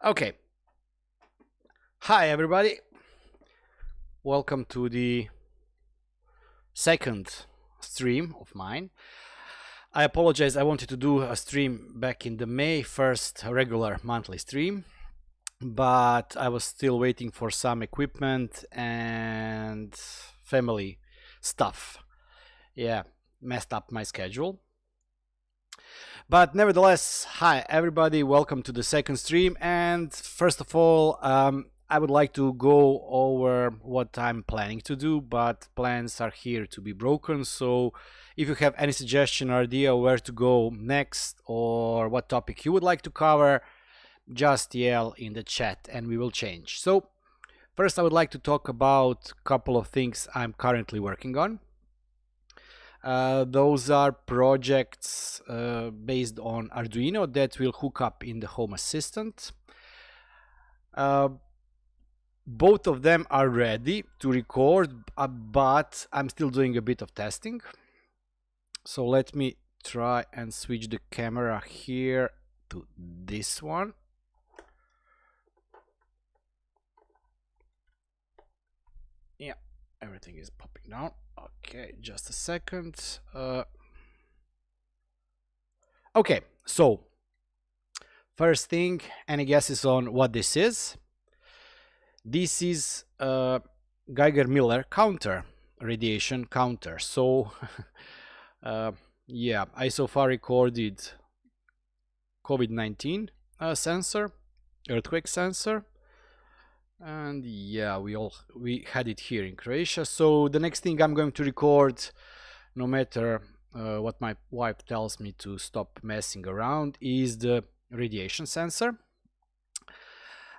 Okay. Hi, everybody. Welcome to the second stream of mine. I apologize. I wanted to do a stream back in the May, first regular monthly stream, but I was still waiting for some equipment and family stuff. Yeah, messed up my schedule. But nevertheless, hi everybody, welcome to the second stream. And first of all, I would like to go over what I'm planning to do, but plans are here to be broken. So if you have any suggestion or idea where to go next or what topic you would like to cover, just yell in the chat and we will change. So first I would like to talk about a couple of things I'm currently working on. Those are projects based on Arduino that will hook up in the Home Assistant. Both of them are ready to record, but I'm still doing a bit of testing. So let me try and switch the camera here to this one. Yeah, everything is popping down. Okay, just a second. Okay, so first thing, any guesses on what this is? This is a Geiger Muller counter, radiation counter. So yeah, I so far recorded COVID-19 sensor, earthquake sensor, and yeah, we had it here in Croatia. So the next thing I'm going to record, no matter what my wife tells me to stop messing around, is the radiation sensor.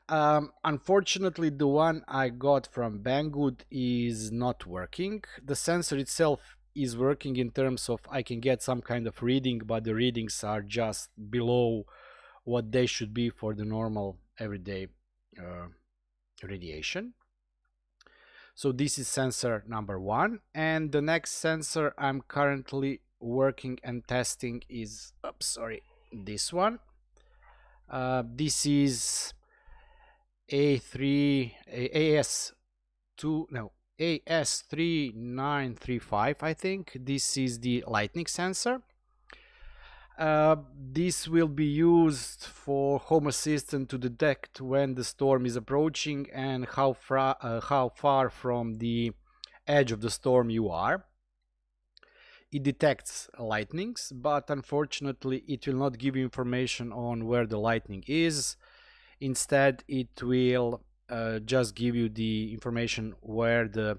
Unfortunately, the one I got from Banggood is not working. The sensor itself is working in terms of I can get some kind of reading, but the readings are just below what they should be for the normal everyday radiation. So this is sensor number one, and the next sensor I'm currently working and testing is this one. This is AS3935, I think. This is the lightning sensor. This will be used for Home Assistant to detect when the storm is approaching and how far from the edge of the storm you are. It detects lightnings, but unfortunately it will not give you information on where the lightning is. Instead, it will just give you the information where the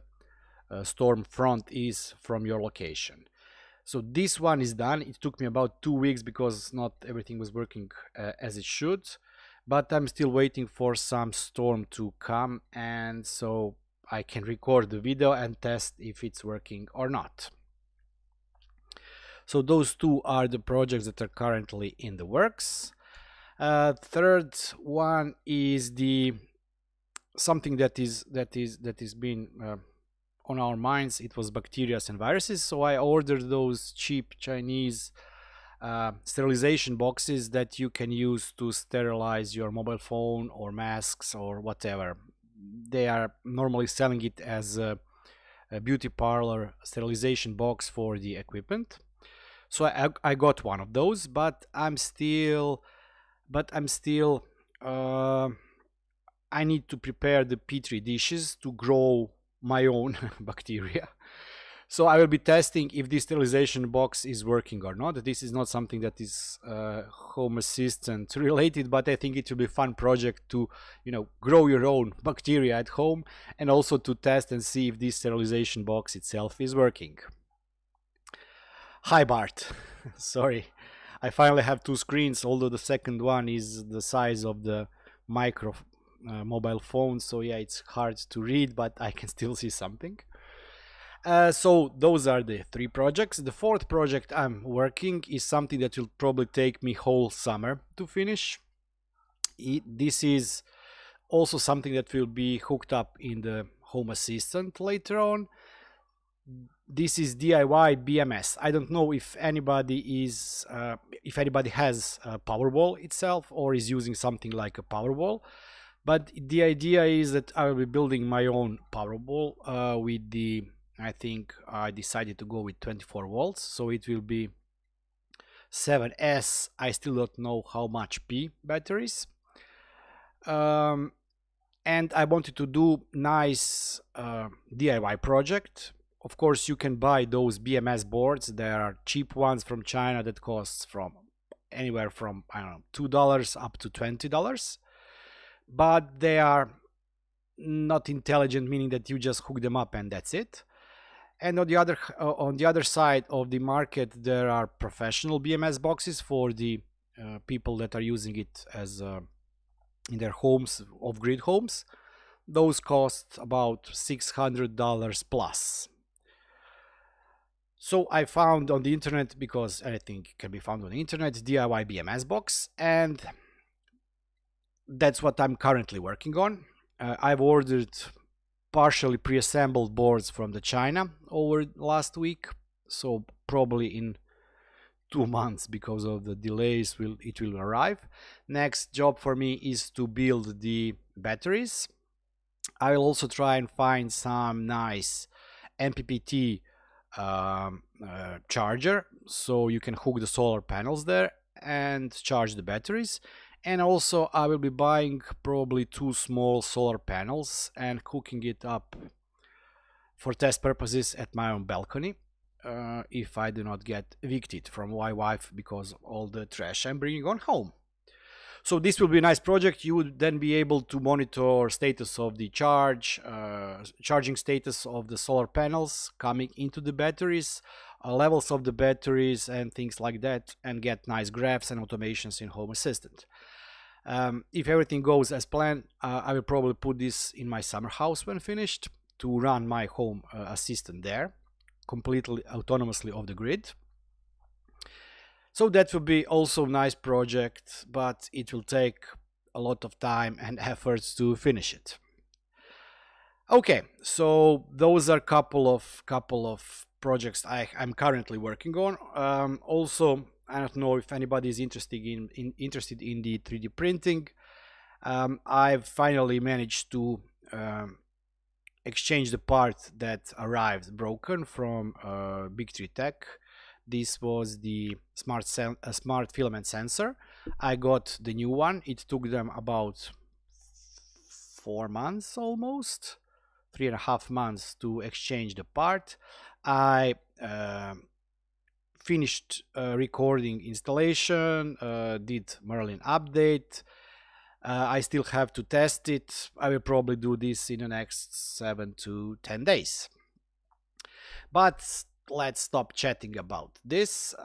storm front is from your location. So this one is done. It took me about 2 weeks because not everything was working as it should, but I'm still waiting for some storm to come, and so I can record the video and test if it's working or not. So those two are the projects that are currently in the works. Third one is something that is been on our minds. It was bacteria and viruses. So I ordered those cheap Chinese sterilization boxes that you can use to sterilize your mobile phone or masks or whatever. They are normally selling it as a beauty parlor sterilization box for the equipment. So I got one of those, but I'm still I need to prepare the petri dishes to grow my own bacteria. So I will be testing if this sterilization box is working or not. This is not something that is Home Assistant related, but I think it will be a fun project to, grow your own bacteria at home and also to test and see if this sterilization box itself is working. Hi Bart, sorry. I finally have two screens, although the second one is the size of the micro mobile phone, so yeah, it's hard to read, but I can still see something. So those are the three projects. The fourth project I'm working is something that will probably take me whole summer to finish. This is also something that will be hooked up in the Home Assistant later on. This is diyBMS. I don't know if anybody has a Powerwall itself or is using something like a Powerwall, but the idea is that I will be building my own Powerwall with the, I think I decided to go with 24 volts, so it will be 7S. I still don't know how much P batteries. And I wanted to do nice DIY project. Of course, you can buy those BMS boards. There are cheap ones from China that costs from anywhere from, I don't know, $2 up to $20, but they are not intelligent, meaning that you just hook them up and that's it. And on the other side of the market, there are professional BMS boxes for the people that are using it as in their homes, off-grid homes. Those cost about $600 plus. So I found on the internet, because anything can be found on the internet, diyBMS box, and that's what I'm currently working on. I've ordered partially pre-assembled boards from the China over last week, so probably in 2 months, because of the delays, it will arrive. Next job for me is to build the batteries. I will also try and find some nice MPPT charger, so you can hook the solar panels there and charge the batteries. And also I will be buying probably 2 small solar panels and hooking it up for test purposes at my own balcony, if I do not get evicted from my wife because of all the trash I'm bringing on home. So this will be a nice project. You would then be able to monitor status of the charging status of the solar panels coming into the batteries, levels of the batteries and things like that, and get nice graphs and automations in Home Assistant. If everything goes as planned, I will probably put this in my summer house when finished to run my Home Assistant there, completely autonomously off the grid. So that will be also a nice project, but it will take a lot of time and efforts to finish it. Okay, so those are couple of projects I'm currently working on. Also, I don't know if anybody is interested in the 3D printing. I've finally managed to exchange the part that arrived broken from Big Tree Tech. This was the smart filament sensor. I got the new one. It took them about 4 months, almost 3.5 months to exchange the part. I finished recording installation, did Merlin update. I still have to test it. I will probably do this in the next 7 to 10 days. But let's stop chatting about this.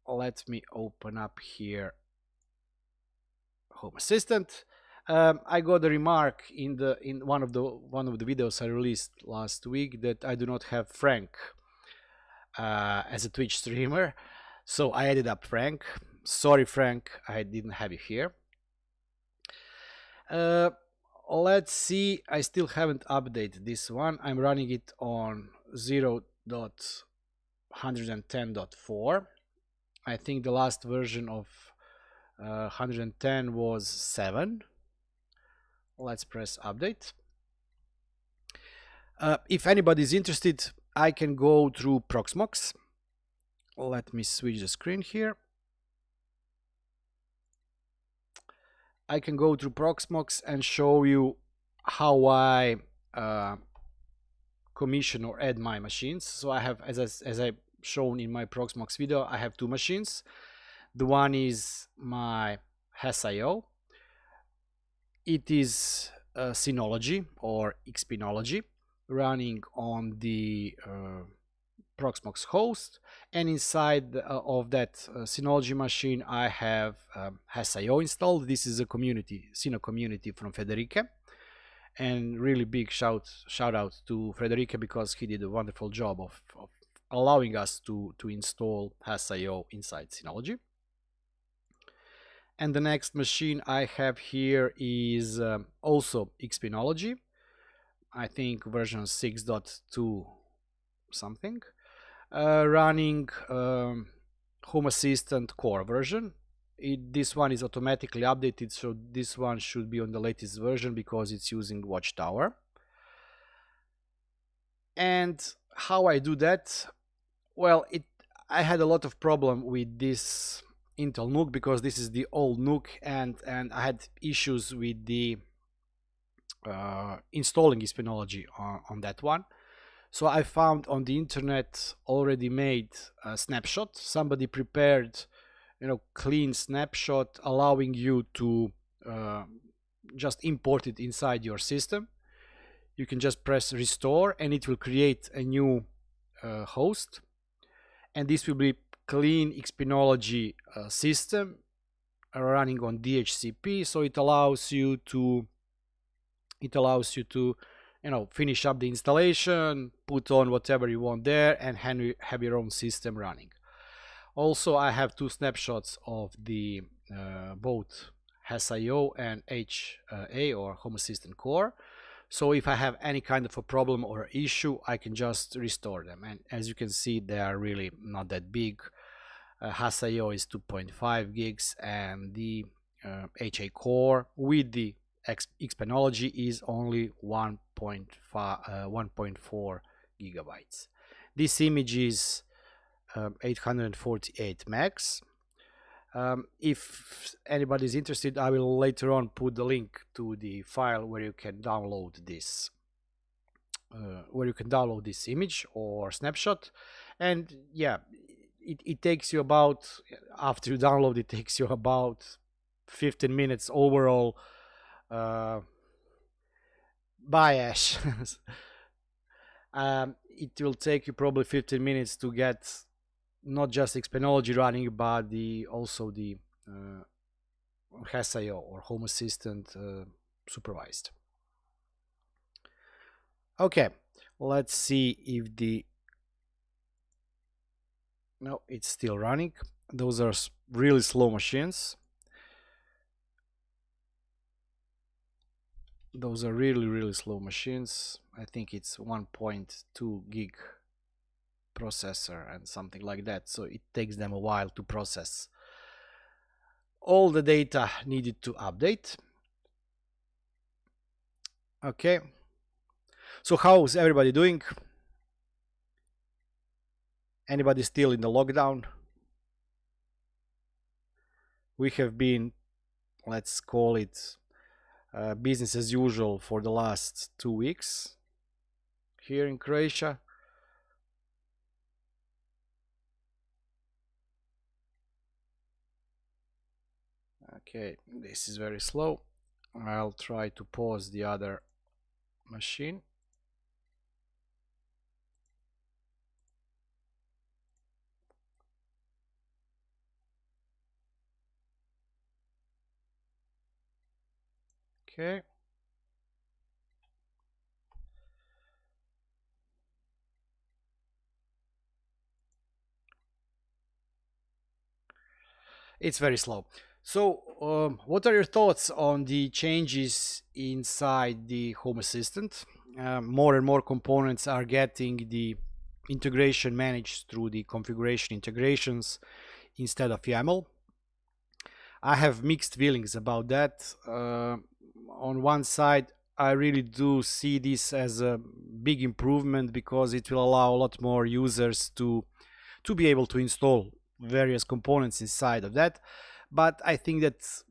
Let me open up here Home Assistant. I got a remark in one of the videos I released last week that I do not have Frank as a Twitch streamer, so I added up Frank. Sorry, Frank, I didn't have you here. Let's see. I still haven't updated this one. I'm running it on 0.110.4. I think the last version of 110 was 7. Let's press update. If anybody is interested, I can go through Proxmox. Let me switch the screen here. I can go through Proxmox and show you how I commission or add my machines. So I have, as I shown in my Proxmox video, I have 2 machines. The one is my Hassio. It is Synology or Xpenology running on the Proxmox host, and inside of that Synology machine I have Hassio installed. This is a community, Syno Community from Frederike, and really big shout out to Frederike because he did a wonderful job of allowing us to install Hassio inside Synology. And the next machine I have here is also Xpenology. I think version 6.2 something, running Home Assistant core version. This one is automatically updated, so this one should be on the latest version because it's using Watchtower. And how I do that? Well, I had a lot of problem with this Intel NUC because this is the old NUC, and I had issues with the installing Xpenology on that one. So I found on the internet already made a snapshot. Somebody prepared, clean snapshot allowing you to just import it inside your system. You can just press restore and it will create a new host, and this will be clean Xpenology system running on DHCP. So it allows you to finish up the installation, put on whatever you want there, and have your own system running. Also, I have two snapshots of the both Hassio and HA or Home Assistant Core. So if I have any kind of a problem or issue, I can just restore them. And as you can see, they are really not that big. Hassio is 2.5 gigs, and the HA Core with the Xpenology is only 1.4 gigabytes. This image is 848 megs. If anybody is interested, I will later on put the link to the file where you can download this image or snapshot. And yeah, it takes you about, after you download, it takes you about 15 minutes overall. Biash. It will take you probably 15 minutes to get not just Xpenology running, but also the Hassio or Home Assistant Supervised. Okay, let's see if no, it's still running. Those are really slow machines. Those are really slow machines. I think it's 1.2 gig processor and something like that, so it takes them a while to process all the data needed to update. Okay, so how's everybody doing? Anybody still in the lockdown? We have been, let's call it, business as usual for the last 2 weeks here in Croatia. Okay, this is very slow. I'll try to pause the other machine. Okay. It's very slow. So, what are your thoughts on the changes inside the Home Assistant? More and more components are getting the integration managed through the configuration integrations instead of YAML. I have mixed feelings about that. On one side, I really do see this as a big improvement because it will allow a lot more users to be able to install various components inside of that. But I think that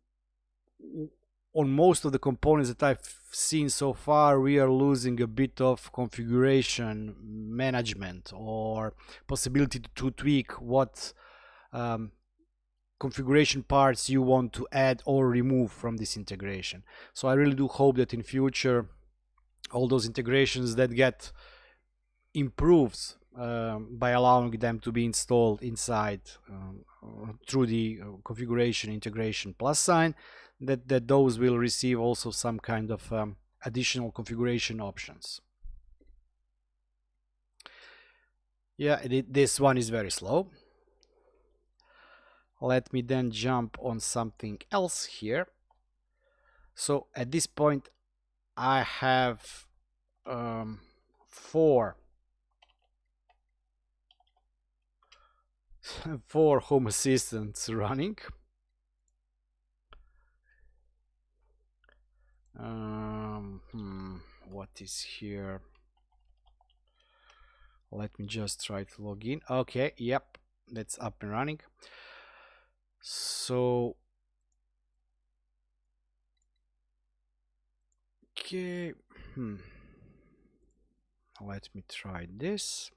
on most of the components that I've seen so far, we are losing a bit of configuration management or possibility to tweak what configuration parts you want to add or remove from this integration. So I really do hope that in future all those integrations that get improved by allowing them to be installed inside through the configuration integration plus sign, that those will receive also some kind of additional configuration options. Yeah, this one is very slow. Let me then jump on something else here. So at this point I have 4 4 Home Assistants running. What is here? Let me just try to log in. Okay, yep, that's up and running. So, okay, let me try this.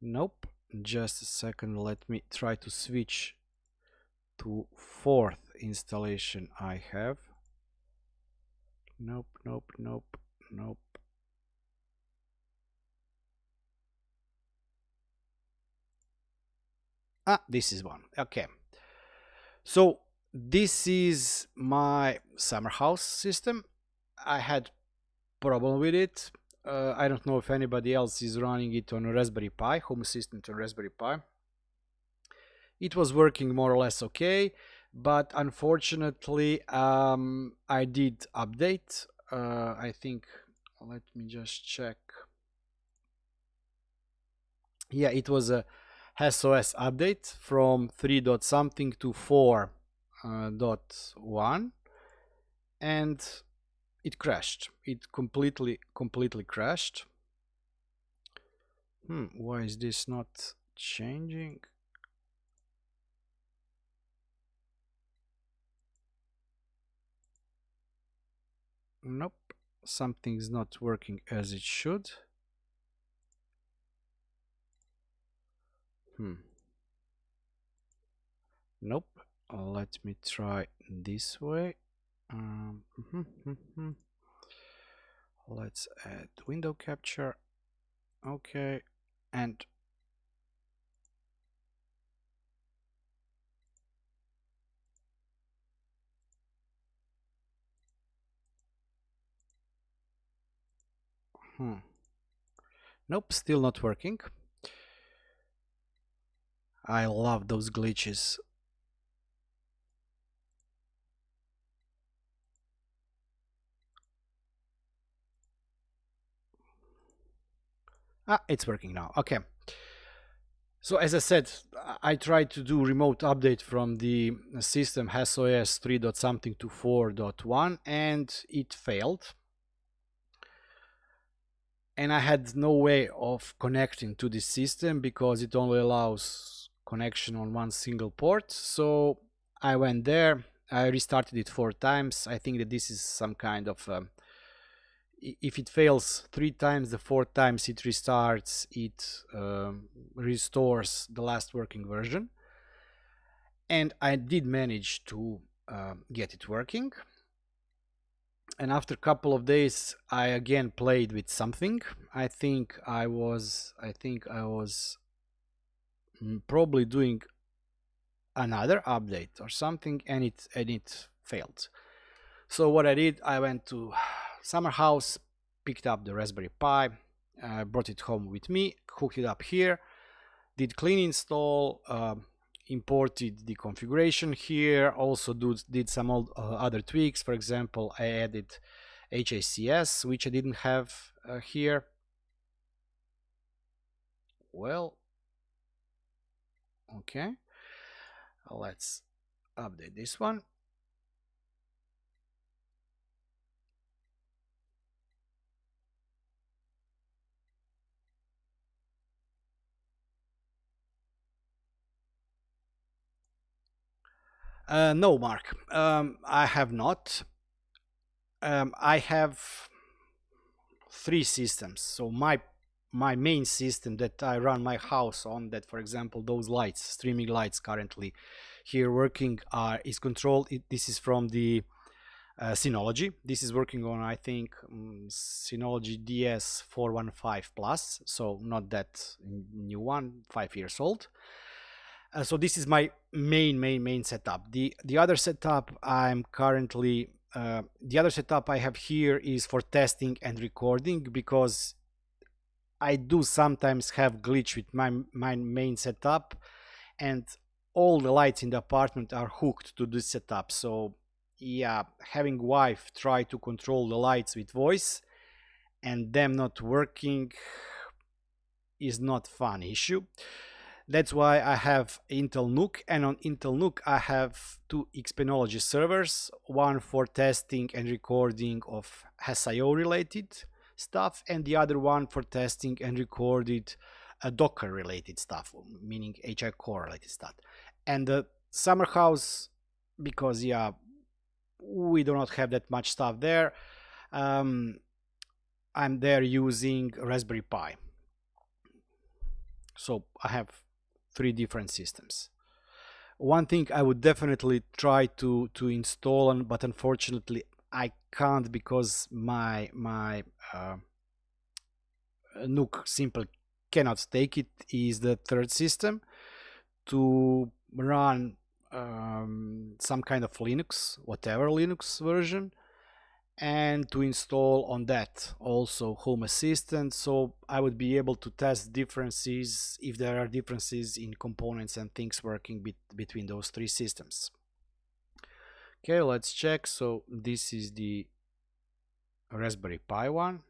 Nope, just a second, let me try to switch to 4th installation I have. Nope, nope, nope, nope. Ah, this is one. Okay. So this is my summer house system. I had problem with it. I don't know if anybody else is running it on a Raspberry Pi, Home Assistant on Raspberry Pi. It was working more or less okay, but unfortunately I did update. I think, let me just check. Yeah, it was a Hassio update from 3 dot something to 4.1, and it crashed. It completely crashed. Why is this not changing? Nope, something's not working as it should. Nope. Let me try this way. Let's add window capture. Okay, and nope, still not working. I love those glitches. Ah, it's working now. Okay. So as I said, I tried to do remote update from the system HassOS 3 dot something to 4.1, and it failed. And I had no way of connecting to this system because it only allows connection on one single port. So I went there, I restarted it 4 times. I think that this is some kind of if it fails 3 times, the 4th times it restarts, it restores the last working version. And I did manage to get it working. And after a couple of days I again played with something. I think I was probably doing another update or something, and it failed. So what I did, I went to summer house, picked up the Raspberry Pi, brought it home with me, hooked it up here, did clean install, imported the configuration here, also did some other tweaks. For example, I added HACS, which I didn't have here. Well, okay, let's update this one. No, Mark, I have not. I have 3 systems. So my main system that I run my house on, that for example those lights, streaming lights currently here working, is controlled. This is from the Synology. This is working on, I think, Synology DS415 Plus, so not that new one, 5 years old. So this is my main setup. The other setup I'm currently the other setup I have here is for testing and recording, because I do sometimes have glitch with my main setup, and all the lights in the apartment are hooked to this setup. So yeah, having wife try to control the lights with voice and them not working, is not fun issue. That's why I have Intel NUC, and on Intel NUC I have two Xpenology servers, one for testing and recording of Hassio related stuff, and the other one for testing and recorded Docker related stuff, meaning HI core related stuff. And the summer house, because yeah, we do not have that much stuff there, I'm there using Raspberry Pi. So I have 3 different systems. One thing I would definitely try to install on, but unfortunately I can't because my NUC simply cannot take it, is the third system to run some kind of Linux, whatever Linux version, and to install on that also Home Assistant, so I would be able to test differences if there are differences in components and things working between those 3 systems. Okay, let's check. So this is the Raspberry Pi one.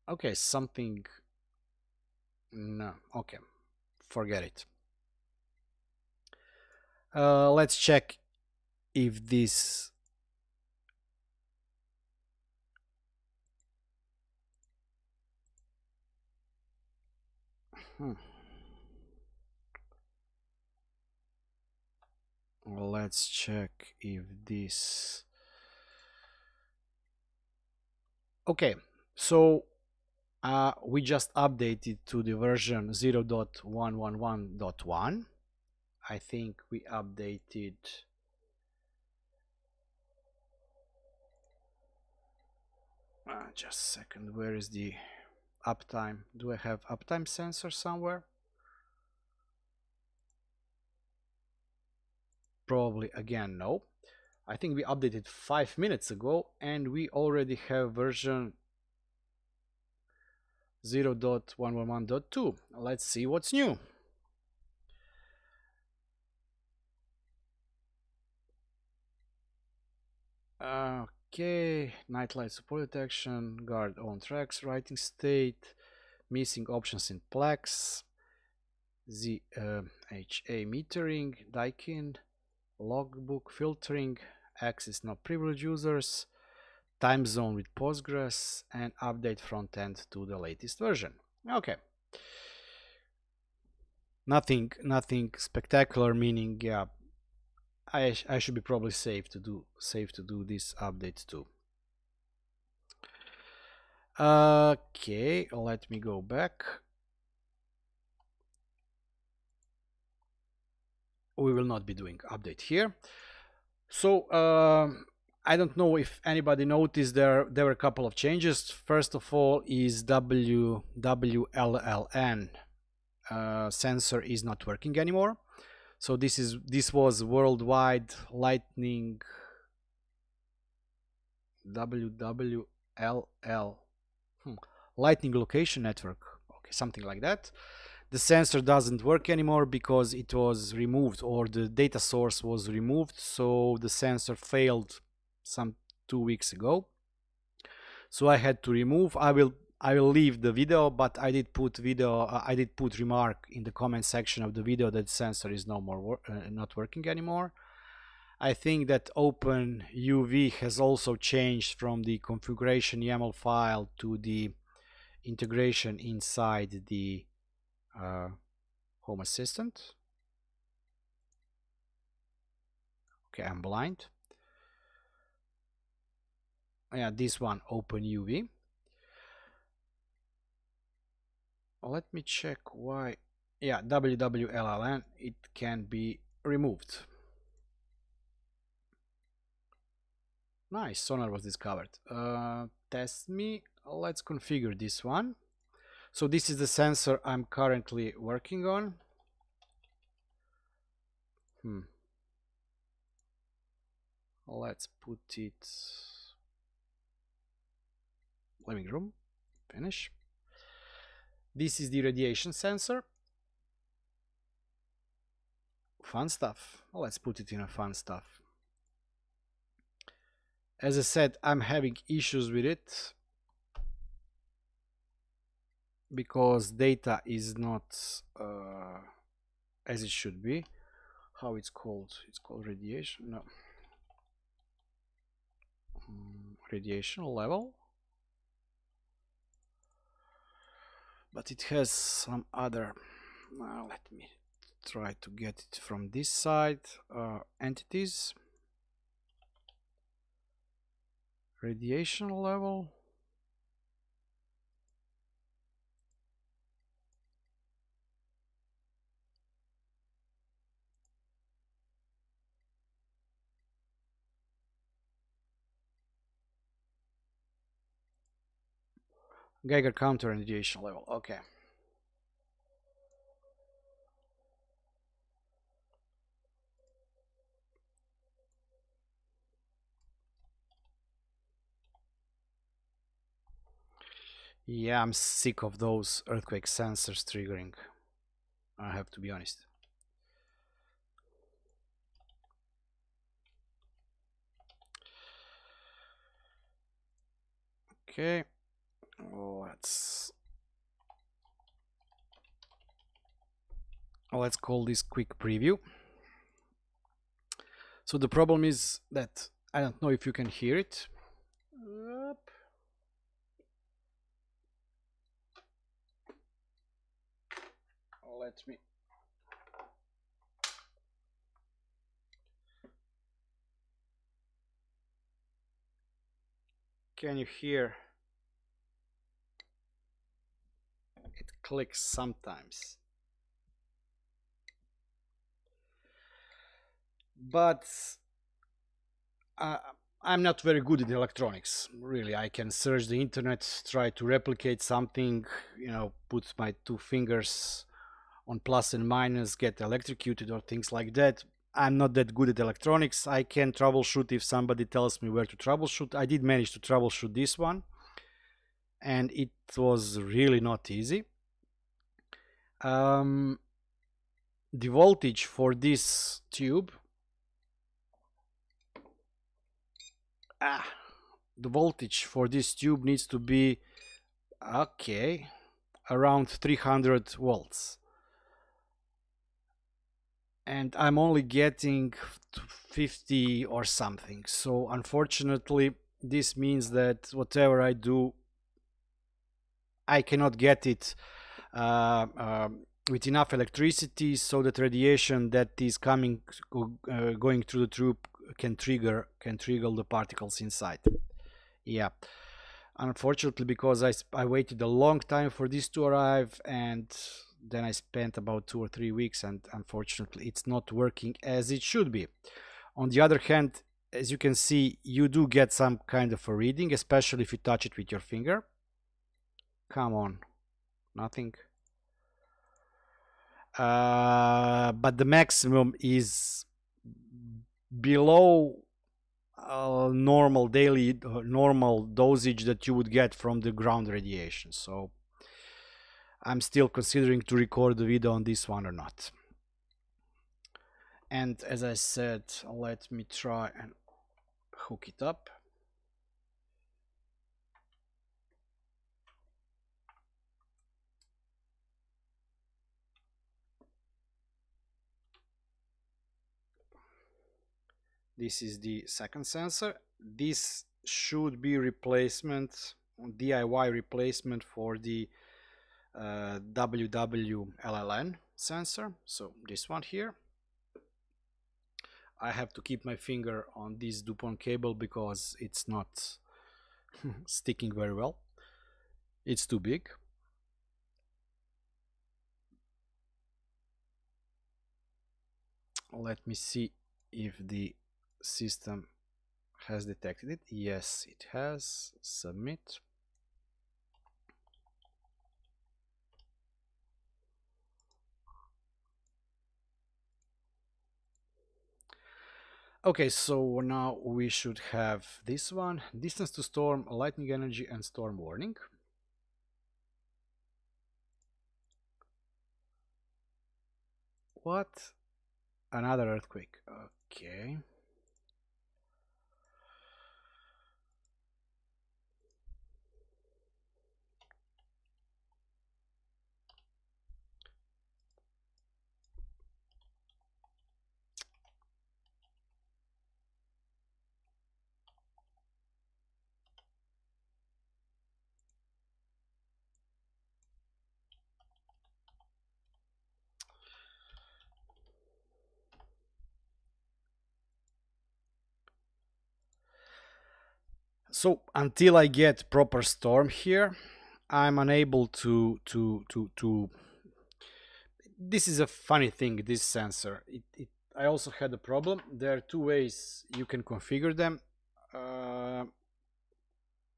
Okay, something, no, okay, forget it. Let's check if this let's check if this, okay, so we just updated to the version 0.111.1. I think we updated just a second, where is the uptime? Do I have uptime sensor somewhere? Probably again no. I think we updated 5 minutes ago and we already have version 0.111.2. Let's see what's new. Okay, nightlight support detection, guard on tracks, writing state, missing options in Plex, ZHA metering, Daikin, logbook filtering, access not privileged users, time zone with Postgres, and update front end to the latest version. Okay, nothing spectacular, meaning yeah, I should be probably safe to do this update too. Okay, let me go back. We will not be doing update here. So I don't know if anybody noticed there were a couple of changes. First of all is WLLN sensor is not working anymore. So this was worldwide lightning WWLL lightning location network, okay, something like that. The sensor doesn't work anymore because it was removed, or the data source was removed, so the sensor failed some 2 weeks ago. So I had to remove. I will leave the video, but I did put remark in the comment section of the video that sensor is no more not working anymore. I think that OpenUV has also changed from the configuration YAML file to the integration inside the Home Assistant. Okay, I'm blind. Yeah, this one, OpenUV. Let me check why. Yeah, WWLLN, it can be removed. Nice, sonar was discovered. Test me. Let's configure this one. So this is the sensor I'm currently working on. Let's put it living room. Finish. This is the radiation sensor. Fun stuff. Let's put it in a fun stuff. As I said, I'm having issues with it. because data is not as it should be. How it's called? It's called radiation. No, radiation level, but it has some other. Let me try to get it from this side. Entities, radiation level. Geiger counter and radiation level. Okay. Yeah, I'm sick of those earthquake sensors triggering. I have to be honest. Okay, let's call this quick preview. So the problem is that I don't know if you can hear it. Let me. Can you hear? It clicks sometimes. But I'm not very good at electronics, really. I can search the internet, try to replicate something, put my two fingers on plus and minus, get electrocuted or things like that. I'm not that good at electronics. I can troubleshoot if somebody tells me where to troubleshoot. I did manage to troubleshoot this one, and it was really not easy. The voltage for this tube, the voltage for this tube needs to be around 300 volts, and I'm only getting 50 or something. So unfortunately this means that whatever I do, I cannot get it with enough electricity so that radiation that is coming going through the tube can trigger the particles inside. Yeah, unfortunately, because I waited a long time for this to arrive, and then I spent about 2 or 3 weeks, and unfortunately it's not working as it should be. On the other hand, as you can see, you do get some kind of a reading, especially if you touch it with your finger. Come on, nothing. But the maximum is below normal dosage that you would get from the ground radiation. So I'm still considering to record the video on this one or not. And as I said, let me try and hook it up. This is the second sensor. This should be replacement, DIY replacement for the WWLLN sensor. So this one here. I have to keep my finger on this DuPont cable because it's not sticking very well. It's too big. Let me see if the system has detected it. Yes, it has. Submit. Okay, so now we should have this one: distance to storm, lightning energy, and storm warning. What? Another earthquake. Okay. So until I get proper storm here, I'm unable to this is a funny thing, this sensor. I also had a problem. There are two ways you can configure them.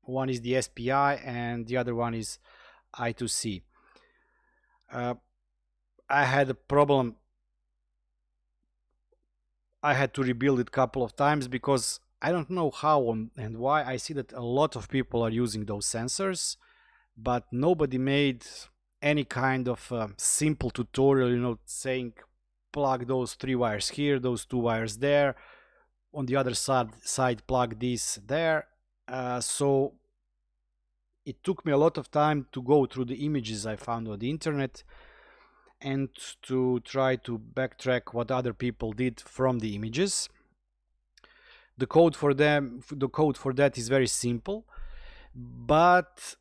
One is the SPI and the other one is I2C. I had a problem. I had to rebuild it a couple of times because I don't know how and why. I see that a lot of people are using those sensors, but nobody made any kind of simple tutorial, you know, saying plug those 3 wires here, those 2 wires there, on the other side plug this there. So it took me a lot of time to go through the images I found on the internet and to try to backtrack what other people did from the images. The code for that is very simple, but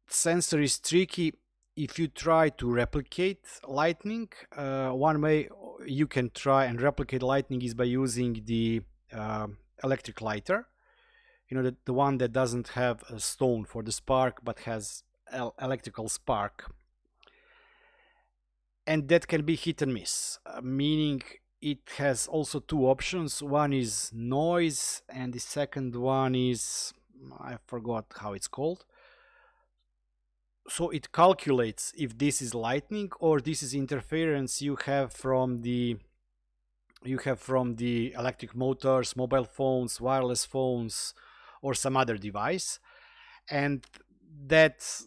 sensor is tricky. If you try to replicate lightning, one way you can try and replicate lightning is by using the electric lighter, you know, the one that doesn't have a stone for the spark but has electrical spark, and that can be hit and miss, meaning it has also two options. One is noise and the second one is, I forgot how it's called. So it calculates if this is lightning or this is interference you have from the electric motors, mobile phones, wireless phones, or some other device. And that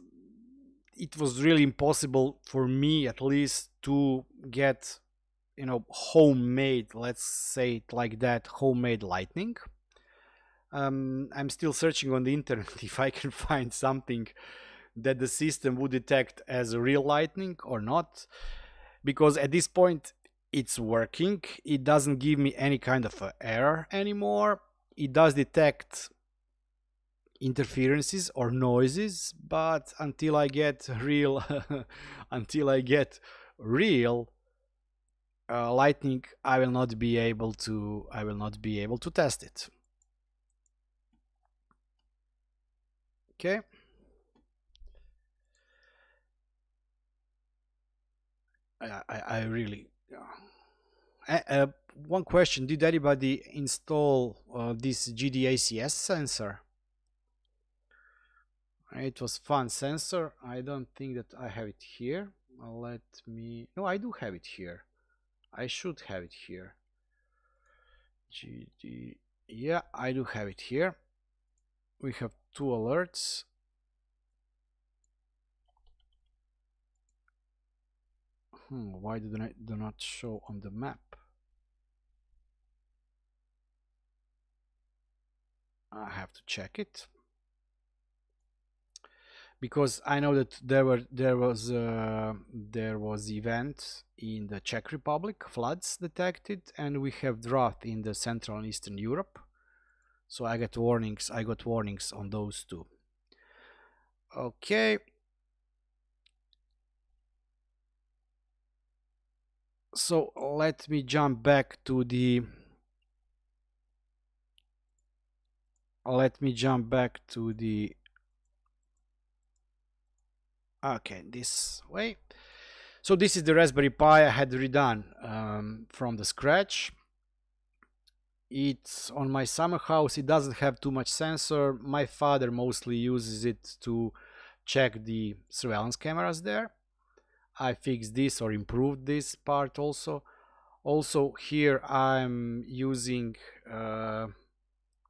it was really impossible for me, at least, to get, you know, homemade, let's say it like that, homemade lightning. I'm still searching on the internet if I can find something that the system would detect as real lightning or not, because at this point it's working. It doesn't give me any kind of error anymore. It does detect interferences or noises, but until I get real lightning, I will not be able to test it. Okay. I really one question: did anybody install this GDACS sensor? It was fun sensor. I don't think that I have it here. Let me, no, I do have it here. I should have it here. GD, yeah, I do have it here. We have two alerts. Why do not show on the map? I have to check it, because I know that there was event in the Czech Republic, floods detected, and we have drought in the Central and Eastern Europe. So I got warnings. On those two. Okay. So let me jump back to the okay, this way. So this is the Raspberry Pi I had redone from the scratch. It's on my summer house. It doesn't have too much sensor. My father mostly uses it to check the surveillance cameras there. I fixed this or improved this part also. Also here I'm using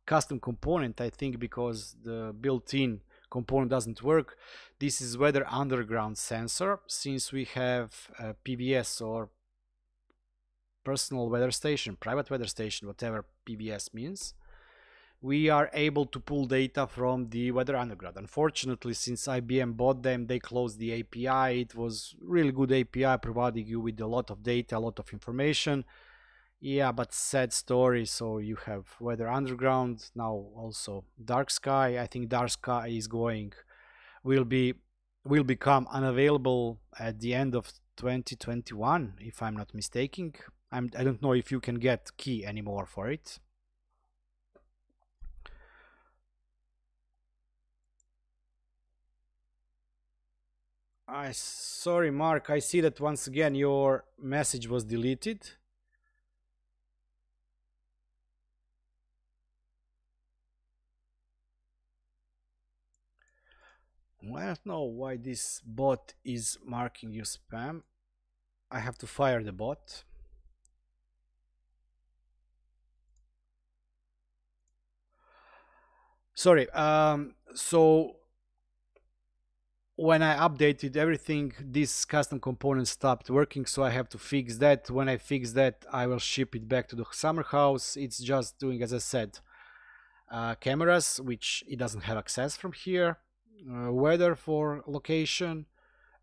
custom component, I think, because the built-in component doesn't work. This is weather underground sensor. Since we have PVS, or personal weather station, private weather station, whatever PVS means, we are able to pull data from the weather underground. Unfortunately, since IBM bought them, they closed the API. It was really good API, providing you with a lot of data, a lot of information. Yeah, but sad story. So you have weather underground, now also dark sky. I think dark sky is will become unavailable at the end of 2021, if I'm not mistaken. I don't know if you can get key anymore for it. Sorry, Mark, I see that once again your message was deleted. I don't know why this bot is marking you spam. I have to fire the bot. Sorry. So when I updated everything, this custom component stopped working, so I have to fix that. When I fix that, I will ship it back to the summer house. It's just doing, as I said, cameras, which it doesn't have access from here, weather for location,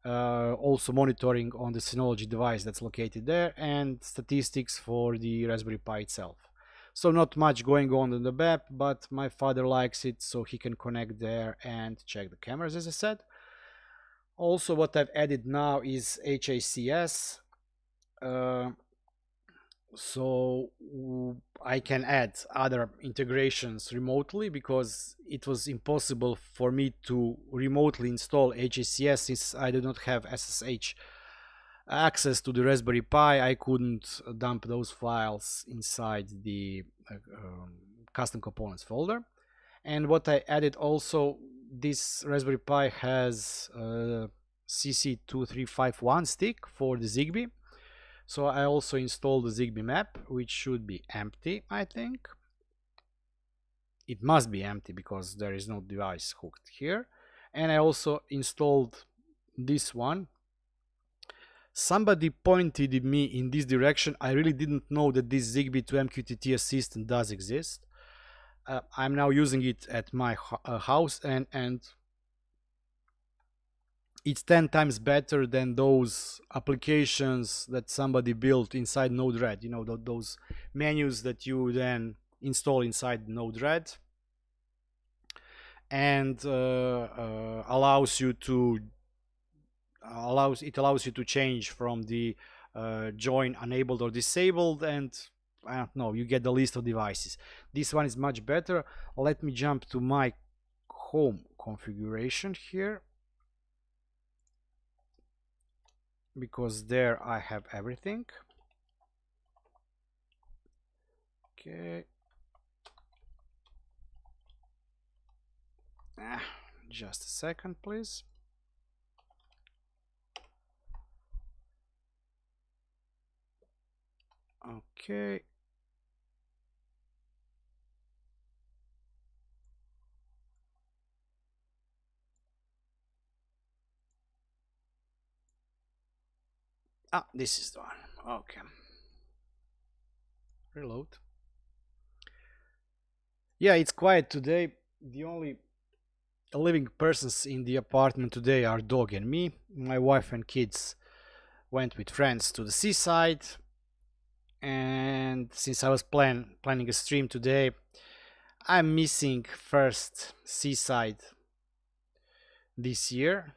also monitoring on the Synology device that's located there, and statistics for the Raspberry Pi itself. So not much going on in the map, but my father likes it, so he can connect there and check the cameras, as I said. Also, what I've added now is HACS. So I can add other integrations remotely, because it was impossible for me to remotely install HACS since I do not have SSH access to the Raspberry Pi. I couldn't dump those files inside the custom components folder. And what I added also, this Raspberry Pi has a CC2351 stick for the ZigBee. So I also installed the ZigBee map, which should be empty, I think. It must be empty because there is no device hooked here. And I also installed this one. Somebody pointed me in this direction. I really didn't know that this ZigBee to MQTT assistant does exist. I'm now using it at my house, and it's 10 times better than those applications that somebody built inside Node-RED. You know, those menus that you then install inside Node-RED, and allows you to change from the join enabled or disabled, and I don't know, you get the list of devices. This one is much better. Let me jump to my home configuration here, because there I have everything. Okay. Just a second, please. Okay. This is the one. Okay. Reload. Yeah, it's quiet today. The only living persons in the apartment today are dog and me. My wife and kids went with friends to the seaside, and since I was planning a stream today, I'm missing first seaside this year,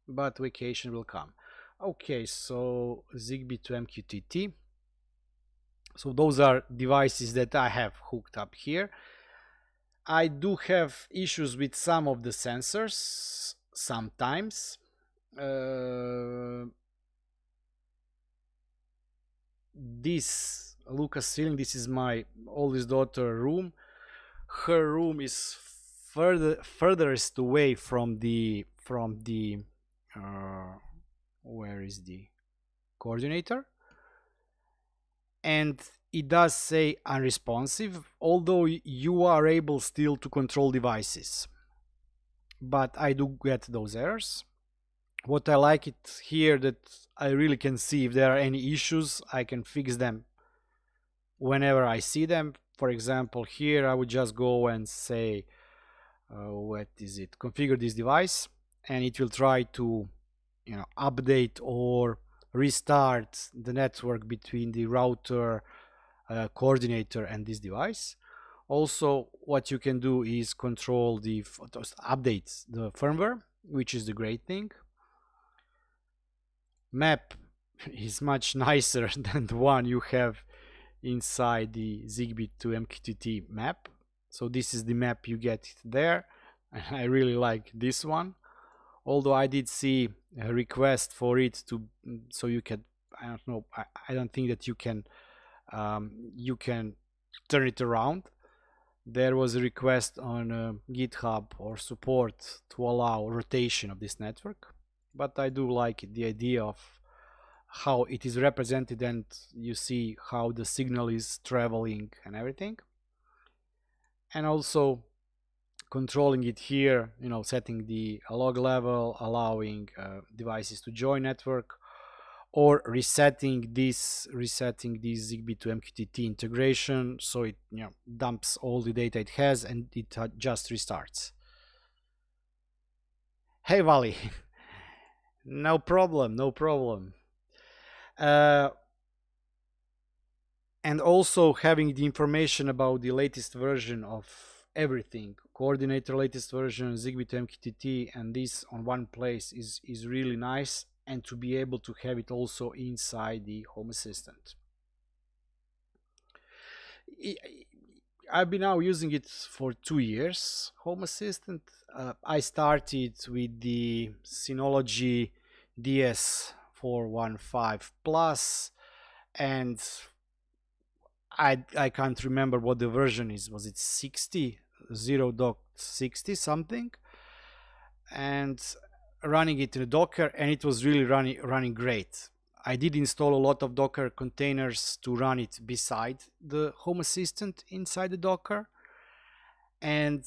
but vacation will come. Okay, so ZigBee to MQTT. So those are devices that I have hooked up here. I do have issues with some of the sensors sometimes. This Lucas ceiling, this is my oldest daughter room. Her room is furthest away from the where is the coordinator, and it does say unresponsive, although you are able still to control devices, but I do get those errors. What I like it here, that I really can see if there are any issues. I can fix them whenever I see them. For example, here I would just go and say what is it, configure this device, and it will try to, you know, update or restart the network between the router, coordinator, and this device. Also, what you can do is control the updates the firmware, which is the great thing. Map is much nicer than the one you have inside the ZigBee to MQTT map. So this is the map you get there, and I really like this one. although I did see a request for it to, so you can, I don't know, I don't think that you can turn it around. There was a request on GitHub or support to allow rotation of this network, but I do like it, the idea of how it is represented, and you see how the signal is traveling and everything. And also controlling it here, you know, setting the log level, allowing devices to join network, or resetting this Zigbee to MQTT integration, so it, you know, dumps all the data it has and it just restarts. Hey Vali, no problem, no problem. And also having the information about the latest version of everything, coordinator latest version, Zigbee to MQTT, and this on one place is really nice, and to be able to have it also inside the Home Assistant. I've been now using it for 2 years, Home Assistant. I started with the Synology DS415 Plus, and I can't remember what the version is. Was it 60? 0.60 something? And running it in a Docker, and it was really running great. I did install a lot of Docker containers to run it beside the Home Assistant inside the Docker, and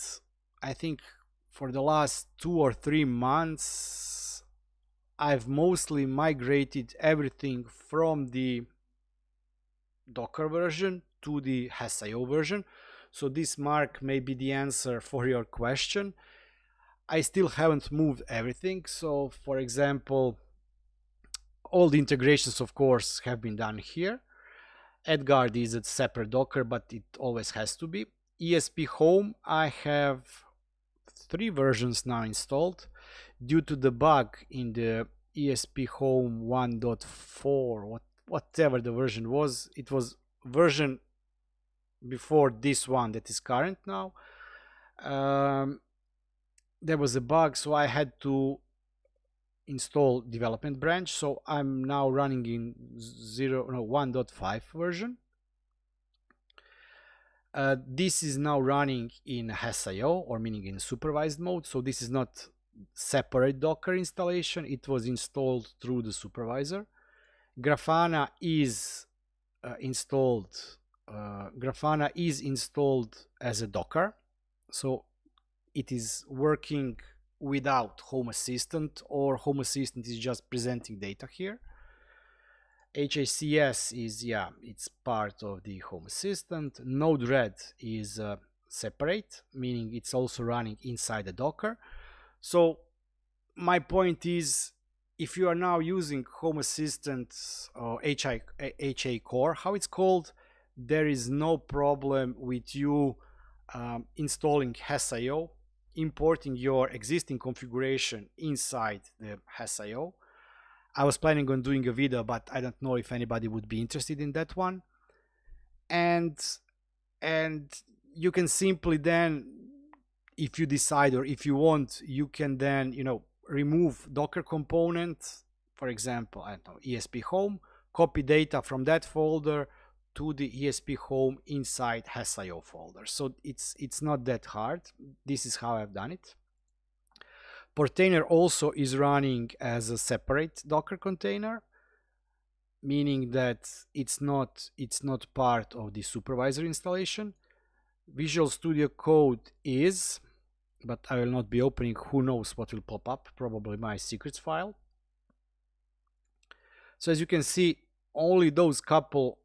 I think for the last 2 or 3 months I've mostly migrated everything from the Docker version to the Hassio version. So this, Mark, may be the answer for your question. I still haven't moved everything. So for example, all the integrations of course have been done here. Edgard is a separate Docker, but it always has to be. ESP Home, I have 3 versions now installed. Due to the bug in the ESP Home 1.4, whatever the version was, it was version before this one that is current now. There was a bug, so I had to install development branch. So I'm now running in 1.5 version. This is now running in Hassio, or meaning in supervised mode. So this is not separate Docker installation. It was installed through the supervisor. Grafana is installed. Grafana is installed as a Docker, so it is working without Home Assistant, or Home Assistant is just presenting data here. HACS is, yeah, it's part of the Home Assistant. Node-RED is separate, meaning it's also running inside the Docker. So my point is, if you are now using Home Assistant or HA Core, how it's called, there is no problem with you installing Hassio, importing your existing configuration inside the Hassio. I was planning on doing a video, but I don't know if anybody would be interested in that one. And you can simply then, if you decide or if you want, you can then, you know, remove Docker component, for example, I don't know, ESP Home, copy data from that folder to the ESP Home inside Hassio folder. So it's not that hard. This is how I've done it. Portainer also is running as a separate Docker container, meaning that it's not part of the supervisor installation. Visual Studio Code is, but I will not be opening. Who knows what will pop up? Probably my secrets file. So as you can see, only those couple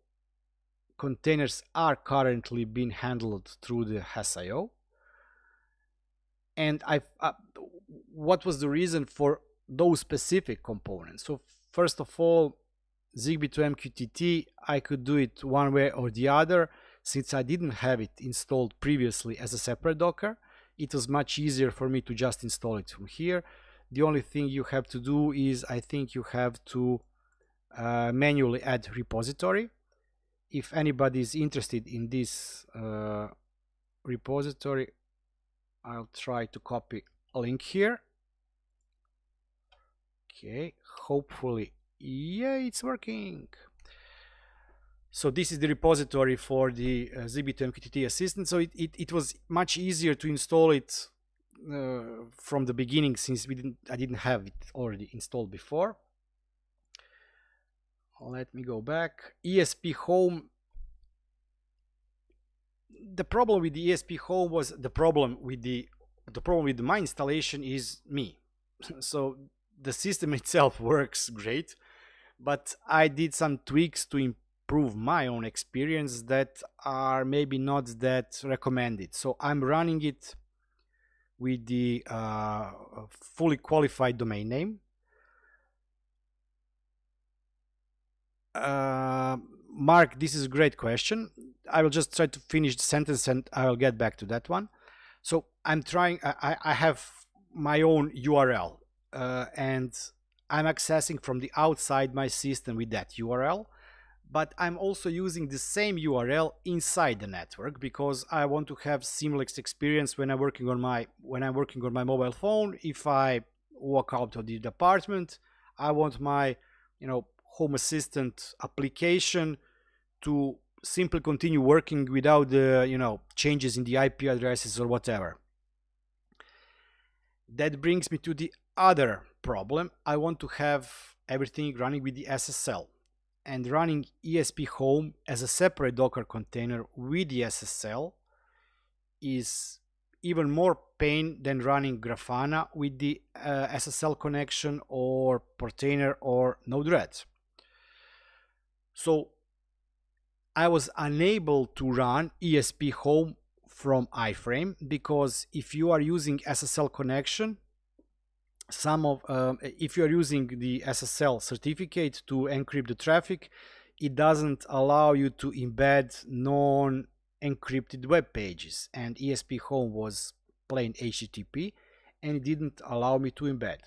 containers are currently being handled through the Hassio. And what was the reason for those specific components? So first of all, Zigbee to MQTT, I could do it one way or the other. Since I didn't have it installed previously as a separate Docker, it was much easier for me to just install it from here. The only thing you have to do is, I think you have to manually add repository. If anybody is interested in this repository, I'll try to copy a link here. Okay, hopefully, yeah, it's working. So this is the repository for the ZBTMQTT assistant. So it was much easier to install it from the beginning, since I didn't have it already installed before. Let me go back. ESP Home. The problem with the ESP Home was the problem with my installation is me. So the system itself works great, but I did some tweaks to improve my own experience that are maybe not that recommended. So I'm running it with the fully qualified domain name. Mark, this is a great question. I will just try to finish the sentence and I will get back to that one. So I'm trying, I have my own URL and I'm accessing from the outside my system with that URL, but I'm also using the same URL inside the network because I want to have seamless experience when I'm working on my mobile phone. If I walk out of the apartment, I want my Home Assistant application to simply continue working without the changes in the IP addresses or whatever. That brings me to the other problem. I want to have everything running with the SSL, and running ESP Home as a separate Docker container with the SSL is even more pain than running Grafana with the SSL connection or Portainer or Node-RED. So I was unable to run ESP Home from iframe because if you are using SSL connection, if you are using the SSL certificate to encrypt the traffic, it doesn't allow you to embed non-encrypted web pages, and ESP Home was plain HTTP and it didn't allow me to embed.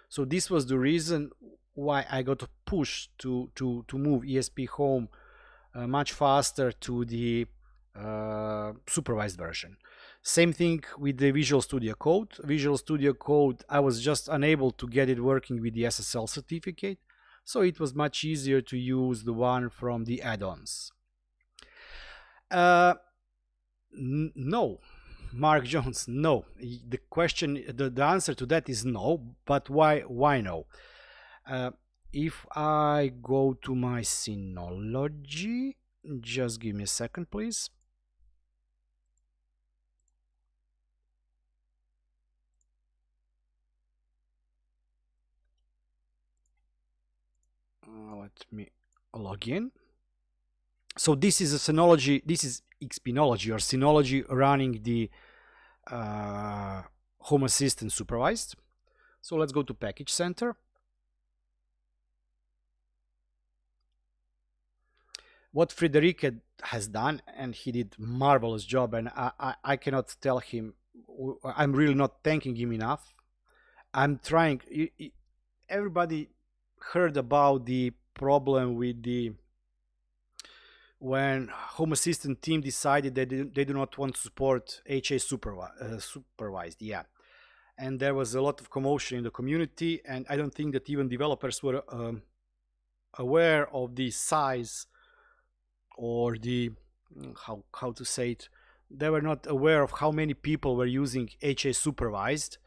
So this was the reason why I got pushed to move ESP Home much faster to the supervised version. Same thing with the Visual Studio Code. Visual Studio Code, I was just unable to get it working with the SSL certificate, so it was much easier to use the one from the add-ons. No, Mark Jones, no. The question, the answer to that is no. But why no? If I go to my Synology, just give me a second, please. Let me log in. So this is a Synology, this is Xpenology or Synology running the Home Assistant Supervised. So let's go to Package Center. What Frederike has done, and he did marvelous job, and I cannot tell him, I'm really not thanking him enough. I'm trying, everybody heard about the problem with when Home Assistant team decided that they do not want to support HA supervised, yeah. And there was a lot of commotion in the community, and I don't think that even developers were aware of the size or the how to say it. They were not aware of how many people were using HA supervised,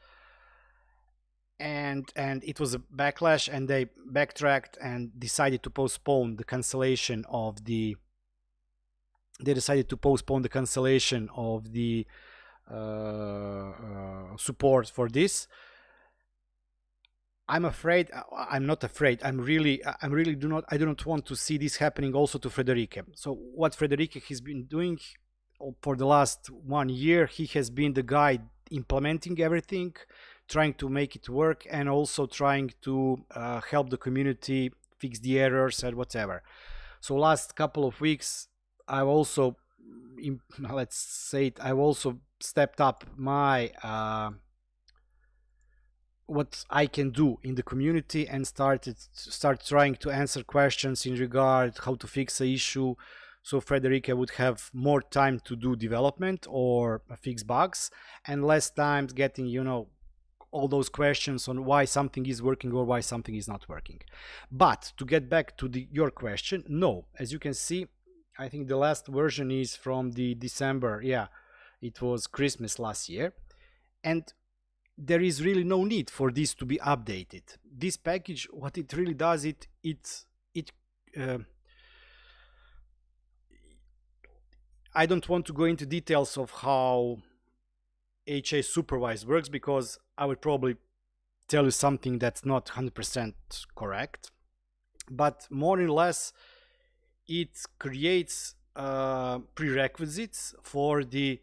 and it was a backlash, and they backtracked and decided to postpone the cancellation of the support for this. I'm afraid, I'm not afraid, I do not want to see this happening also to Frederike. So what Frederike has been doing for the last 1 year, he has been the guy implementing everything, trying to make it work, and also trying to help the community fix the errors and whatever. So last couple of weeks, I've also, let's say it, I've also stepped up my what I can do in the community and start trying to answer questions in regard how to fix an issue, so Frederike would have more time to do development or fix bugs and less time getting all those questions on why something is working or why something is not working. But to get back to your question, no, as you can see, I think the last version is from the December. Yeah, it was Christmas last year, and there is really no need for this to be updated. This package, what it really does, I don't want to go into details of how HA Supervised works, because I would probably tell you something that's not 100% correct, but more or less it creates prerequisites for the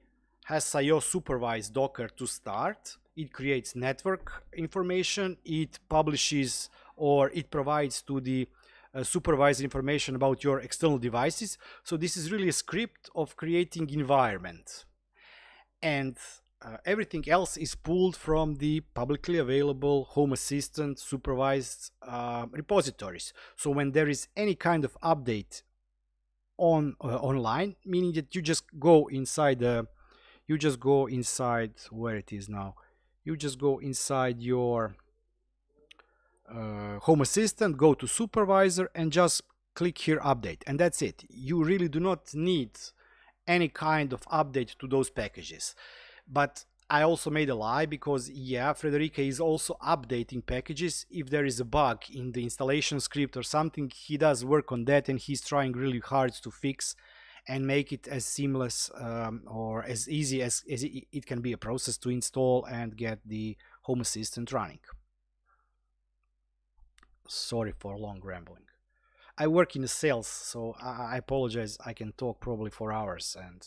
Hassio Supervised Docker to start. It creates network information, it publishes or it provides to the supervised information about your external devices. So this is really a script of creating environment, and everything else is pulled from the publicly available Home Assistant Supervised repositories. So when there is any kind of update online, meaning that you just go inside where it is now, you just go inside your Home Assistant, go to Supervisor, and just click here Update, and that's it. You really do not need any kind of update to those packages. But I also made a lie, because yeah, Frederike is also updating packages. If there is a bug in the installation script or something, he does work on that, and he's trying really hard to fix and make it as seamless or as easy as it can be a process to install and get the Home Assistant running. Sorry for long rambling. I work in sales, so I apologize. I can talk probably for hours, and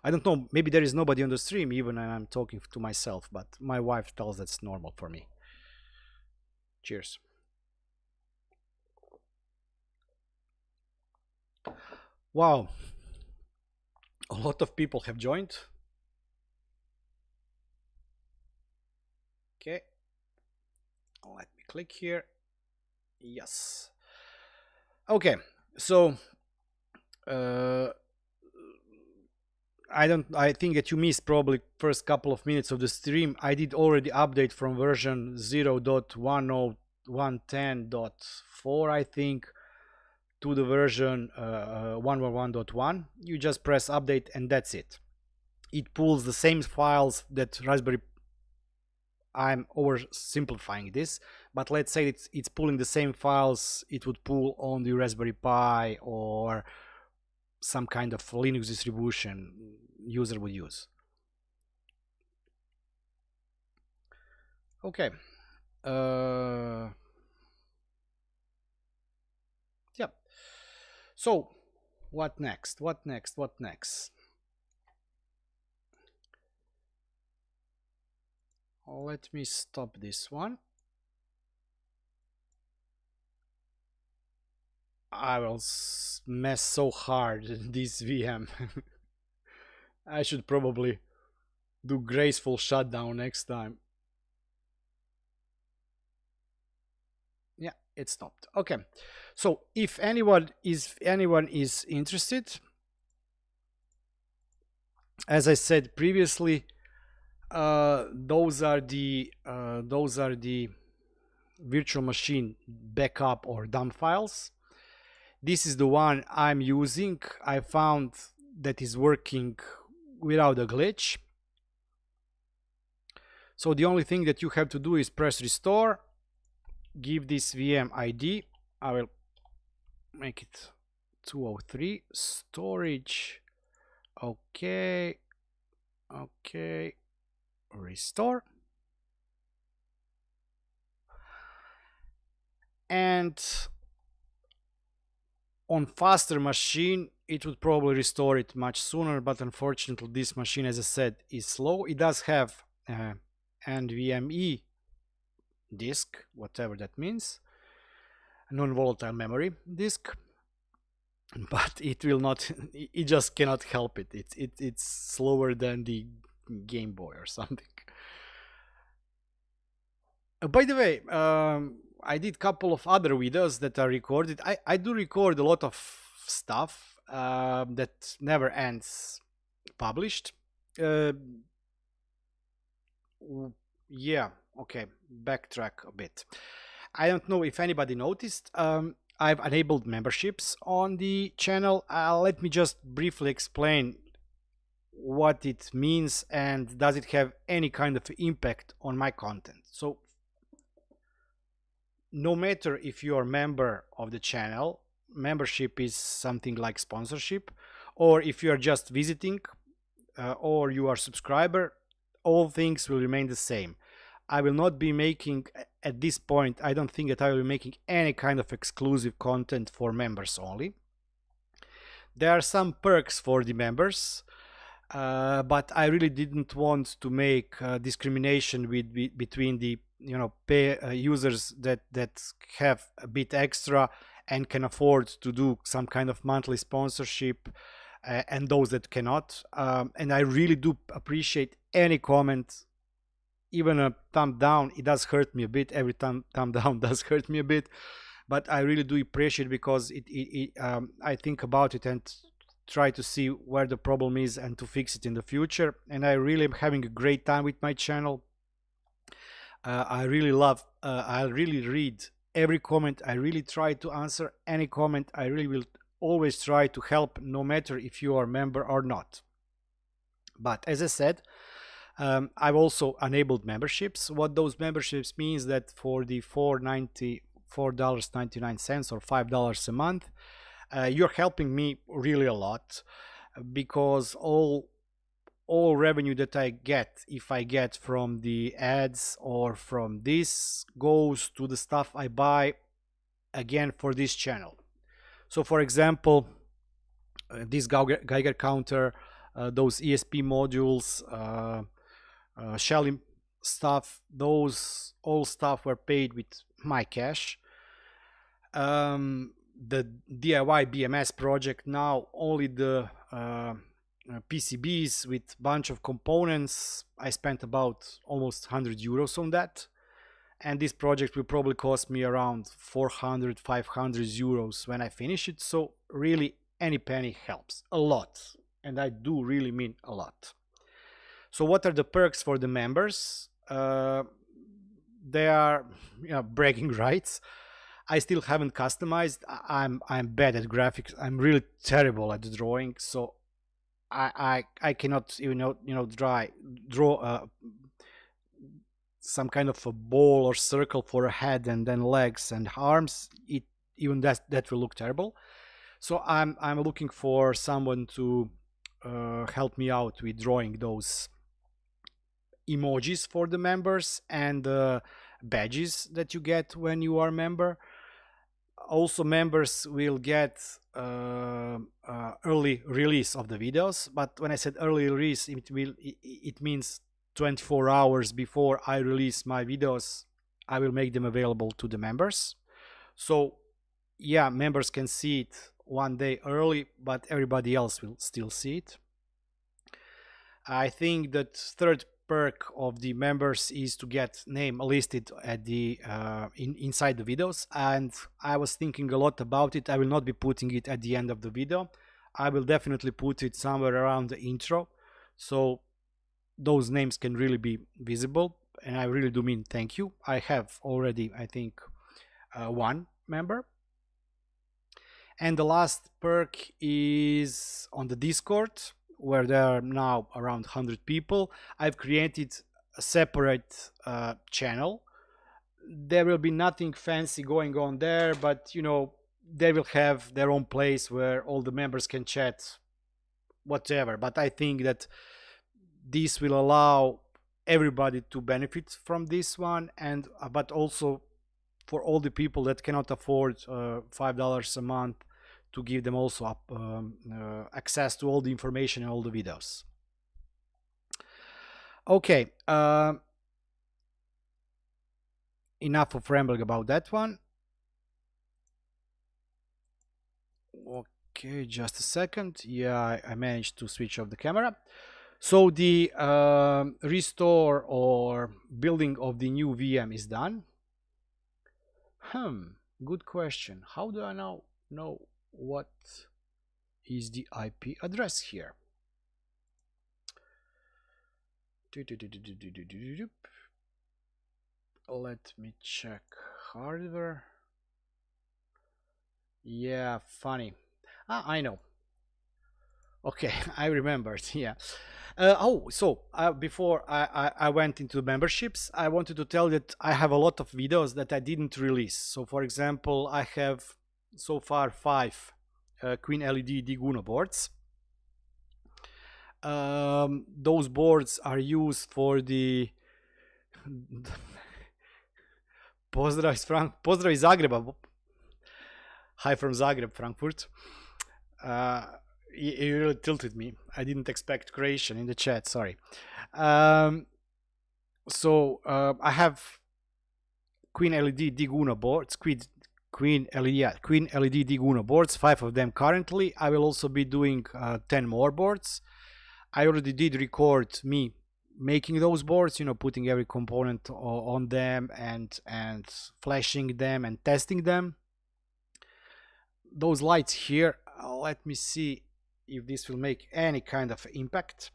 I don't know, maybe there is nobody on the stream even and I'm talking to myself, but my wife tells that's normal for me. Cheers. Wow, a lot of people have joined. Okay, let me click here. Yes. Okay, so I think that you missed probably first couple of minutes of the stream. I did already update from version 0.10110.4, I think, to the version 111.1. You just press update and that's it. It pulls the same files that Raspberry, I'm oversimplifying this, but let's say it's pulling the same files it would pull on the Raspberry Pi or some kind of Linux distribution user would use. Okay. Yep. So what next? What next? What next? Let me stop this one. I will mess so hard this VM. I should probably do graceful shutdown next time. Yeah, it stopped. Okay, so if anyone is interested, as I said previously, those are the virtual machine backup or dump files. This is the one I'm using. I found that is working without a glitch. So the only thing that you have to do is press restore, give this VM ID. I will make it 203, storage. Okay, okay, restore. And on faster machine it would probably restore it much sooner, but unfortunately this machine, as I said, is slow. It does have NVMe disk, whatever that means, non-volatile memory disk, but it will not, it just cannot help it. It's slower than the Game Boy or something. By the way, I did a couple of other videos that are recorded. I do record a lot of stuff that never ends published. Yeah, okay, backtrack a bit. I don't know if anybody noticed. I've enabled memberships on the channel. Let me just briefly explain what it means and does it have any kind of impact on my content. So no matter if you're a member of the channel, membership is something like sponsorship, or if you are just visiting or you are a subscriber, all things will remain the same. I will not be making, at this point, I don't think that I will be making any kind of exclusive content for members only. There are some perks for the members, but I really didn't want to make discrimination between the pay users that have a bit extra and can afford to do some kind of monthly sponsorship, and those that cannot. And I really do appreciate any comment, even a thumb down. It does hurt me a bit. Every thumb down does hurt me a bit, but I really do appreciate it because I think about it and try to see where the problem is and to fix it in the future. And I really am having a great time with my channel. I really love, I really read every comment. I really try to answer any comment. I really will always try to help, no matter if you are a member or not. But as I said, I've also enabled memberships. What those memberships means that for the $4.99 or $5 a month, you're helping me really a lot, because all revenue that I get, if I get from the ads or from this, goes to the stuff I buy again for this channel. So for example, this Geiger counter, those ESP modules, shelling stuff, those all stuff were paid with my cash. The diyBMS project, now only the PCBs with bunch of components, I spent about almost 100 euros on that, and this project will probably cost me around 400-500 euros when I finish it. So really any penny helps a lot, and I do really mean a lot. So what are the perks for the members? They are bragging rights. I still haven't customized. I'm bad at graphics. I'm really terrible at drawing, so I cannot draw some kind of a ball or circle for a head and then legs and arms. Even that will look terrible. So I'm looking for someone to help me out with drawing those emojis for the members and badges that you get when you are a member. Also, members will get early release of the videos, but when I said early release, it means 24 hours before I release my videos, I will make them available to the members. So yeah, members can see it one day early, but everybody else will still see it. I think that third perk of the members is to get name listed at the inside the videos, and I was thinking a lot about it. I will not be putting it at the end of the video. I will definitely put it somewhere around the intro, so those names can really be visible, and I really do mean thank you. I have already, I think, one member. And the last perk is on the Discord, where there are now around 100 people. I've created a separate channel. There will be nothing fancy going on there, but they will have their own place where all the members can chat whatever. But I think that this will allow everybody to benefit from this one, and but also for all the people that cannot afford $5 a month, to give them also access to all the information and all the videos. Okay, enough of rambling about that one. Okay, just a second. Yeah, I managed to switch off the camera. So the restore or building of the new VM is done. Good question. How do I now know what is the IP address here? Let me check hardware. Yeah, funny. Ah, I know. Okay, I remembered. Yeah. Before I went into memberships, I wanted to tell that I have a lot of videos that I didn't release. So, for example, I have so far 5 Queen LED diyGMS boards. Those boards are used for the Pozdrav iz Zagreba. Hi from Zagreb, Frankfurt. You really tilted me. I didn't expect Croatian in the chat. Sorry. I have Queen LED diyGMS boards. Queen LED diyGMS boards. 5 of them currently. I will also be doing 10 more boards. I already did record me making those boards, you know, putting every component on them and flashing them and testing them. Those lights here, let me see if this will make any kind of impact.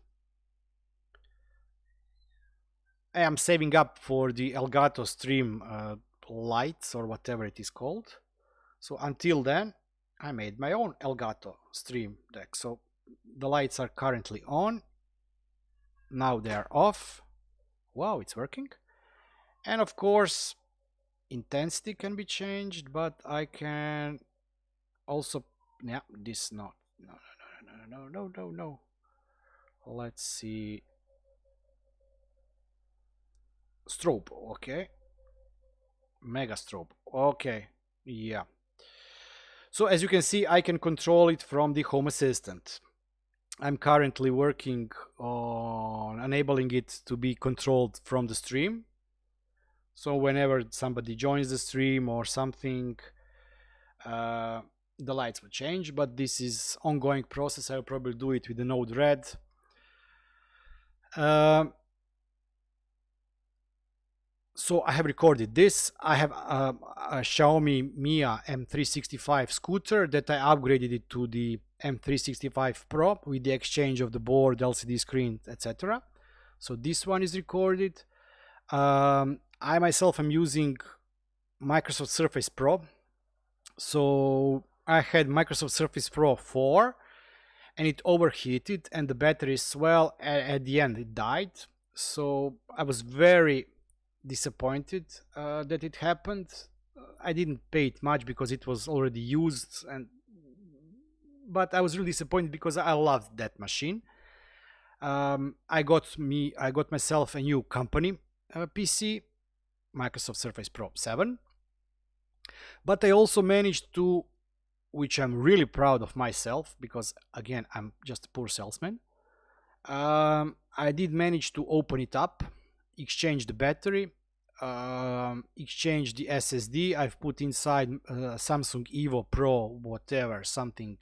I am saving up for the Elgato Stream lights or whatever it is called. So until then, I made my own Elgato Stream deck. So the lights are currently on. Now they are off. Wow, it's working. And of course, intensity can be changed, but I can also, yeah, this not, no. Let's see. Strobe, okay. Mega strobe, okay, yeah. So as you can see, I can control it from the Home Assistant. I'm currently working on enabling it to be controlled from the stream. So whenever somebody joins the stream or something, the lights will change, but this is ongoing process. I'll probably do it with the Node Red. So I have recorded this. I have a Xiaomi Mia M365 scooter that I upgraded it to the M365 Pro with the exchange of the board, LCD screen, etc. So this one is recorded. I myself am using Microsoft Surface Pro. So I had Microsoft Surface Pro 4 and it overheated and the batteries, well, at the end it died. So I was very disappointed that it happened. I didn't pay it much because it was already used, but I was really disappointed because I loved that machine. I got myself a new company PC, Microsoft Surface Pro 7, but I also managed to, which I'm really proud of myself because again I'm just a poor salesman, I did manage to open it up, exchange the battery, exchange the SSD. I've put inside Samsung Evo Pro whatever, something,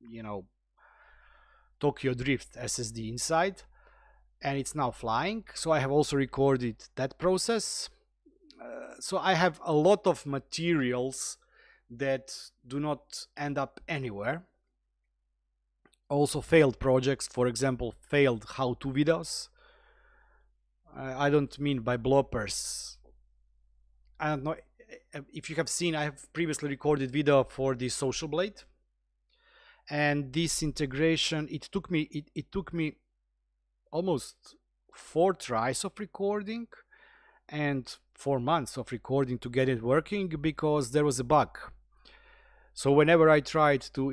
you know, Tokyo Drift SSD inside, and it's now flying. So I have also recorded that process. So I have a lot of materials that do not end up anywhere. Also failed projects, for example, failed how-to videos. I don't mean by bloopers. I don't know if you have seen, I have previously recorded video for the Social Blade, and this integration, it took me almost 4 tries of recording and 4 months of recording to get it working because there was a bug. So whenever I tried to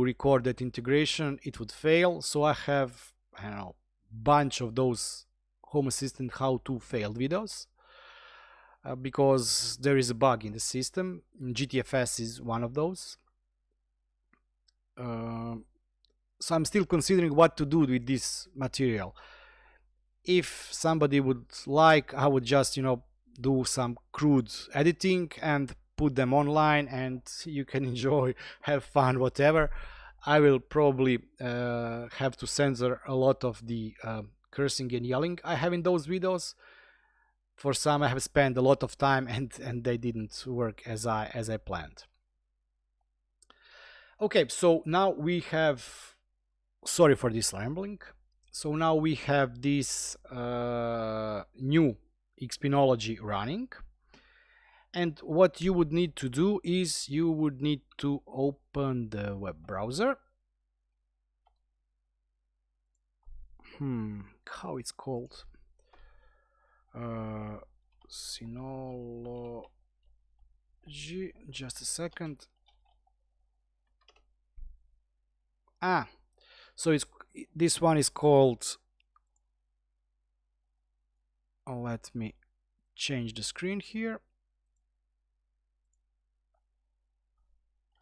record that integration, it would fail. So I have, I don't know, bunch of those Home Assistant how-to failed videos because there is a bug in the system. GTFS is one of those. So I'm still considering what to do with this material. If somebody would like, I would just, you know, do some crude editing and put them online and you can enjoy, have fun, whatever. I will probably have to censor a lot of the cursing and yelling I have in those videos. For some I have spent a lot of time and they didn't work as I planned. Okay, so now we have, sorry for this rambling. So now we have this new Xpenology running. And what you would need to do is you would need to open the web browser. How it's called? Synology. Just a second. So this one is called. Let me change the screen here.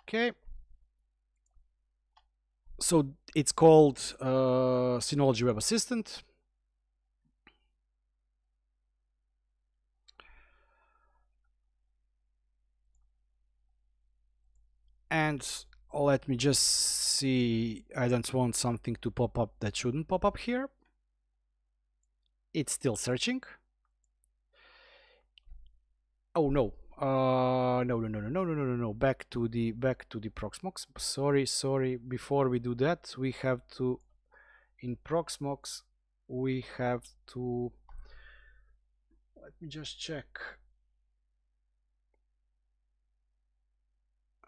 Okay. So it's called Synology Web Assistant. And let me just see. I don't want something to pop up that shouldn't pop up here. It's still searching. Oh no. No. Back to the Proxmox. Sorry. Before we do that, we have to, in Proxmox, we have to, let me just check.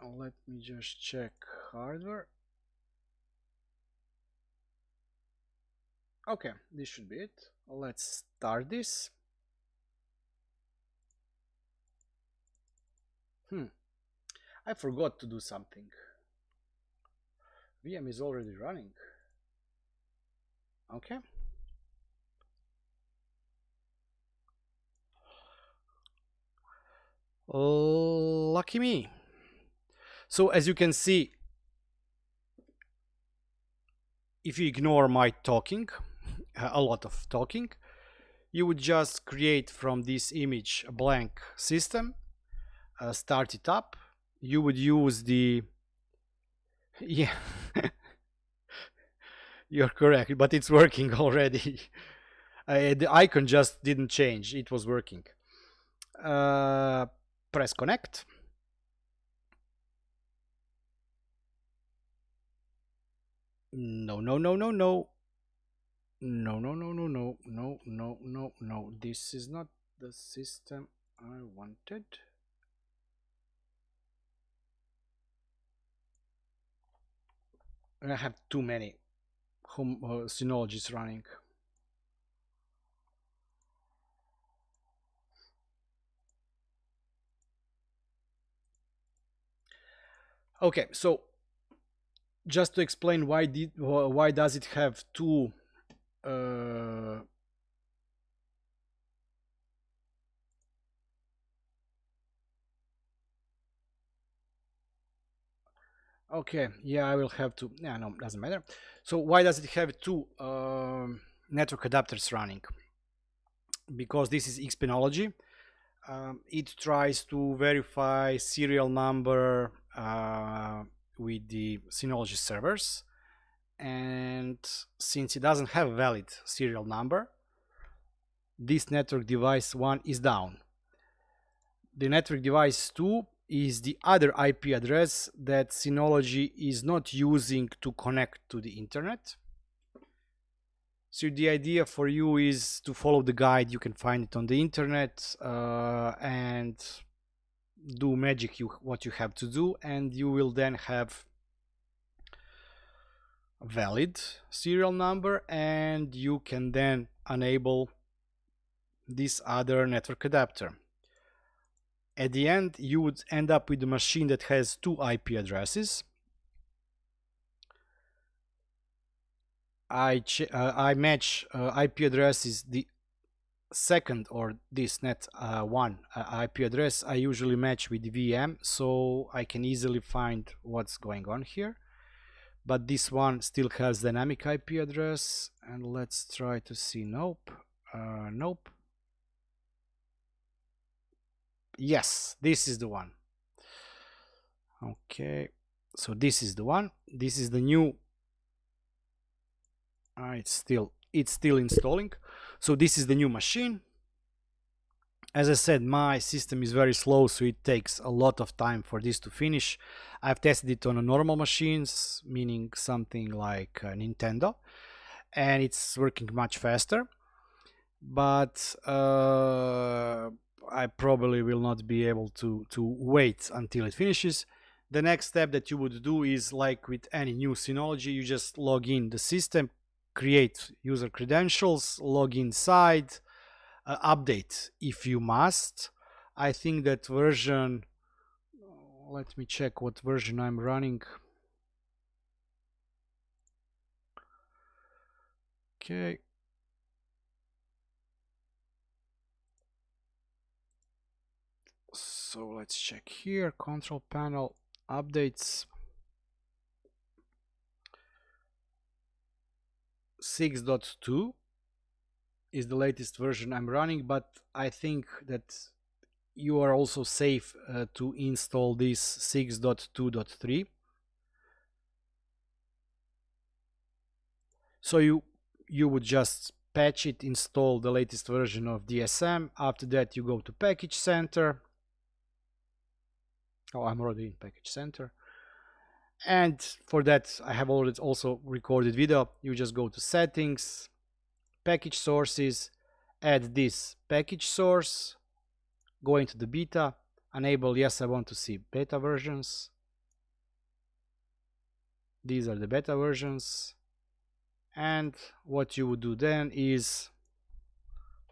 Let me just check hardware. Okay, this should be it. Let's start this. I forgot to do something. VM is already running. Okay. Lucky me. So as you can see, if you ignore my talking, a lot of talking, you would just create from this image a blank system, start it up. You would use the, yeah, you're correct, but it's working already. The icon just didn't change, it was working. Press connect. No. This is not the system I wanted. I have too many home Synologies running. Okay, so just to explain why does it have two okay, yeah, I will have to, yeah, no, doesn't matter. So why does it have two network adapters running? Because this is Xpenology. It tries to verify serial number with the Synology servers, and since it doesn't have a valid serial number, this network device 1 is down. The network device 2 is the other IP address that Synology is not using to connect to the internet. So the idea for you is to follow the guide. You can find it on the internet and do magic what you have to do, and you will then have a valid serial number, and you can then enable this other network adapter. At the end, you would end up with a machine that has two IP addresses. I match IP addresses, the second or this net one IP address I usually match with VM, so I can easily find what's going on here. But this one still has dynamic IP address, and let's try to see. Nope. Nope. Yes, this is the one. Okay, so this is the one. This is the new. It's still installing. So this is the new machine. As I said, my system is very slow, so it takes a lot of time for this to finish. I've tested it on a normal machines, meaning something like Nintendo, and it's working much faster. but I probably will not be able to wait until it finishes. The next step that you would do is, like with any new Synology, you just log in the system, create user credentials, log inside, update if you must. I think that version, let me check what version I'm running. Okay. So let's check here, control panel, updates. 6.2 is the latest version I'm running, but I think that you are also safe to install this 6.2.3. So you would just patch it, install the latest version of DSM. After that, you go to Package Center. Oh, I'm already in Package Center. And for that, I have already also recorded video. You just go to Settings, Package Sources, add this package source, go into the beta, enable yes, I want to see beta versions. These are the beta versions. And what you would do then is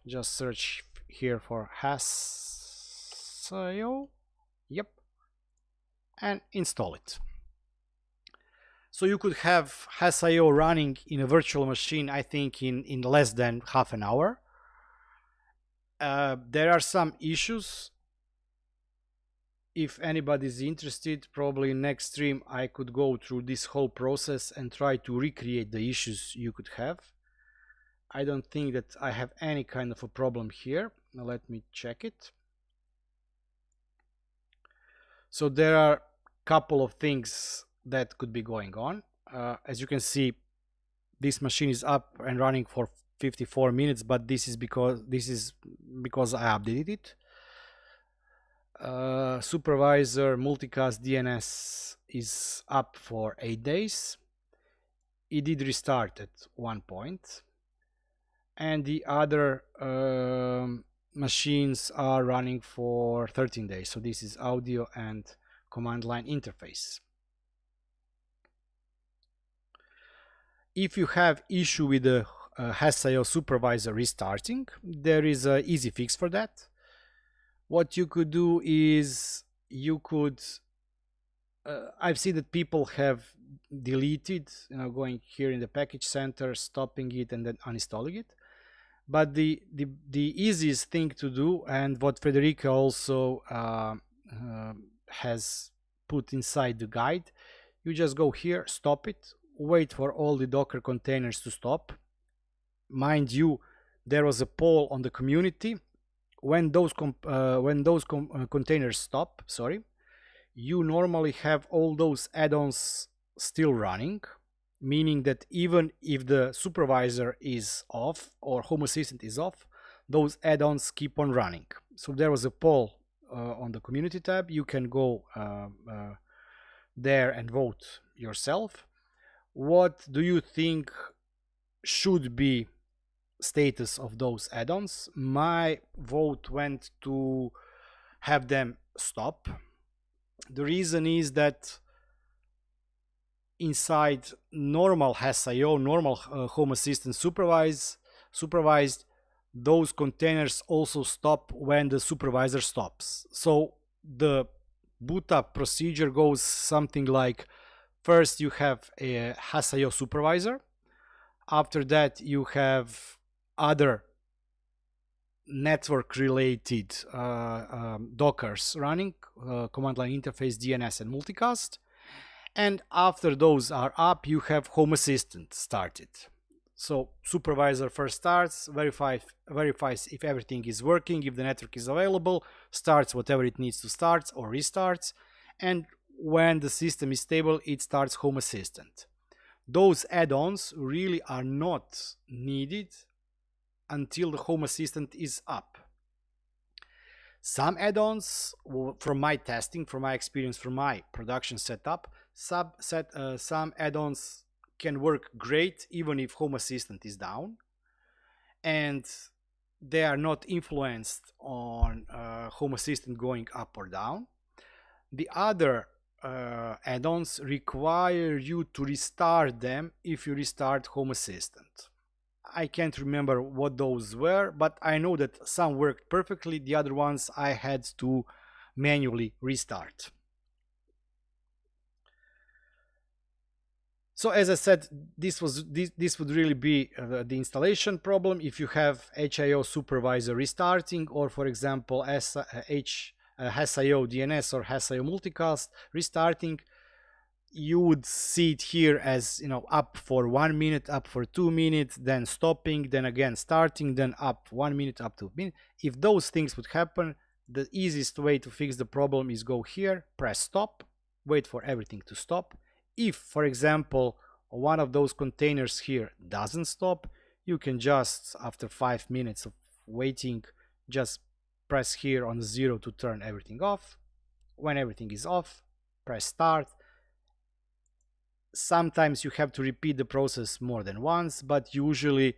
just search here for Hassio, yep, and install it. So you could have Hassio running in a virtual machine, I think in less than half an hour. There are some issues. If anybody's interested, probably next stream I could go through this whole process and try to recreate the issues you could have. I don't think that I have any kind of a problem here. Now let me check it. So there are a couple of things that could be going on. As you can see, this machine is up and running for 54 minutes, but this is because I updated it. Supervisor multicast DNS is up for 8 days. It did restart at one point, and the other machines are running for 13 days. So this is audio and command line interface. If you have issue with the Hassio supervisor restarting, there is an easy fix for that. What you could do is you could I've seen that people have deleted, going here in the package center, stopping it and then uninstalling it. But the easiest thing to do, and what Frederike also has put inside the guide, you just go here, stop it, wait for all the Docker containers to stop. Mind you, there was a poll on the community. When those containers stop, you normally have all those add-ons still running, meaning that even if the supervisor is off or Home Assistant is off, those add-ons keep on running. So there was a poll on the community tab. You can go there and vote yourself. What do you think should be status of those add-ons? My vote went to have them stop. The reason is that inside normal Hassio, normal Home Assistant supervised, those containers also stop when the supervisor stops. So the boot up procedure goes something like, first you have a Hassio supervisor, after that you have other network related Dockers running, command line interface, DNS and multicast, and after those are up, you have Home Assistant started. So supervisor first starts, verifies if everything is working, if the network is available, starts whatever it needs to start or restarts, and when the system is stable, it starts Home Assistant. Those add-ons really are not needed until the Home Assistant is up. Some add-ons, from my testing, from my experience, from my production setup, some add-ons can work great even if Home Assistant is down. And they are not influenced on Home Assistant going up or down. The other add-ons require you to restart them if you restart Home Assistant. I can't remember what those were, but I know that some worked perfectly. The other ones I had to manually restart. So as I said, this would really be the installation problem if you have Hassio supervisor restarting, or for example Hassio DNS or Hassio multicast restarting. You would see it here as, you know, up for 1 minute, up for 2 minutes, then stopping, then again starting, then up 1 minute, up to 1 minute. If those things would happen, the easiest way to fix the problem is go here, press stop, wait for everything to stop. If, for example, one of those containers here doesn't stop, you can just, after 5 minutes of waiting, just press here on 0 to turn everything off. When everything is off, press start. Sometimes you have to repeat the process more than once, but usually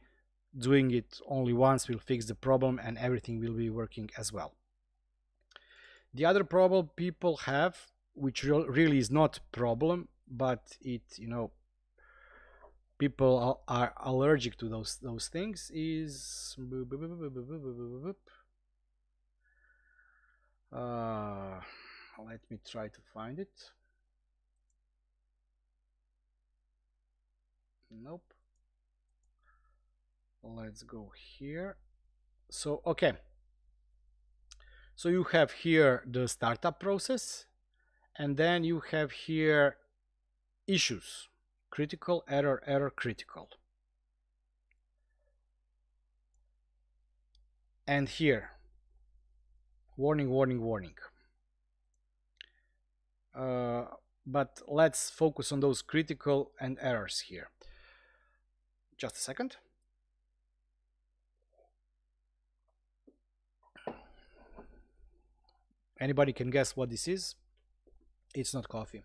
doing it only once will fix the problem and everything will be working as well. The other problem people have, which really is not a problem, but it, you know, people are allergic to those things, is let me try to find it. Nope. Let's go here. So okay, so you have here the startup process, and then you have here issues: critical, error, error, critical. And here, warning, warning, warning. But let's focus on those critical and errors here. Just a second. Anybody can guess what this is? It's not coffee.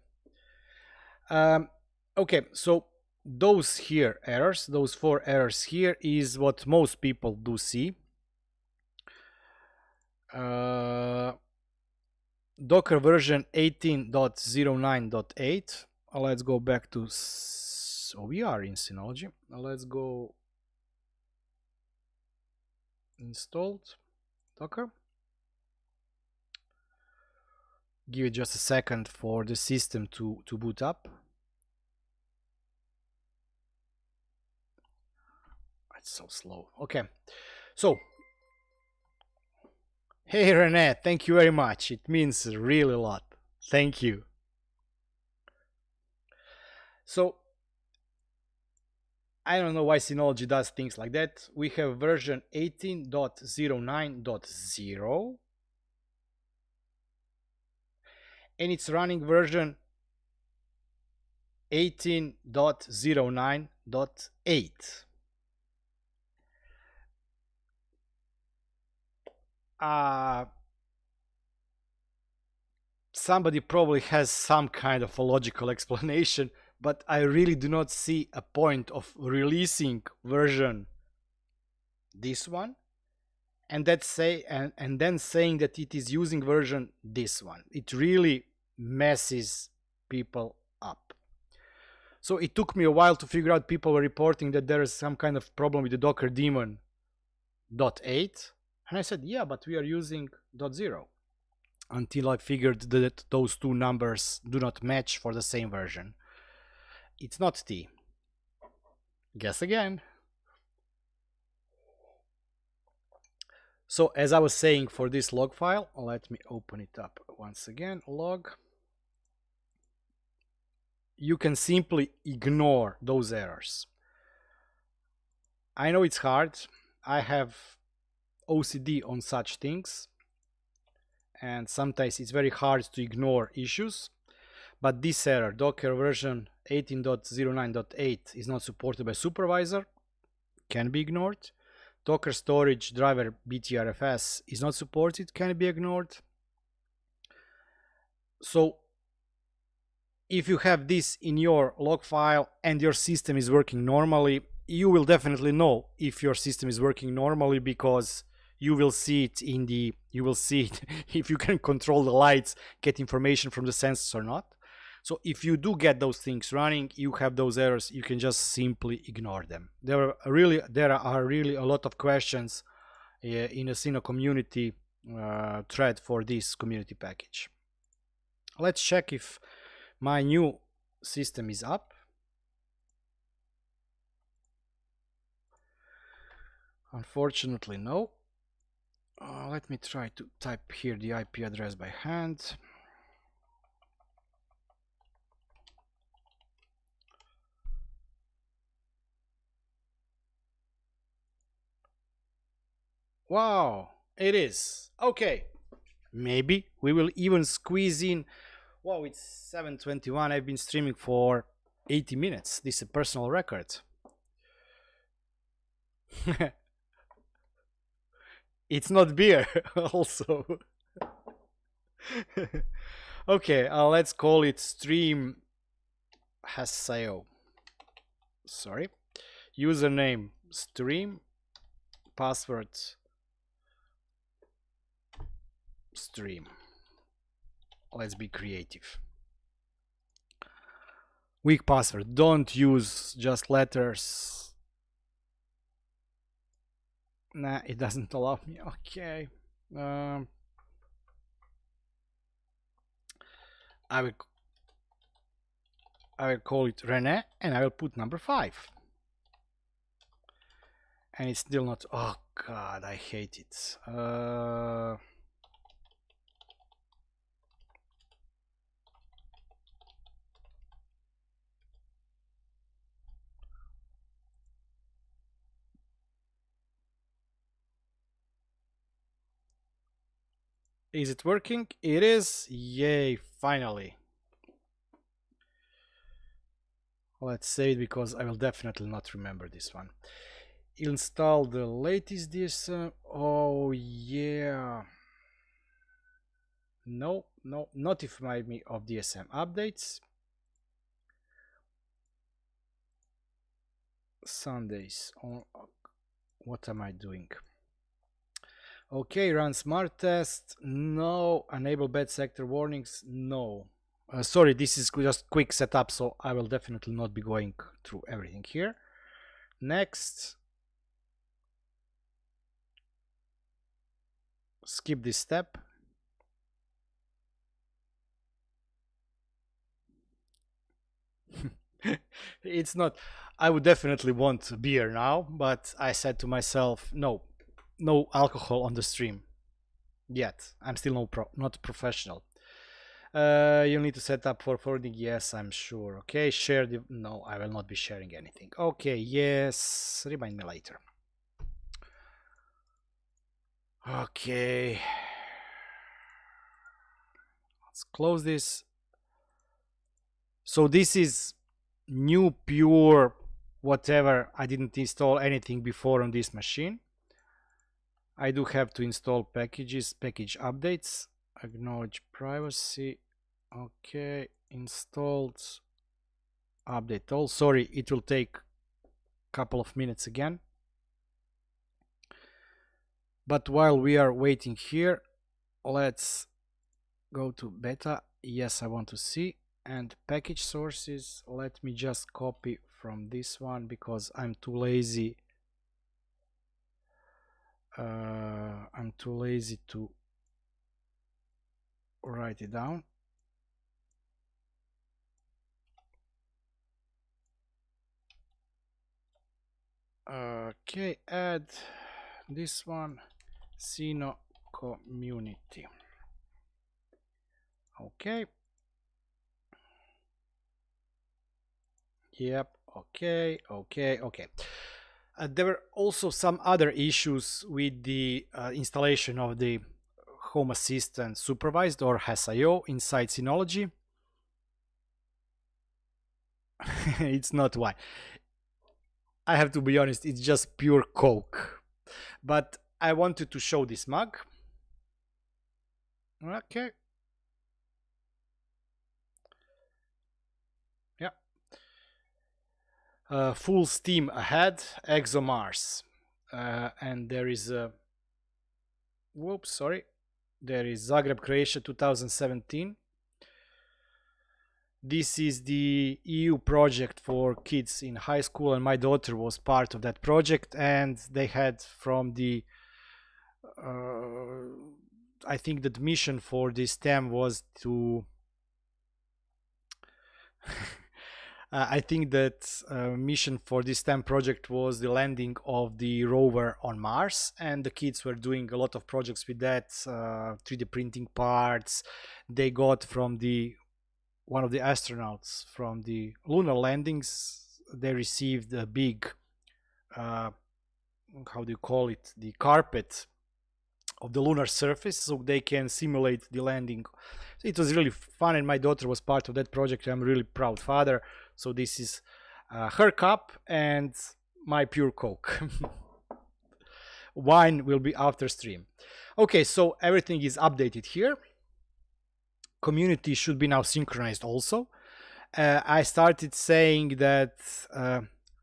Okay, so those here errors, those 4 errors here, is what most people do see. Docker version 18.09.8. Let's go back to, we are in Synology. Let's go installed Docker. Give it just a second for the system to boot up. It's so slow. Okay, so hey Rene, thank you very much. It means really a lot. Thank you. So I don't know why Synology does things like that. We have version 18.09.0 and it's running version 18.09.8. Somebody probably has some kind of a logical explanation, but I really do not see a point of releasing version this one and then saying that it is using version this one. It really messes people up. So it took me a while to figure out. People were reporting that there is some kind of problem with the Docker daemon .8, and I said, yeah, but we are using .0, until I figured that those two numbers do not match for the same version. It's not T. Guess again. So as I was saying, for this log file, let me open it up once again. Log. You can simply ignore those errors. I know it's hard. I have OCD on such things, and sometimes it's very hard to ignore issues. But this error, Docker version 18.09.8, is not supported by supervisor, can be ignored. Docker storage driver BTRFS is not supported, can be ignored. So if you have this in your log file and your system is working normally, you will definitely know if your system is working normally, because you will see it in the, you will see it if you can control the lights, get information from the sensors or not. So if you do get those things running, you have those errors, you can just simply ignore them. There are really a lot of questions in a Syno community thread for this community package. Let's check if my new system is up. Unfortunately, no. Let me try to type here the IP address by hand. Wow, it is. Okay. Maybe we will even squeeze in. Wow, it's 7:21. I've been streaming for 80 minutes. This is a personal record. It's not beer, also. Okay, let's call it stream Hassio. Sorry. Username stream. Password stream. Let's be creative. Weak password. Don't use just letters. Nah, it doesn't allow me. Okay. I will call it Rene, and I will put number 5. And it's still not. Oh god, I hate it. Is it working? It is. Yay, finally. Let's save it, because I will definitely not remember this one. Install the latest DSM. Oh yeah. No, notify me of DSM updates. Sundays. What am I doing? Okay, run smart test. No. Enable bad sector warnings. No. Sorry, this is just quick setup, so I will definitely not be going through everything here. Next. Skip this step. It's not. I would definitely want beer now, but I said to myself, no alcohol on the stream yet. I'm still not professional. You need to set up for forwarding. Yes, I'm sure. Okay, share the. No, I will not be sharing anything. Okay, yes. Remind me later. Okay. Let's close this. So this is new pure whatever. I didn't install anything before on this machine. I do have to install packages, package updates, acknowledge privacy. Okay, installed, update all. Sorry, it will take a couple of minutes again. But while we are waiting here, let's go to beta. Yes, I want to see. And package sources, let me just copy from this one, because I'm too lazy. I'm too lazy to write it down. Okay, add this one, Syno Community. Okay. Yep. Okay. There were also some other issues with the installation of the Home Assistant Supervised, or Hassio, inside Synology. It's not why. I have to be honest, it's just pure coke. But I wanted to show this mug. Okay. Yeah. full steam ahead, ExoMars. And there is a, whoops, sorry, there is Zagreb, Croatia 2017. This is the EU project for kids in high school, and my daughter was part of that project, and they had from the I think that mission for this STEM was to I think that mission for this STEM project was the landing of the rover on Mars, and the kids were doing a lot of projects with that, 3D printing parts. They got from the one of the astronauts from the lunar landings, they received a big how do you call it, the carpet of the lunar surface, so they can simulate the landing. It was really fun, and my daughter was part of that project. I'm really proud father. So this is her cup and my pure Coke. Wine will be after stream. Okay, so everything is updated here. Community should be now synchronized also. I started saying that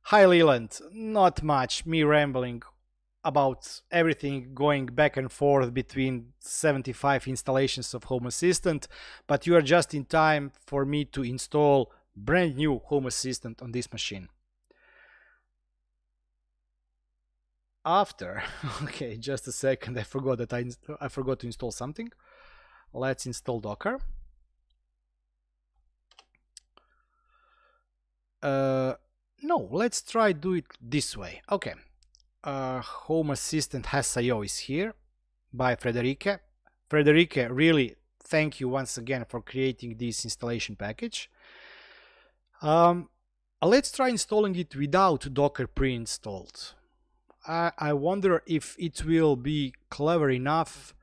hi Leland, not much, me rambling about everything, going back and forth between 75 installations of Home Assistant, but you are just in time for me to install brand new Home Assistant on this machine. After, okay, just a second, I forgot that I forgot to install something. Let's install Docker. No, let's try do it this way. Okay, Home Assistant Hassio is here by Frederike. Frederike, really thank you once again for creating this installation package. Let's try installing it without Docker pre-installed. I wonder if it will be clever enough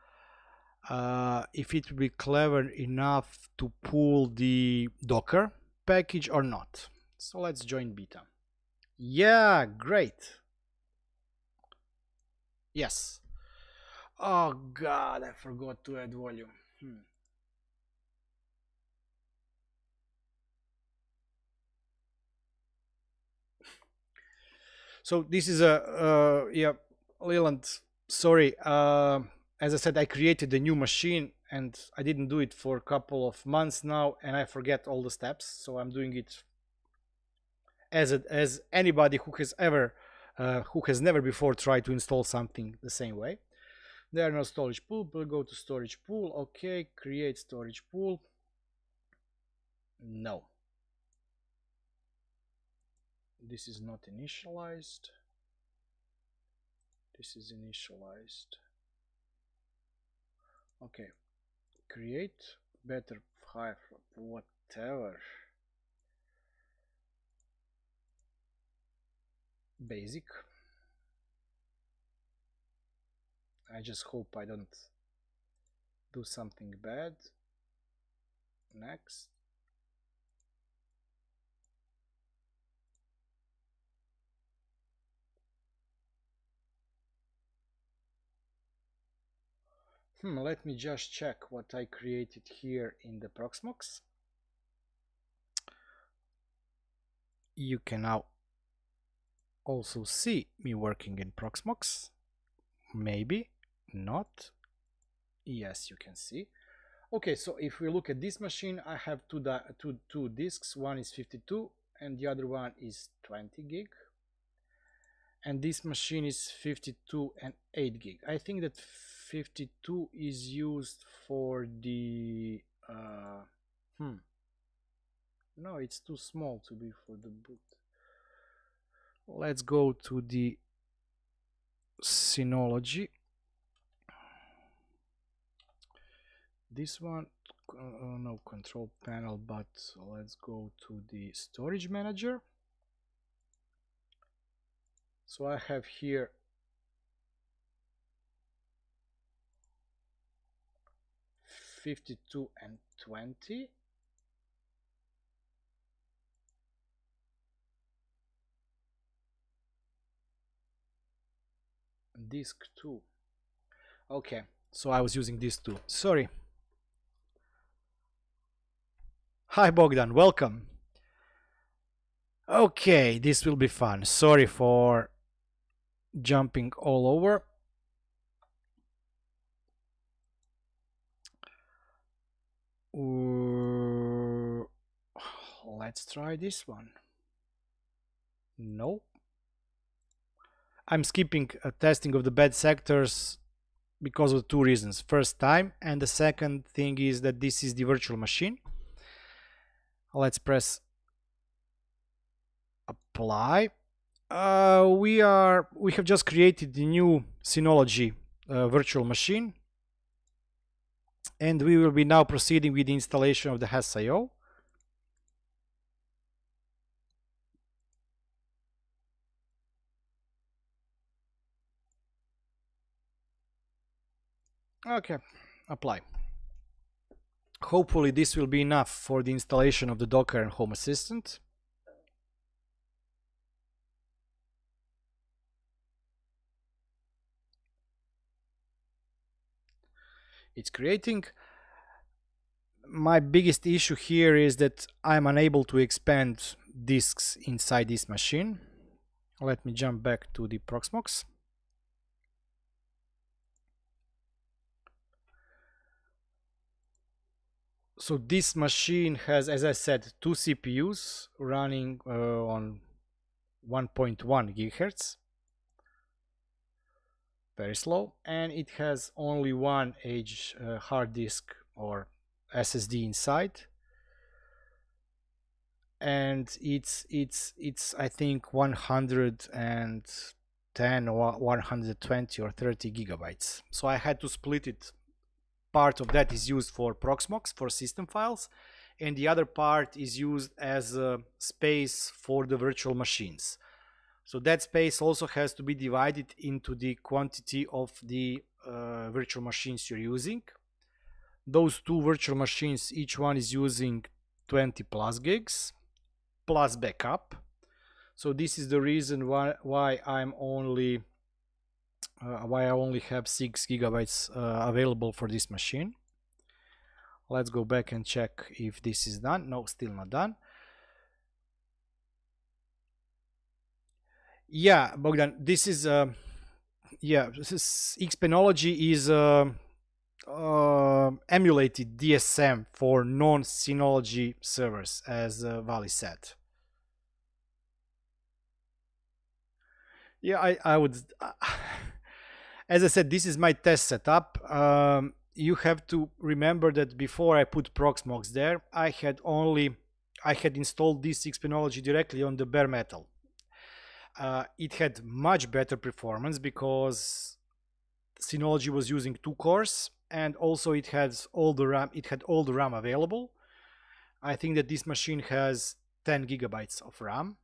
to pull the Docker package or not. So let's join beta. Yeah, great. Yes. Oh god, I forgot to add volume. So this is a yeah, Leland, sorry, as I said, I created a new machine and I didn't do it for a couple of months now, and I forget all the steps, so I'm doing it as anybody who has never before tried to install something the same way. There are no storage pool, we'll go to storage pool. Okay, create storage pool. No, this is not initialized. This is initialized. Okay, create better file, whatever. Basic. I just hope I don't do something bad. Next. Let me just check what I created here in the Proxmox. You can now also see me working in Proxmox. Maybe not. Yes, you can see. Okay, so if we look at this machine, I have two disks. One is 52 and the other one is 20 gig. And this machine is 52 and 8 gig. I think that 52 is used for the no, it's too small to be for the boot. Let's go to the Synology. This one, no control panel, but let's go to the storage manager. So I have here (52 and 20). Disk 2. Okay, so I was using this too. Sorry. Hi Bogdan, welcome. Okay, this will be fun. Sorry for jumping all over. Let's try this one. No. I'm skipping testing of the bad sectors because of two reasons. First, time, and the second thing is that this is the virtual machine. Let's press apply. We have just created the new Synology virtual machine, and we will be now proceeding with the installation of the Hassio. Okay, apply. Hopefully this will be enough for the installation of the Docker and Home Assistant. It's creating. My biggest issue here is that I'm unable to expand disks inside this machine. Let me jump back to the Proxmox. So this machine has, as I said, two CPUs running on 1.1 gigahertz, very slow, and it has only one edge hard disk or SSD inside, and it's I think 110 or 120 or 30 gigabytes. So I had to split it. Part of that is used for Proxmox for system files, and the other part is used as a space for the virtual machines. So that space also has to be divided into the quantity of the virtual machines you're using. Those two virtual machines, each one is using 20 plus gigs plus backup. So this is the reason why I'm only why I only have 6 gigabytes available for this machine. Let's go back and check if this is done. No, still not done. Yeah, Bogdan, this is Xpenology is emulated DSM for non-Synology servers, as Vali said. Yeah, I would. As I said, this is my test setup. You have to remember that before I put Proxmox there, I had installed this Xpenology directly on the bare metal. It had much better performance because Synology was using 2 cores, and also it has all the RAM. It had all the RAM available. I think that this machine has 10 gigabytes of RAM.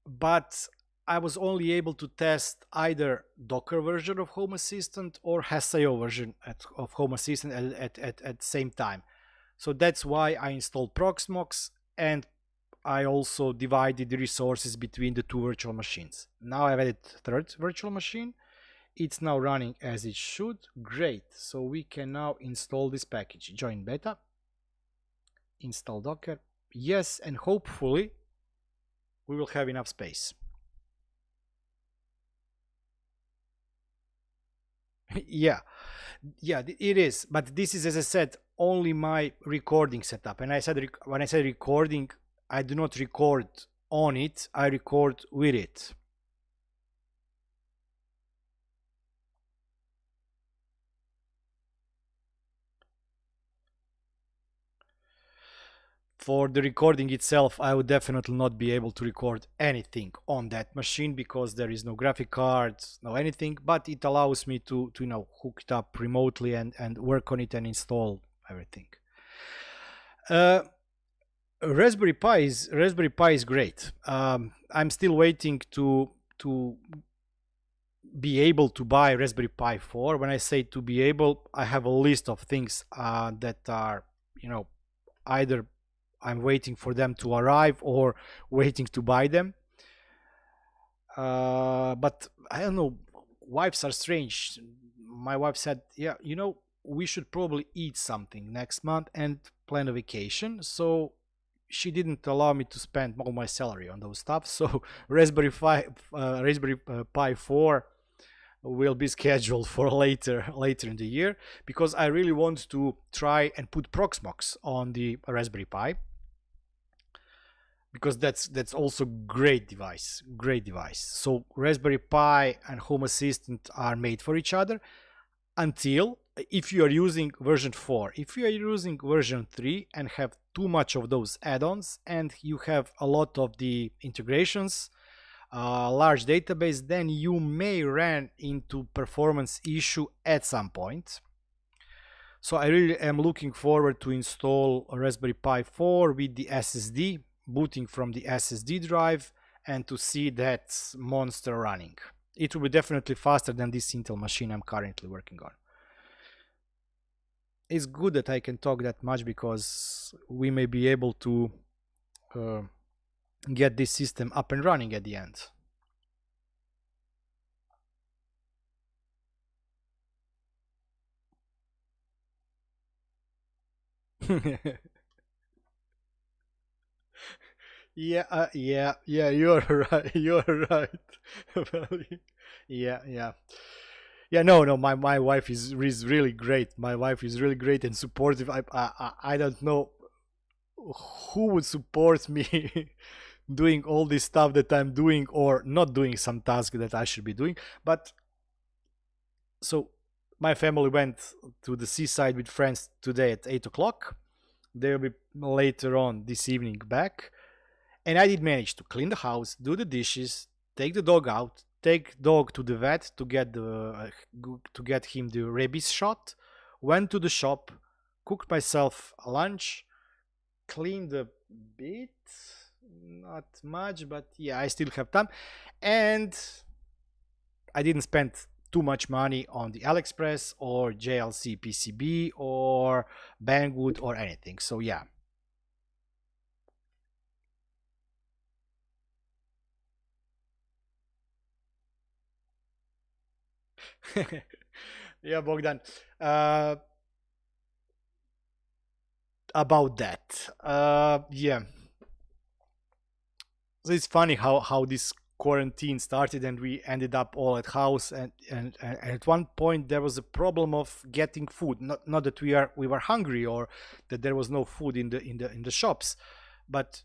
But I was only able to test either Docker version of Home Assistant or Hassio version of Home Assistant at the same time. So that's why I installed Proxmox, and I also divided the resources between the two virtual machines. Now I've added third virtual machine. It's now running as it should. Great. So we can now install this package. Join beta. Install Docker. Yes, and hopefully we will have enough space. yeah, it is. But this is, as I said, only my recording setup. And when I said recording, I do not record on it. I record with it. For the recording itself, I would definitely not be able to record anything on that machine because there is no graphic cards, no anything, but it allows me to hook it up remotely and work on it and install everything. Raspberry Pi is great. I'm still waiting to be able to buy Raspberry Pi 4. When I say to be able, I have a list of things that are, either I'm waiting for them to arrive or waiting to buy them. But I don't know, wives are strange. My wife said, yeah, we should probably eat something next month and plan a vacation. So she didn't allow me to spend all my salary on those stuff. So Raspberry Pi 4 will be scheduled for later in the year, because I really want to try and put Proxmox on the Raspberry Pi, because that's also great device. So Raspberry Pi and Home Assistant are made for each other, until if you are using version 4. If you are using version 3 and have too much of those add-ons, and you have a lot of the integrations, large database, then you may run into performance issue at some point. So I really am looking forward to install a Raspberry Pi 4 with the SSD, booting from the SSD drive, and to see that monster running. It will be definitely faster than this Intel machine I'm currently working on. It's good that I can talk that much, because we may be able to get this system up and running at the end. Yeah, you're right. You're right. Yeah. No. My wife is really great. My wife is really great and supportive. I don't know who would support me doing all this stuff that I'm doing, or not doing some task that I should be doing. But so my family went to the seaside with friends today at 8 o'clock. They'll be later on this evening back. And I did manage to clean the house, do the dishes, take the dog out, take dog to the vet to get him the rabies shot, went to the shop, cooked myself a lunch, cleaned a bit, not much, but yeah, I still have time, and I didn't spend too much money on the AliExpress or JLC PCB or Banggood or anything. So yeah. Yeah, Bogdan. About that. Yeah. So it's funny how this quarantine started, and we ended up all at house, and at one point there was a problem of getting food. Not that we were hungry, or that there was no food in the shops, but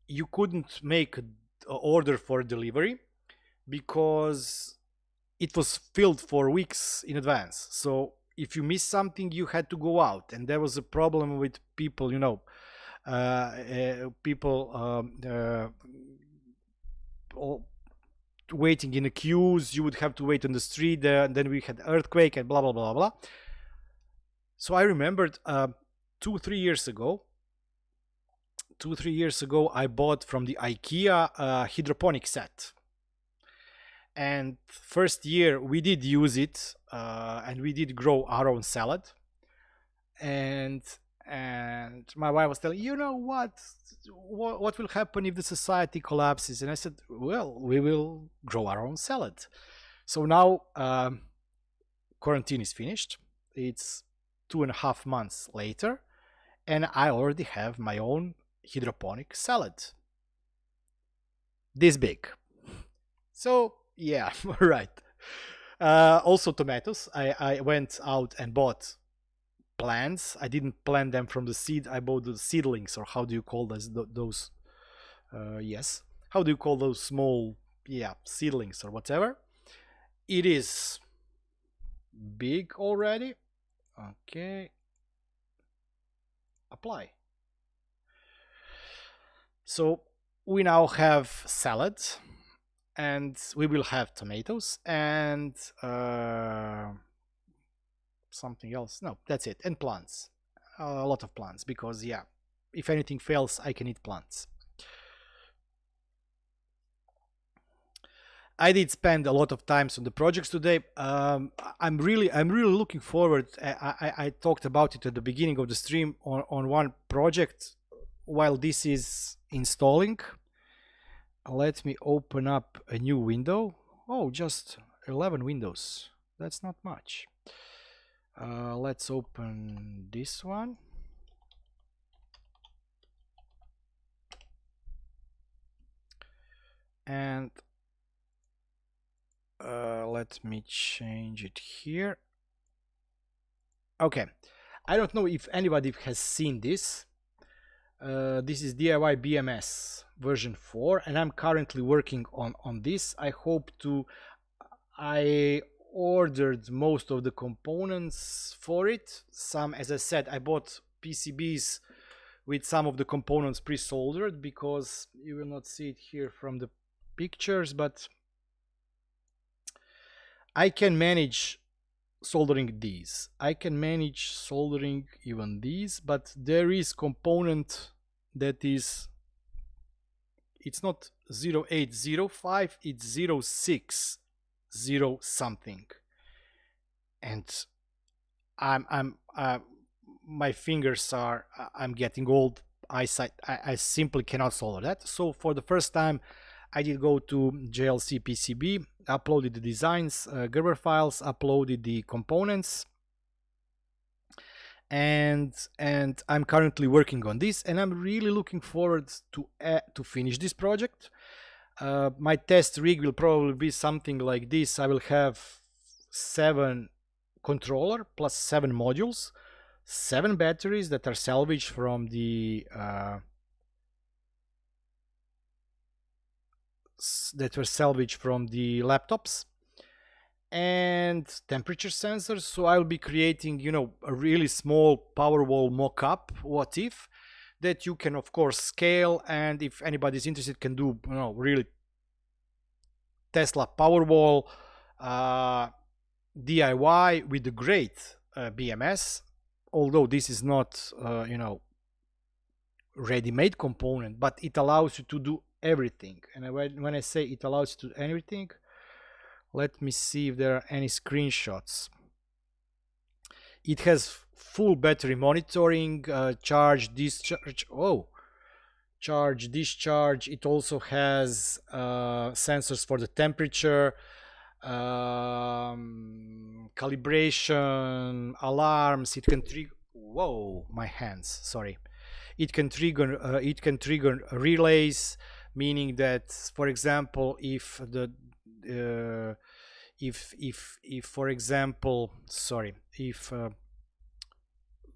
you couldn't make an order for delivery because it was filled for weeks in advance. So if you miss something, you had to go out, and there was a problem with people, waiting in the queues. You would have to wait on the street there, and then we had earthquake and blah blah blah blah. So I remembered 2-3 years ago. 2-3 years ago, I bought from the IKEA a hydroponic set. And first year we did use it, and we did grow our own salad. And my wife was telling, what will happen if the society collapses? And I said, well, we will grow our own salad. So now quarantine is finished. It's 2.5 months later, and I already have my own hydroponic salad, this big. So yeah, right. Also tomatoes. I went out and bought plants. I didn't plant them from the seed. I bought the seedlings, or how do you call those? Yes. How do you call those small, seedlings or whatever? It is big already. Okay. Apply. So we now have salad, and we will have tomatoes and something else. No, that's it. And plants. A lot of plants, because if anything fails, I can eat plants. I did spend a lot of times on the projects today. I'm really looking forward. I talked about it at the beginning of the stream on one project while this is installing. Let me open up a new window. Oh, just 11 windows. That's not much. Let's open this one. and let me change it here. Okay, I don't know if anybody has seen this. This is diyBMS version 4, and I'm currently working on this. I ordered most of the components for it. Some, as I said, I bought PCBs with some of the components pre-soldered, because you will not see it here from the pictures, but I can manage soldering these. I can manage soldering even these, but there is component that is, it's not 0805, it's 06 0 something, and I'm my fingers are, I'm getting old, eyesight, I simply cannot solder that. So for the first time I did go to JLC PCB, uploaded the designs, Gerber files, uploaded the components, and I'm currently working on this, and I'm really looking forward to finish this project. My test rig will probably be something like this. I will have 7 controller plus 7 modules, 7 batteries that are salvaged from the laptops, and temperature sensors. So I'll be creating, you know, a really small Powerwall mock-up, what if, that you can of course scale, and if anybody's interested can do, you know, really Tesla Powerwall DIY with the great BMS. Although this is not you know, ready-made component, but it allows you to do everything. And when I say it allows you to do everything, let me see if there are any screenshots. It has full battery monitoring, charge, discharge, charge, discharge. It also has sensors for the temperature, calibration, alarms. It can trigger, whoa, my hands, sorry. It can trigger relays, meaning that, for example, if the for example, sorry, if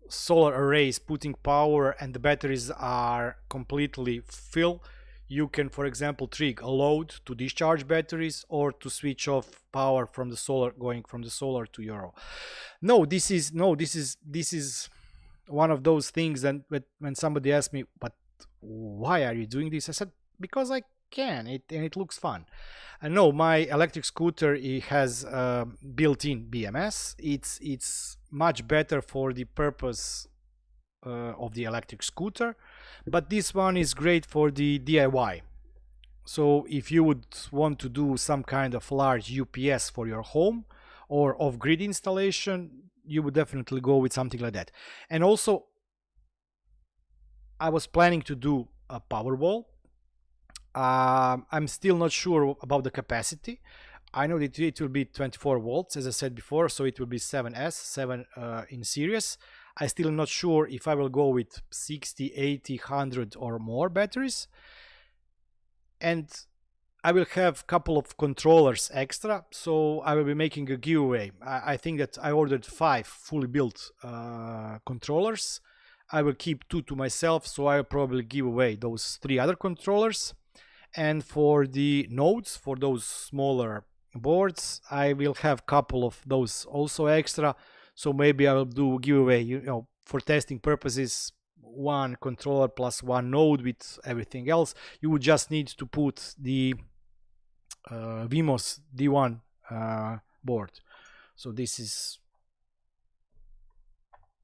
solar arrays putting power and the batteries are completely full, you can, for example, trigger a load to discharge batteries or to switch off power from the solar, going from the solar to your. This is one of those things. And when somebody asked me, but why are you doing this, I said, because I can, and it looks fun. And no, my electric scooter, it has built-in BMS. It's much better for the purpose of the electric scooter, but this one is great for the DIY. So if you would want to do some kind of large UPS for your home or off-grid installation, you would definitely go with something like that. And also, I was planning to do a Powerwall. I'm still not sure about the capacity. I know that it will be 24 volts, as I said before, so it will be 7S, 7 in series. I still am not sure if I will go with 60, 80, 100 or more batteries. And I will have a couple of controllers extra, so I will be making a giveaway. I think that I ordered 5 fully built controllers. I will keep 2 to myself, so I will probably give away those 3 other controllers. And for the nodes, for those smaller boards, I will have a couple of those also extra. So maybe I will do giveaway, you know, for testing purposes, 1 controller plus 1 node with everything else. You would just need to put the Wemos D1 board. So this is,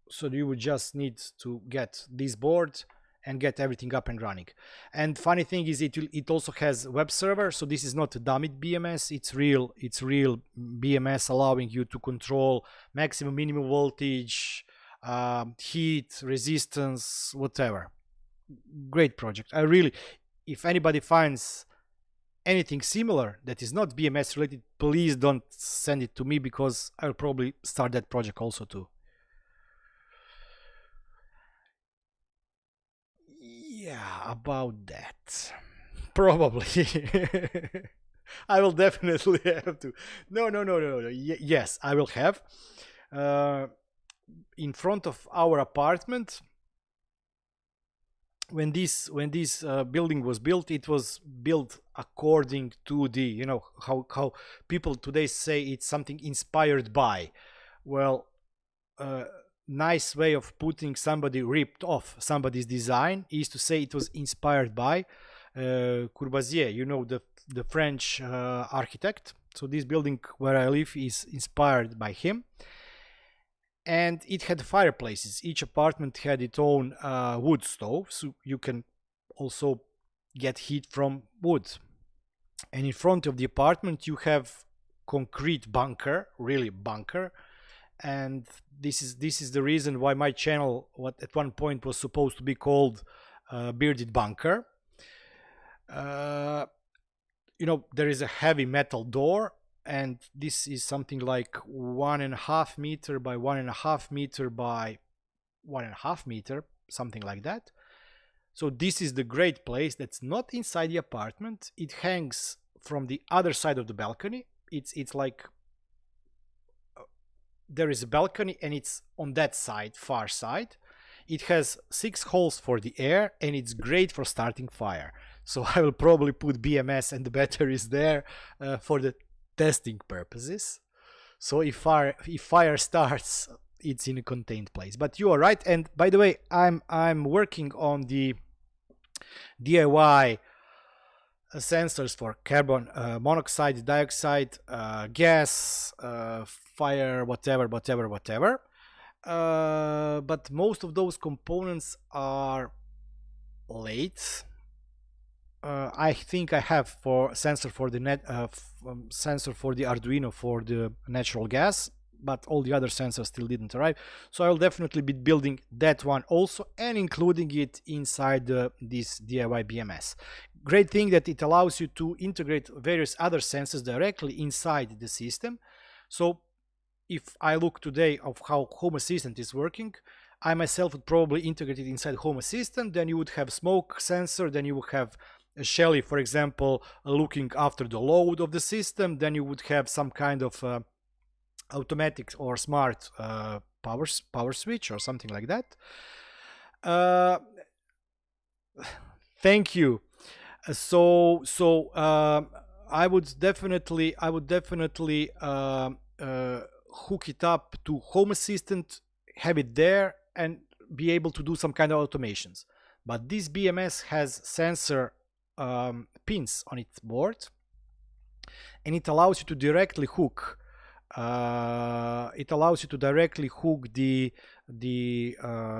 so you would just need to get this board and get everything up and running. And funny thing is, it also has web server, so this is not a dummy BMS, it's real BMS, allowing you to control maximum, minimum voltage, heat, resistance, whatever. Great project. I really, if anybody finds anything similar that is not BMS related, please don't send it to me, because I'll probably start that project also too. Yeah, about that. Probably. I will definitely have to. No. Yes, I will have. In front of our apartment, when this building was built, it was built according to the, you know, how people today say it's something inspired by. Well, nice way of putting somebody ripped off somebody's design is to say it was inspired by Courvoisier, you know, the French architect. So this building where I live is inspired by him. And it had fireplaces. Each apartment had its own wood stove, so you can also get heat from wood. And in front of the apartment you have concrete bunker, really bunker. And this is the reason why my channel, what at one point was supposed to be called BeardedTinker. You know, there is a heavy metal door, and this is something like 1.5 meter by 1.5 meter by 1.5 meter, something like that. So this is the great place that's not inside the apartment. It hangs from the other side of the balcony. It's like there is a balcony and it's on that side, far side. It has 6 holes for the air, and it's great for starting fire. So I will probably put BMS and the batteries there for the testing purposes. So if fire starts, it's in a contained place. But you are right. And by the way, I'm working on the DIY sensors for carbon monoxide, dioxide, gas, fire, whatever. But most of those components are late. I think I have for sensor for the sensor for the Arduino for the natural gas, but all the other sensors still didn't arrive. So I'll definitely be building that one also and including it inside this diyBMS. Great thing that it allows you to integrate various other sensors directly inside the system. So if I look today of how Home Assistant is working, I myself would probably integrate it inside Home Assistant. Then you would have smoke sensor, then you would have Shelly, for example, looking after the load of the system. Then you would have some kind of automatic or smart power switch or something like that. Thank you. I would definitely hook it up to Home Assistant, have it there, and be able to do some kind of automations. But this BMS has sensor pins on its board, and it allows you to directly hook. The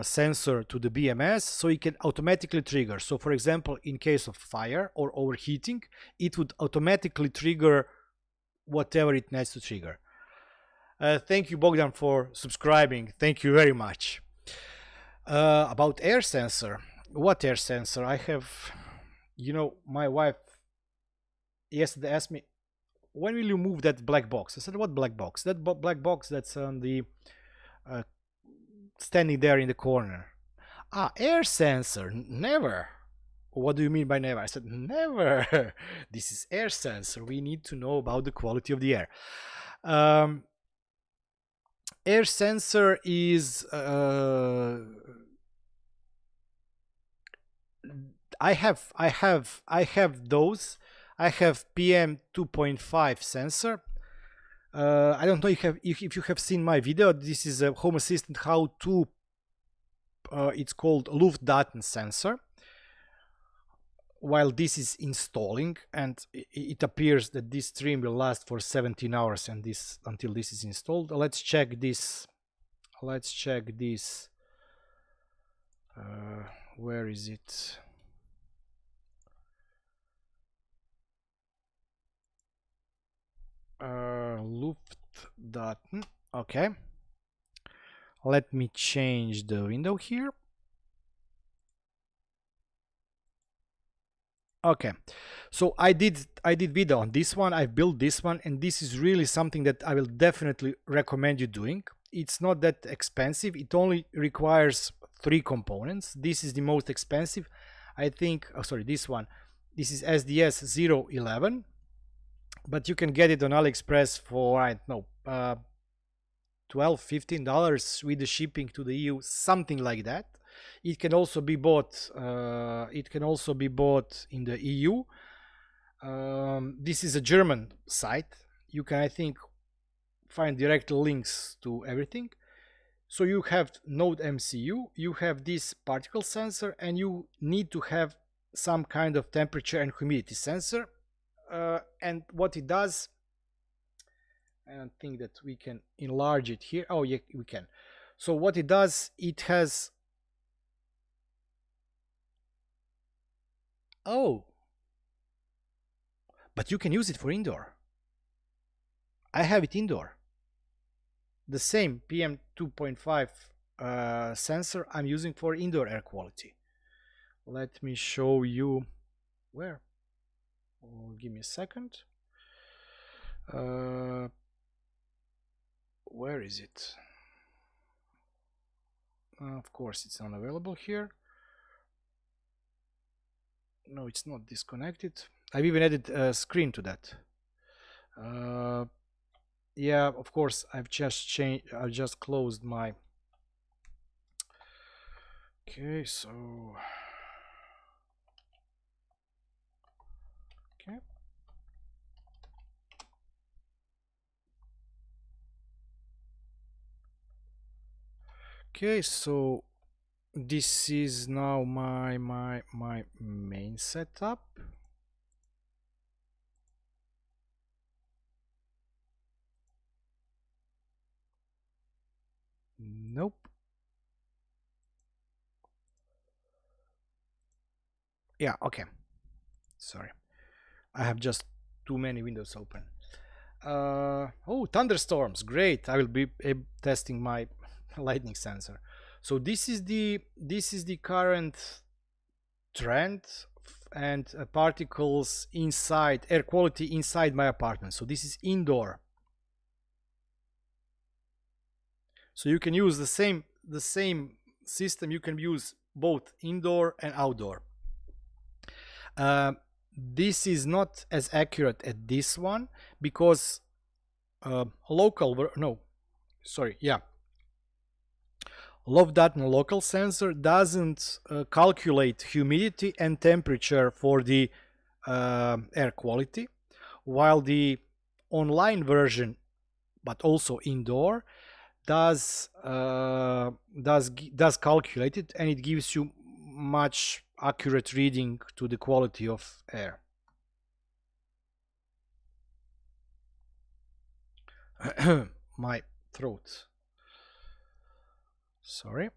sensor to the BMS, so it can automatically trigger. So, for example, in case of fire or overheating, it would automatically trigger whatever it needs to trigger. Thank you, Bogdan, for subscribing. Thank you very much. About air sensor. What air sensor? I have, you know, my wife yesterday asked me, when will you move that black box? I said, what black box? That black box that's on the standing there in the corner. Ah, air sensor. Never. What do you mean by never? I said, never. This is air sensor. We need to know about the quality of the air. Air sensor is I have those. I have PM 2.5 sensor. I don't know if you have seen my video. This is a Home Assistant how to. It's called Luftdaten sensor. While this is installing, and it appears that this stream will last for 17 hours, and this until this is installed. Let's check this. Where is it? Luftdaten. Okay, let me change the window here. Okay, so I did video on this one. I built this one, and this is really something that I will definitely recommend you doing. It's not that expensive. It only requires 3 components. This is the most expensive, I think. Oh, sorry, this one. This is SDS 011, but you can get it on AliExpress for, I don't know, $12–15 with the shipping to the EU, something like that. It can also be bought. It can also be bought in the EU. This is a German site. You can, I think, find direct links to everything. So you have Node MCU, you have this particle sensor, and you need to have some kind of temperature and humidity sensor. And what it does, I don't think that we can enlarge it here. Oh yeah, we can. So what it does, it has, oh, but you can use it for indoor. I have it indoor. The same PM 2.5 sensor I'm using for indoor air quality. Let me show you where. Oh, give me a second. Where is it? Of course, it's not available here. No, it's not disconnected. I've even added a screen to that. Yeah, of course, I've just closed my. Okay, so. Okay. Okay, so this is now my main setup. Nope. Yeah, okay. Sorry. I have just too many windows open. Oh, thunderstorms. Great. I will be testing my lightning sensor. So this is the current trend and particles inside, air quality inside my apartment. So this is indoor. So you can use the same system. You can use both indoor and outdoor. This is not as accurate as this one because Luftdaten local sensor doesn't calculate humidity and temperature for the air quality, while the online version, but also indoor, does calculate it, and it gives you much accurate reading to the quality of air. My throat. Sorry.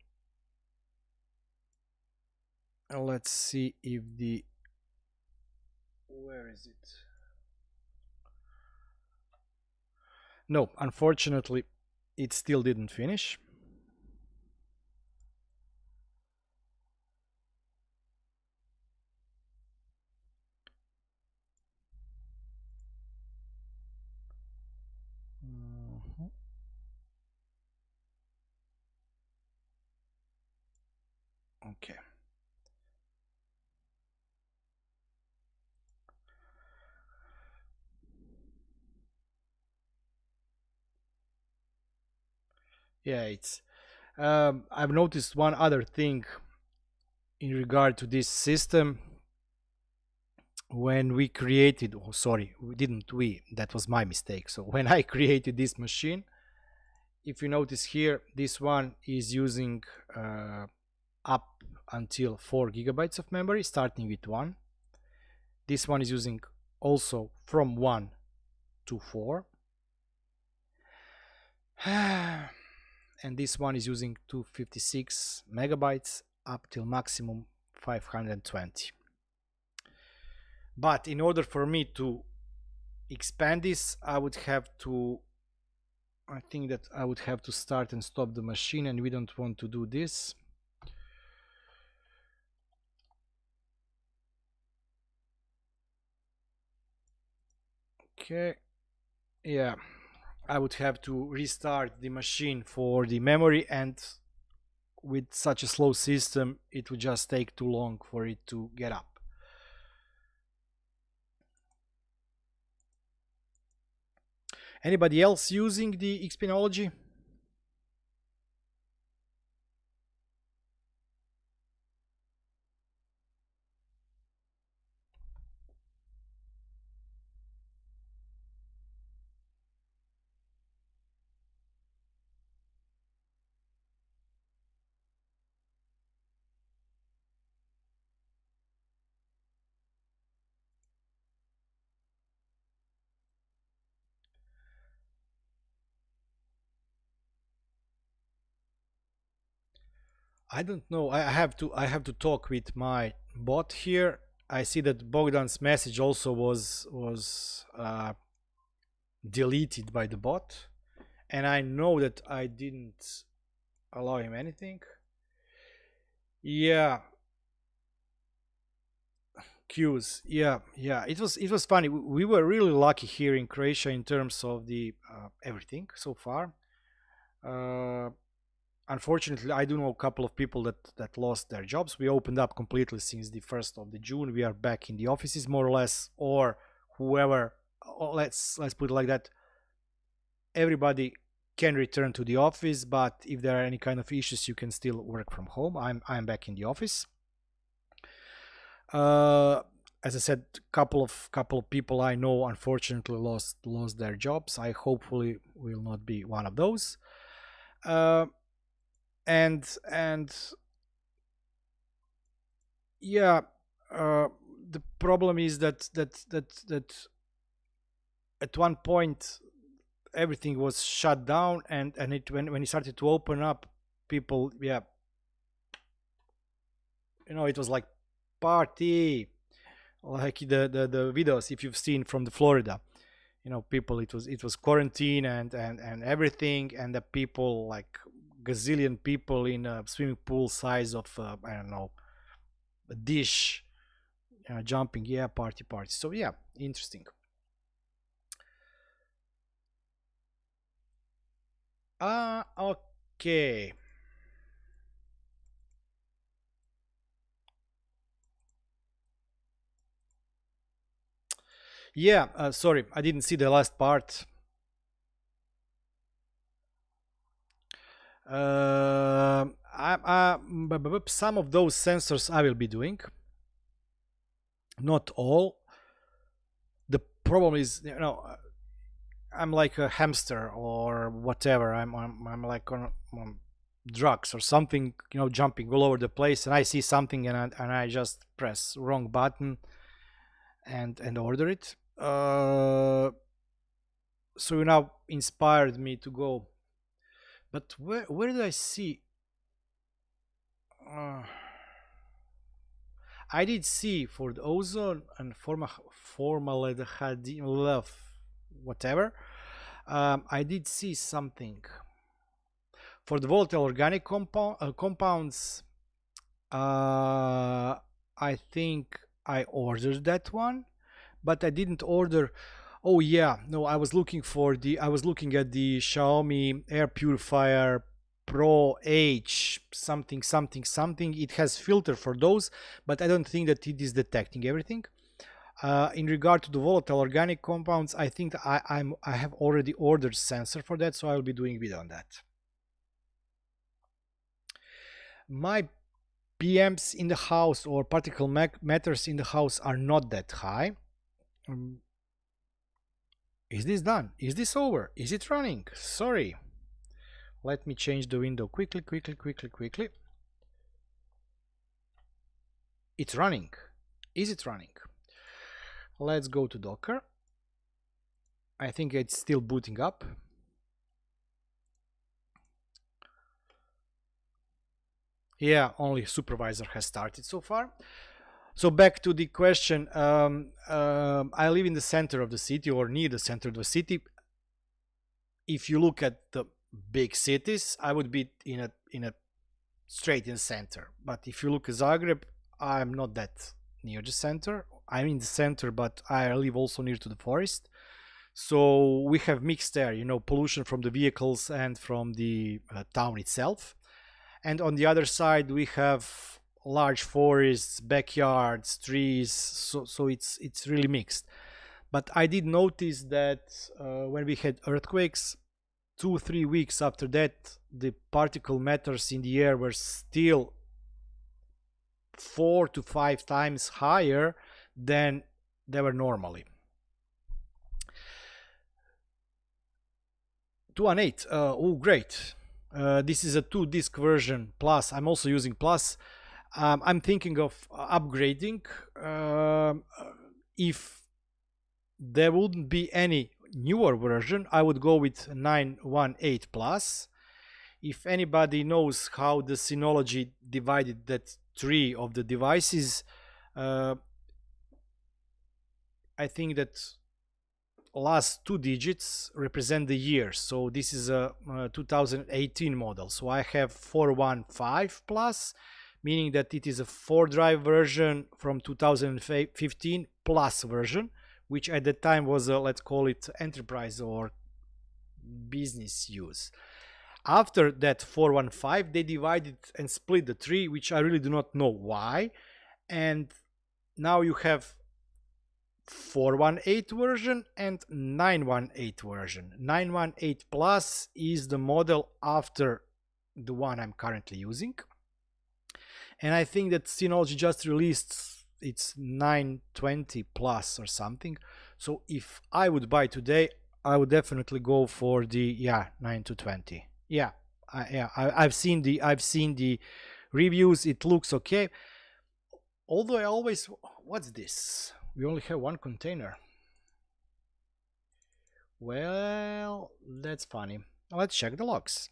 Let's see if the. Where is it? No, unfortunately, it still didn't finish. Okay. Yeah, it's. I've noticed one other thing in regard to this system. When we created, oh sorry, that was my mistake. So when I created this machine, if you notice here, this one is using up until 4 gigabytes of memory, starting with 1. This one is using also from 1 to 4. And this one is using 256 megabytes up till maximum 520. But in order for me to expand this, I think that I would have to start and stop the machine, and we don't want to do this. Okay, yeah, I would have to restart the machine for the memory, and with such a slow system, it would just take too long for it to get up. Anybody else using the Xpenology? I don't know. I have to talk with my bot here. I see that Bogdan's message also was deleted by the bot, and I know that I didn't allow him anything. Yeah, queues. Yeah, yeah. It was funny. We were really lucky here in Croatia in terms of the everything so far. Uh, Unfortunately, I do know a couple of people that lost their jobs. We opened up completely since the 1st of the June. We are back in the offices more or less, or whoever. Let's put it like that. Everybody can return to the office, but if there are any kind of issues, you can still work from home. I'm back in the office. As I said, couple of people I know unfortunately lost their jobs. I hopefully will not be one of those. And yeah, the problem is that at one point everything was shut down, and when it started to open up, people, yeah, it was like party, like the videos if you've seen from the Florida. People, it was quarantine and everything, and the people, like gazillion people in a swimming pool size of I don't know, a dish, jumping. Yeah, party. So yeah, interesting. Okay. Yeah, sorry, I didn't see the last part. Some of those sensors I will be doing, not all. The problem is, I'm like a hamster or whatever. I'm like on drugs or something, jumping all over the place, and I see something, and I just press wrong button and order it. So you now inspired me to go, but where did I see? I did see for the ozone and formaldehyde, whatever. I did see something for the volatile organic compounds. I think I ordered that one, but I didn't order. Oh yeah, no, I was looking at the Xiaomi air purifier Pro H something. It has filter for those, but I don't think that it is detecting everything. In regard to the volatile organic compounds, I think I have already ordered sensor for that, so I'll be doing video on that. My PMs in the house or particle matters in the house are not that high. Is this done? Is this over? Is it running? Sorry. Let me change the window quickly. It's running. Is it running? Let's go to Docker. I think it's still booting up. Yeah, only supervisor has started so far. So back to the question. I live in the center of the city, or near the center of the city. If you look at the big cities, I would be in a straight in center. But if you look at Zagreb, I'm not that near the center. I'm in the center, but I live also near to the forest. So we have mixed air, pollution from the vehicles and from the town itself. And on the other side, we have large forests, backyards, trees. So it's really mixed. But I did notice that when we had earthquakes, 2-3 weeks after that, the particle matters in the air were still 4 to 5 times higher than they were normally. 218, oh great. This is a 2-disc version plus. I'm also using plus. I'm thinking of upgrading. If there wouldn't be any newer version, I would go with 918 plus. If anybody knows how the Synology divided that tree of the devices, I think that last 2 digits represent the year. So this is a 2018 model. So I have 415 plus, meaning that it is a 4-drive version from 2015 plus version, which at the time was a, let's call it, enterprise or business use. After that 415, they divided and split the tree, which I really do not know why. And now you have 418 version and 918 version. 918 plus is the model after the one I'm currently using. And I think that Synology just released its 920 plus or something. So if I would buy today, I would definitely go for the 920. I've seen the reviews. It looks okay. Although I always, what's this? We only have 1 container. Well, that's funny. Let's check the logs.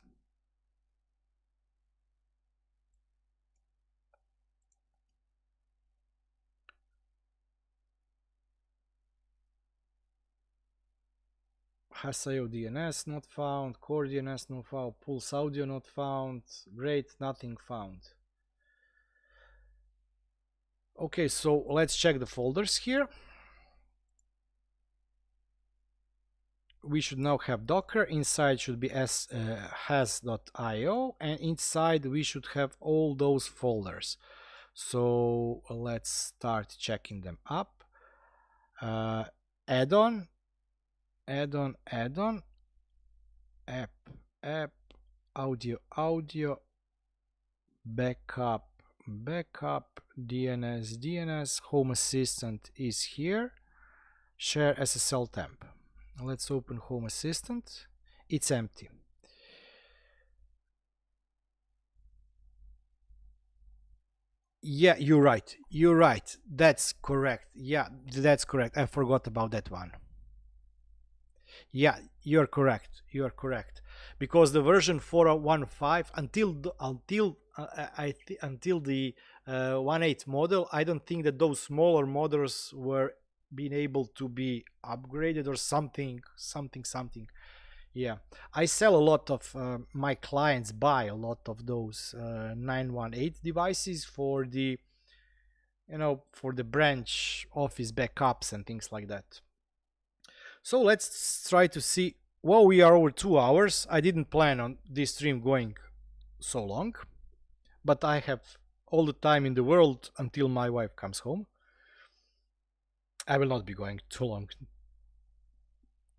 Hassio DNS not found, Core DNS not found, Pulse Audio not found, great, nothing found. Okay, so let's check the folders here. We should now have Docker. Inside should be has.io, and inside we should have all those folders. So let's start checking them up. Add-on, app, audio, backup, DNS, Home Assistant is here, share SSL temp. Let's open Home Assistant. It's empty. Yeah, you're right. That's correct. Yeah, that's correct. I forgot about that one. Yeah, you're correct. Because the version 4.15 until the 1.8 model, I don't think that those smaller models were being able to be upgraded or something. Yeah, I sell a lot of my clients buy a lot of those 918 devices for the for the branch office backups and things like that. So let's try to see. Well, we are over 2 hours. I didn't plan on this stream going so long, but I have all the time in the world until my wife comes home. I will not be going too long.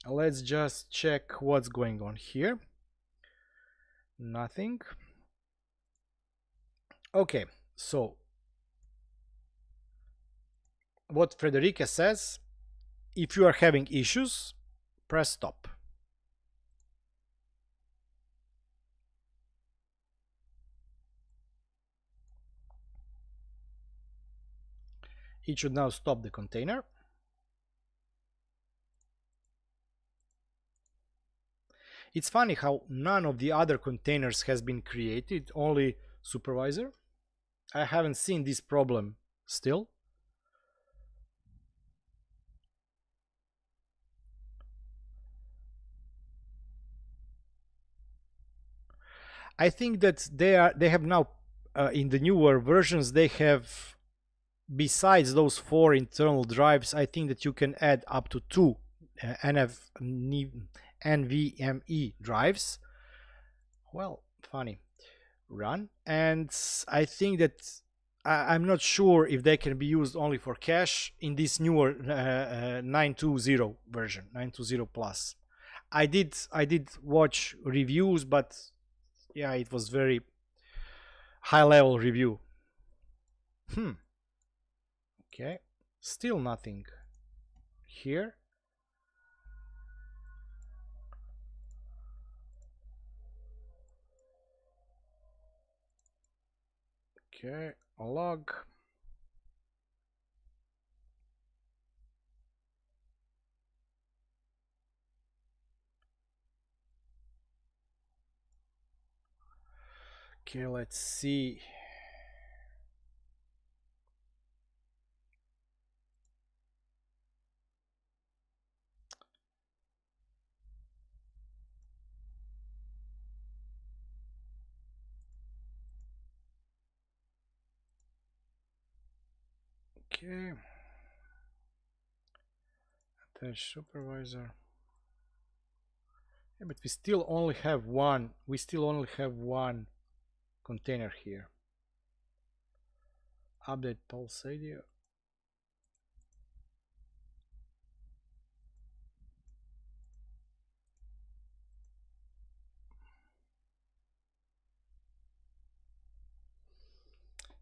Let's just check what's going on here. Nothing. Okay, so what Frederike says, if you are having issues, press stop. It should now stop the container. It's funny how none of the other containers has been created, only supervisor. I haven't seen this problem still. I think that they have now in the newer versions, they have, besides those 4 internal drives, I think that you can add up to 2 NVMe drives. Well, funny. Run, and I think that I'm not sure if they can be used only for cache in this newer 9.2.0 version, 9.2.0 plus. I did watch reviews, but yeah, it was very high level review. Okay, still nothing here. Okay, log. Okay, let's see. Okay. Attach supervisor. Yeah, but we still only have one. We still only have one container here. Update pulse radio.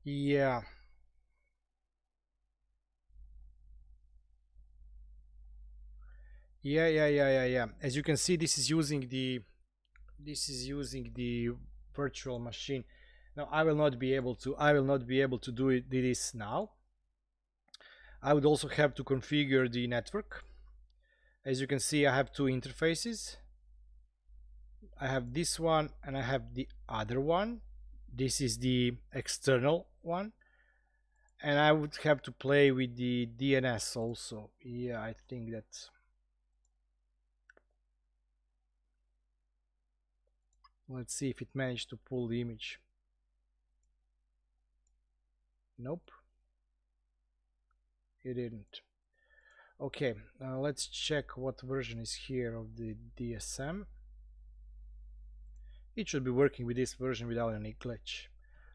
Yeah. Yeah. As you can see, this is using the virtual machine. Now I will not be able to do this now. I would also have to configure the network. As you can see, I have two interfaces. I have this one and I have the other one. This is the external one. And I would have to play with the DNS also. Yeah, I think that. Let's see if it managed to pull the image. Nope. It didn't. Okay, let's check what version is here of the DSM. It should be working with this version without any glitch.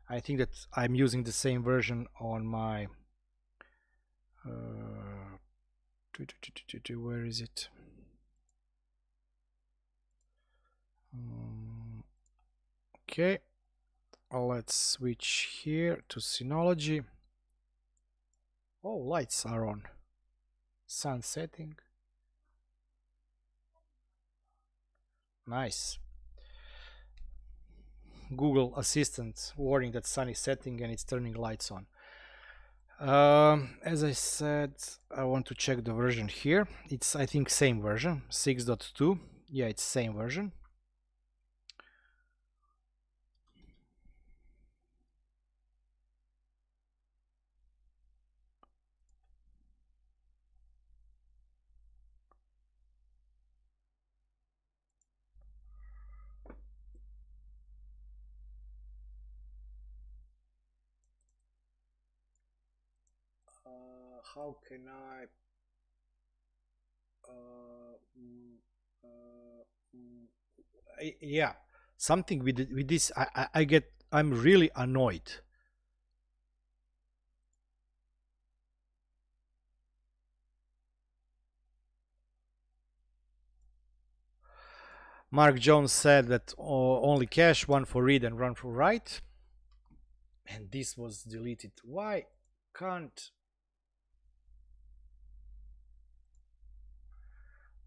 I think that I'm using the same version on my where is it? Okay, let's switch here to Synology. Oh, lights are on. Sun setting. Nice. Google Assistant warning that sun is setting and it's turning lights on. As I said, I want to check the version here. It's, I think, same version, 6.2. Yeah, it's same version. How can I yeah, something with this I'm really annoyed. Mark Jones said that only cache, one for read and one for write, and this was deleted. Why can't?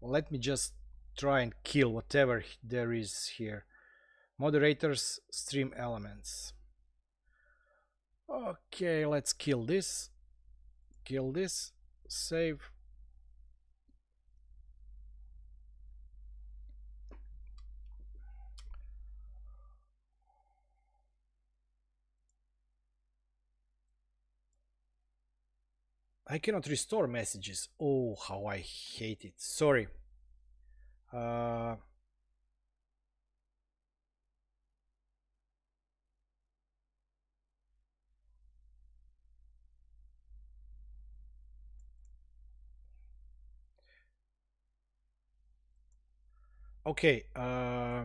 Well, let me just try and kill whatever there is here. Moderators, stream elements. Okay, let's kill this. Kill this. Save. I cannot restore messages. Oh, how I hate it. Sorry. Okay,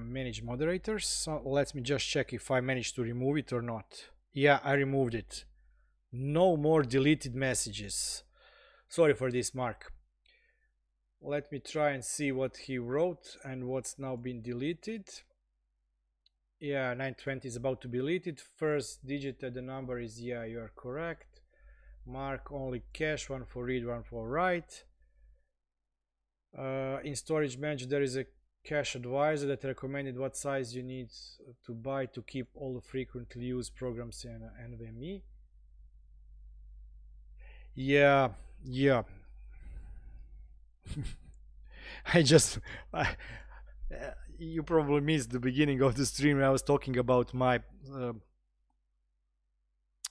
manage moderators. So let me just check if I managed to remove it or not. Yeah, I removed it. No more deleted messages. Sorry for this, Mark. Let me try and see what he wrote and what's now been deleted. Yeah, 920 is about to be deleted. First digit of the number is, yeah, you are correct. Mark only cache, one for read, one for write. In storage manager there is a cache advisor that recommended what size you need to buy to keep all the frequently used programs in NVMe. Yeah. You probably missed the beginning of the stream. I was talking about my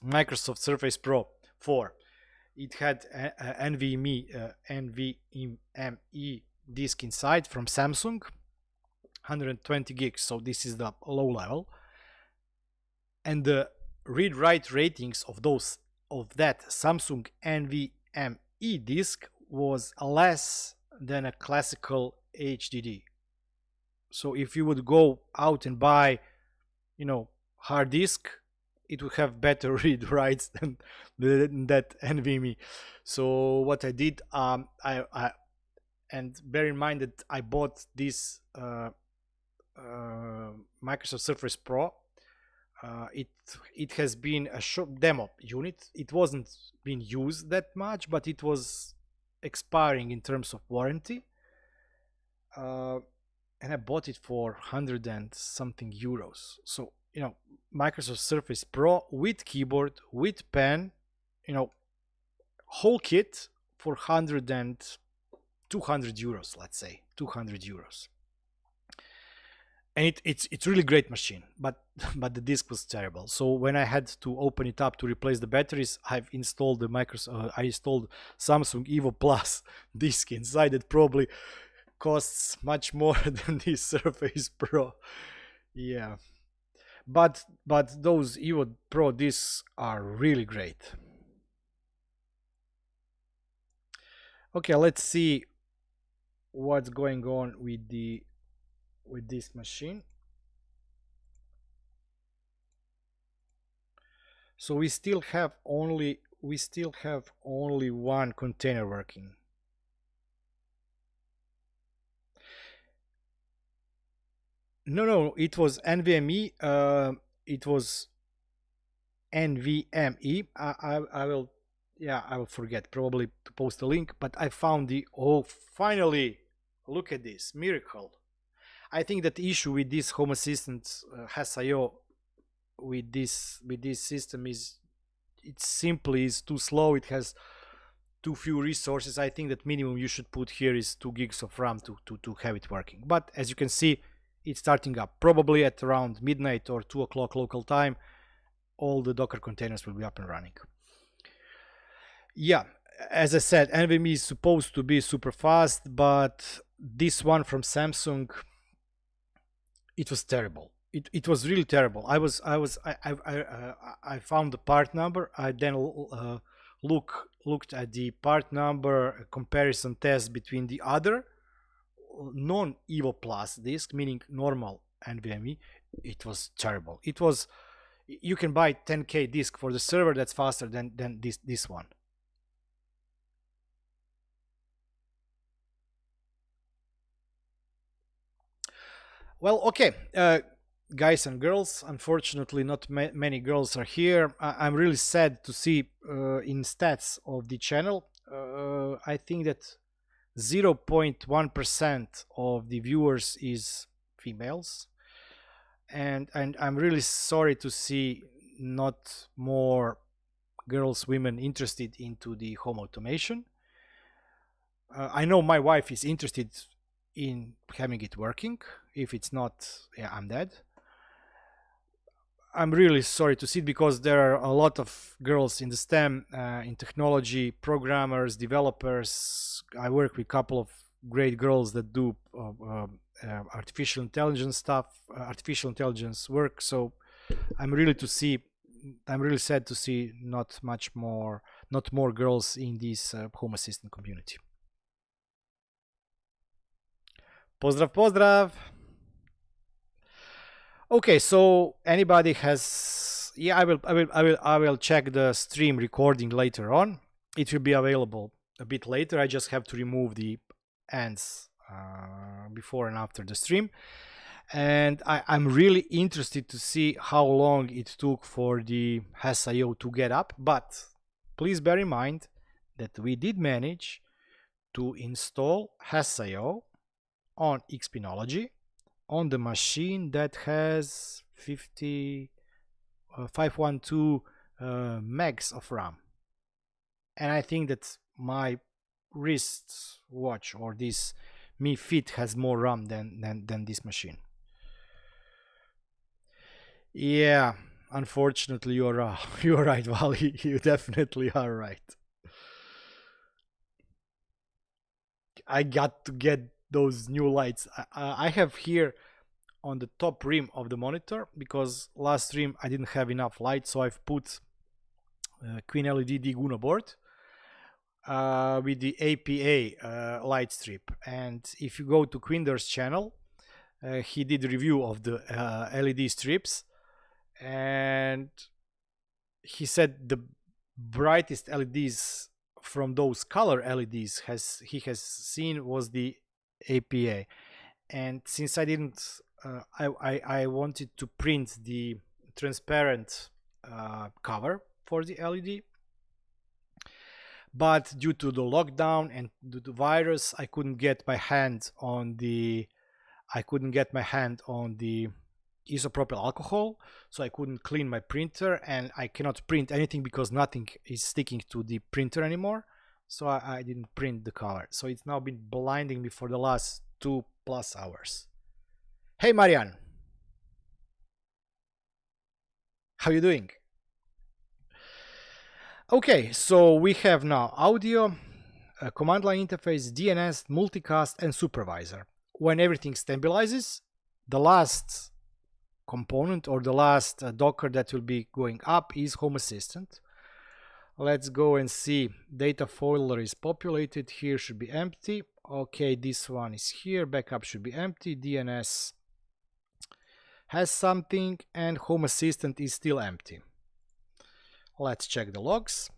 Microsoft Surface Pro 4. It had a NVMe disk inside from Samsung, 120 gigs. So this is the low level, and the read-write ratings of that Samsung NVMe disk was less than a classical HDD. So if you would go out and buy, hard disk, it would have better read writes than that NVMe. So what I did, and bear in mind that I bought this Microsoft Surface Pro. It has been a short demo unit. It wasn't being used that much, but it was expiring in terms of warranty. And I bought it for 100 and something euros. So, Microsoft Surface Pro with keyboard, with pen, whole kit for 100 and 200 euros, let's say 200 euros. And it's really great machine, but the disk was terrible. So when I had to open it up to replace the batteries, I've installed I installed Samsung Evo Plus disk inside. It probably costs much more than this Surface Pro. Yeah, but those Evo Pro discs are really great. Okay, let's see what's going on with this machine. So we still have only one container working. No, it was NVMe. It was NVMe. I will forget probably to post a link, but I found finally, look at this miracle. I think that the issue with this Home Assistant Hassio with this system is it simply is too slow. It has too few resources. I think that minimum you should put here is 2 gigs of RAM to have it working. But as you can see, it's starting up. Probably at around midnight or 2 o'clock local time, all the Docker containers will be up and running. Yeah, as I said, NVMe is supposed to be super fast, but this one from Samsung, it was terrible. It was really terrible. I found the part number. I then looked at the part number comparison test between the other non-Evo Plus disk, meaning normal NVMe. It was terrible. It was, you can buy 10K disk for the server that's faster than this one. Well, okay, guys and girls, unfortunately not many girls are here. I'm really sad to see in stats of the channel, I think that 0.1% of the viewers is females, and I'm really sorry to see not more girls, women interested into the home automation. I know my wife is interested in having it working. If it's not, yeah, I'm dead. I'm really sorry to see it, because there are a lot of girls in the STEM, in technology, programmers, developers. I work with a couple of great girls that do artificial intelligence stuff, artificial intelligence work. So I'm really sad to see not more girls in this Home Assistant community. Pozdrav. Okay, so anybody has yeah, I will check the stream recording later on. It will be available a bit later. I just have to remove the ends before and after the stream. And I'm really interested to see how long it took for the Hassio to get up. But please bear in mind that we did manage to install Hassio on Xpenology on the machine that has 512 megs of RAM. And I think that my wrist watch or this Mi Fit has more RAM than this machine. Yeah, unfortunately you're right, Vali. You definitely are right. I got to get those new lights. I have here on the top rim of the monitor, because last stream I didn't have enough light, so I've put Queen LED D1 board with the APA light strip. And if you go to Quinder's channel, he did a review of the LED strips, and he said the brightest LEDs from those color LEDs he has seen was the APA. And since I didn't I wanted to print the transparent cover for the LED, but due to the lockdown and due to virus, I couldn't get my hand on the isopropyl alcohol, so I couldn't clean my printer, and I cannot print anything because nothing is sticking to the printer anymore. So I didn't print the color. So it's now been blinding me for the last 2+ hours. Hey Marianne, how you doing? Okay, so we have now audio, a command line interface, DNS, multicast, and supervisor. When everything stabilizes, the last component or the last Docker that will be going up is Home Assistant. Let's go and see. Data folder is populated. Here should be empty. Okay, this one is here. Backup should be empty. DNS has something, and Home Assistant is still empty. Let's check the logs.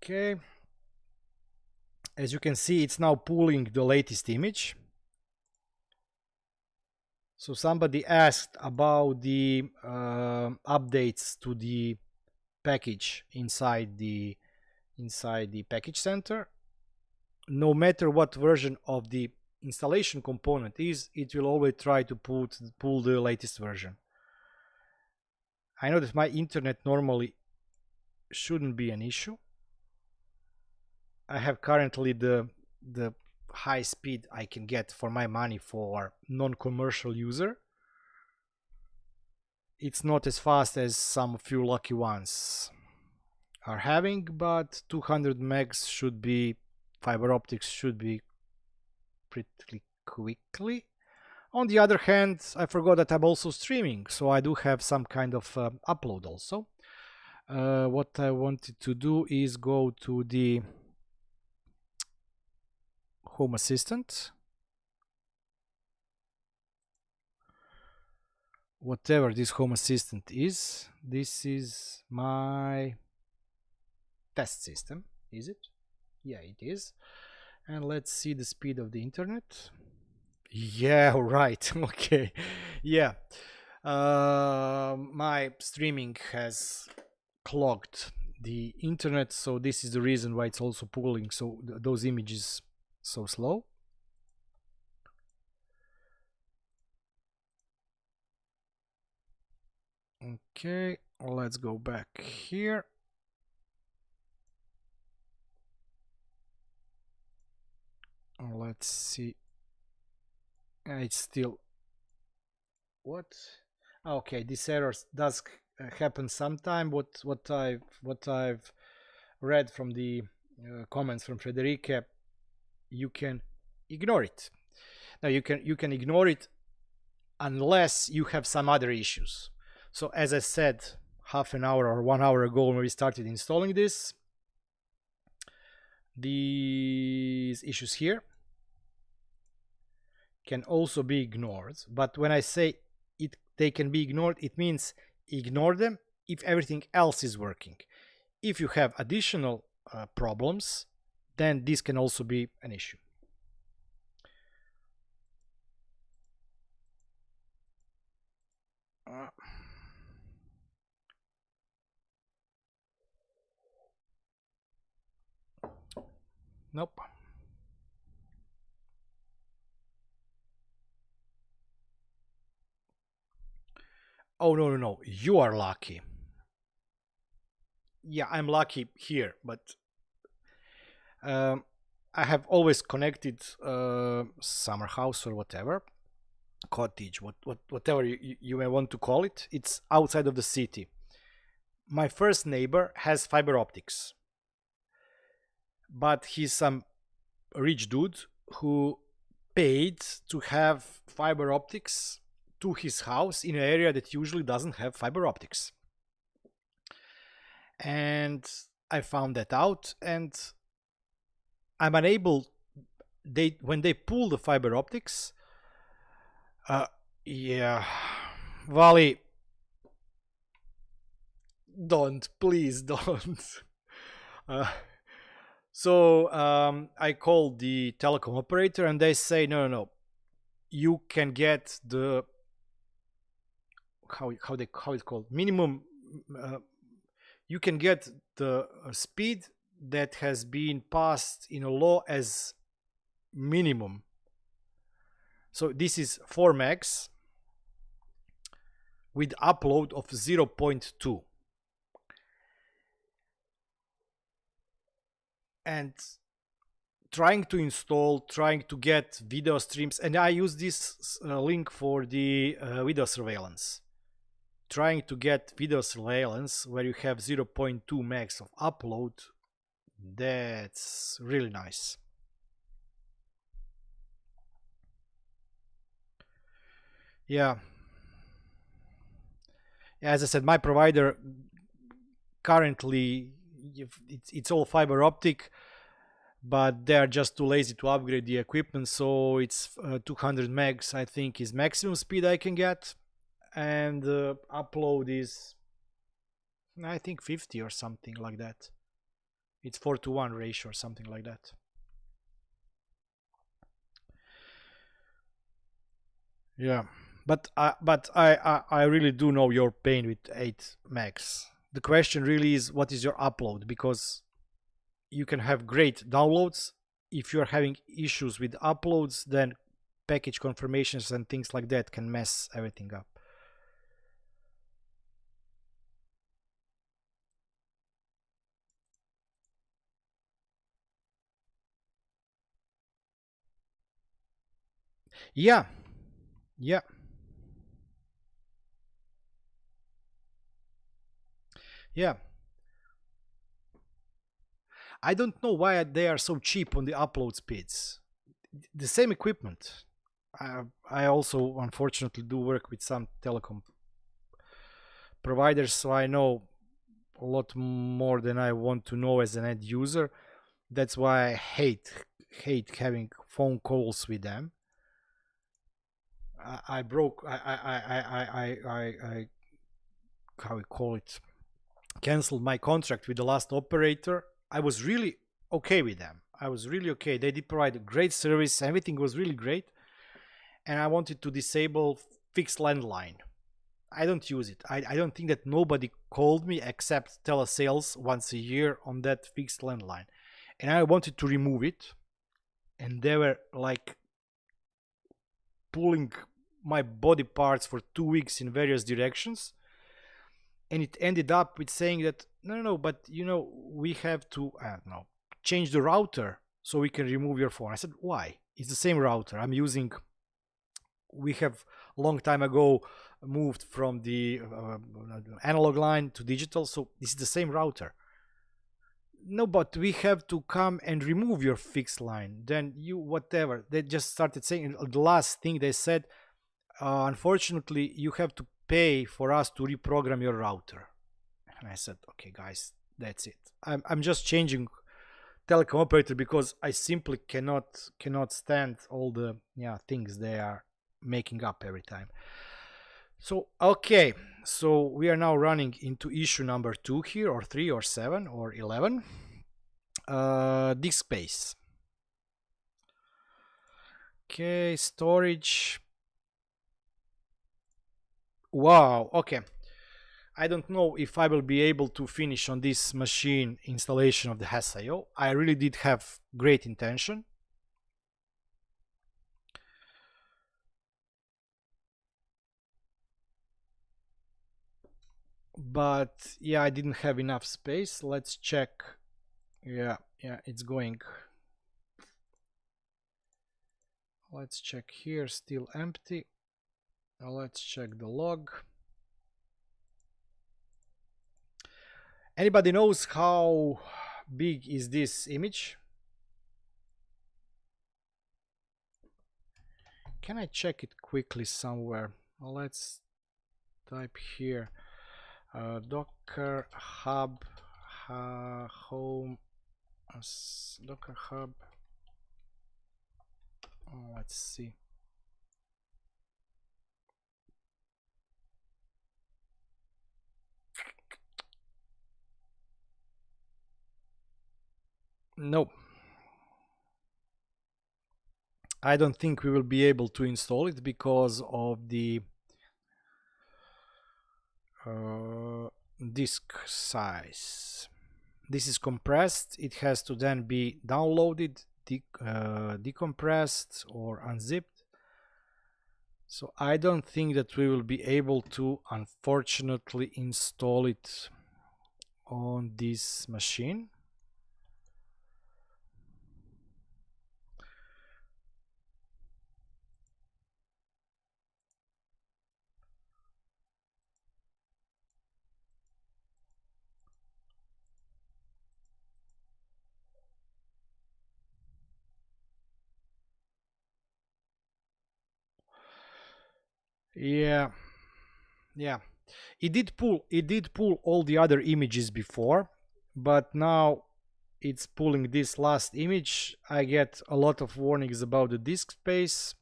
Okay. As you can see, it's now pulling the latest image. So somebody asked about the updates to the package inside the package center. No matter what version of the installation component is, it will always try to pull the latest version. I know that my internet normally shouldn't be an issue. I have currently the high speed I can get for my money for non-commercial user. It's not as fast as some few lucky ones are having, but 200 megs should be, fiber optics should be pretty quickly. On the other hand, I forgot that I'm also streaming, so I do have some kind of upload also. What I wanted to do is go to the Home Assistant, whatever this Home Assistant is. This is my test system, is it? Yeah, it is. And let's see the speed of the internet. Yeah, right. Okay, yeah, my streaming has clogged the internet, so this is the reason why it's also pulling so those images so slow. Okay, let's go back here. Let's see. It's still what? Okay, this error does happen sometime. What I've read from the comments from Frederike, you can ignore it. Now you can ignore it unless you have some other issues. So as I said, half an hour or 1 hour ago when we started installing this. These issues here can also be ignored, but when I say they can be ignored, it means ignore them if everything else is working. If you have additional problems, then this can also be an issue. Nope. Oh, no. You are lucky. Yeah, I'm lucky here, but I have always connected summer house or whatever, cottage, whatever you may want to call it. It's outside of the city. My first neighbor has fiber optics, but he's some rich dude who paid to have fiber optics to his house in an area that usually doesn't have fiber optics. And I found that out, and I'm unable, when they pull the fiber optics, yeah, Vali, please don't. So I called the telecom operator, and they say, no, you can get the how it's called, minimum. You can get the speed that has been passed in a law as minimum. So this is 4 megs with upload of 0.2. And trying to get video streams, and I use this link for the video surveillance. Trying to get video surveillance where you have 0.2 megs of upload, that's really nice. Yeah. As I said, my provider currently, it's all fiber optic, but they're just too lazy to upgrade the equipment, so it's 200 megs I think is maximum speed I can get, and upload is I think 50 or something like that. It's 4:1 ratio or something like that. Yeah, but I really do know your pain with 8 megs. The question really is, what is your upload? Because you can have great downloads. If you're having issues with uploads, then package confirmations and things like that can mess everything up. Yeah. I don't know why they are so cheap on the upload speeds. The same equipment. I also unfortunately do work with some telecom providers, so I know a lot more than I want to know as an end user. That's why I hate having phone calls with them. I how we call it, canceled my contract with the last operator. I was really okay with them. I was really okay. They did provide a great service. Everything was really great. And I wanted to disable fixed landline. I don't use it. I don't think that nobody called me except telesales once a year on that fixed landline. And I wanted to remove it. And they were like pulling my body parts for 2 weeks in various directions. And it ended up with saying that, no, but we have to, change the router so we can remove your phone. I said, why? It's the same router I'm using. We have a long time ago moved from the analog line to digital, so this is the same router. No, but we have to come and remove your fixed line. Then whatever. They just started saying, the last thing they said, unfortunately, you have to pay for us to reprogram your router. And I said, okay, guys, that's it. I'm just changing telecom operator because I simply cannot stand all the things they are making up every time. So okay, so we are now running into issue number 2 here, or 3 or 7 or 11. Disk space. Okay, storage. Wow, okay. I don't know if I will be able to finish on this machine installation of the Hassio. I really did have great intention. But yeah, I didn't have enough space. Let's check. Yeah, it's going. Let's check here, still empty. Now let's check the log. Anybody knows how big is this image? Can I check it quickly somewhere? Well, let's type here docker hub home docker hub. Let's see. No, I don't think we will be able to install it because of the disk size. This is compressed. It has to then be downloaded, decompressed or unzipped. So I don't think that we will be able to, unfortunately, install it on this machine. Yeah, it did pull all the other images before, but now it's pulling this last image. I get a lot of warnings about the disk space,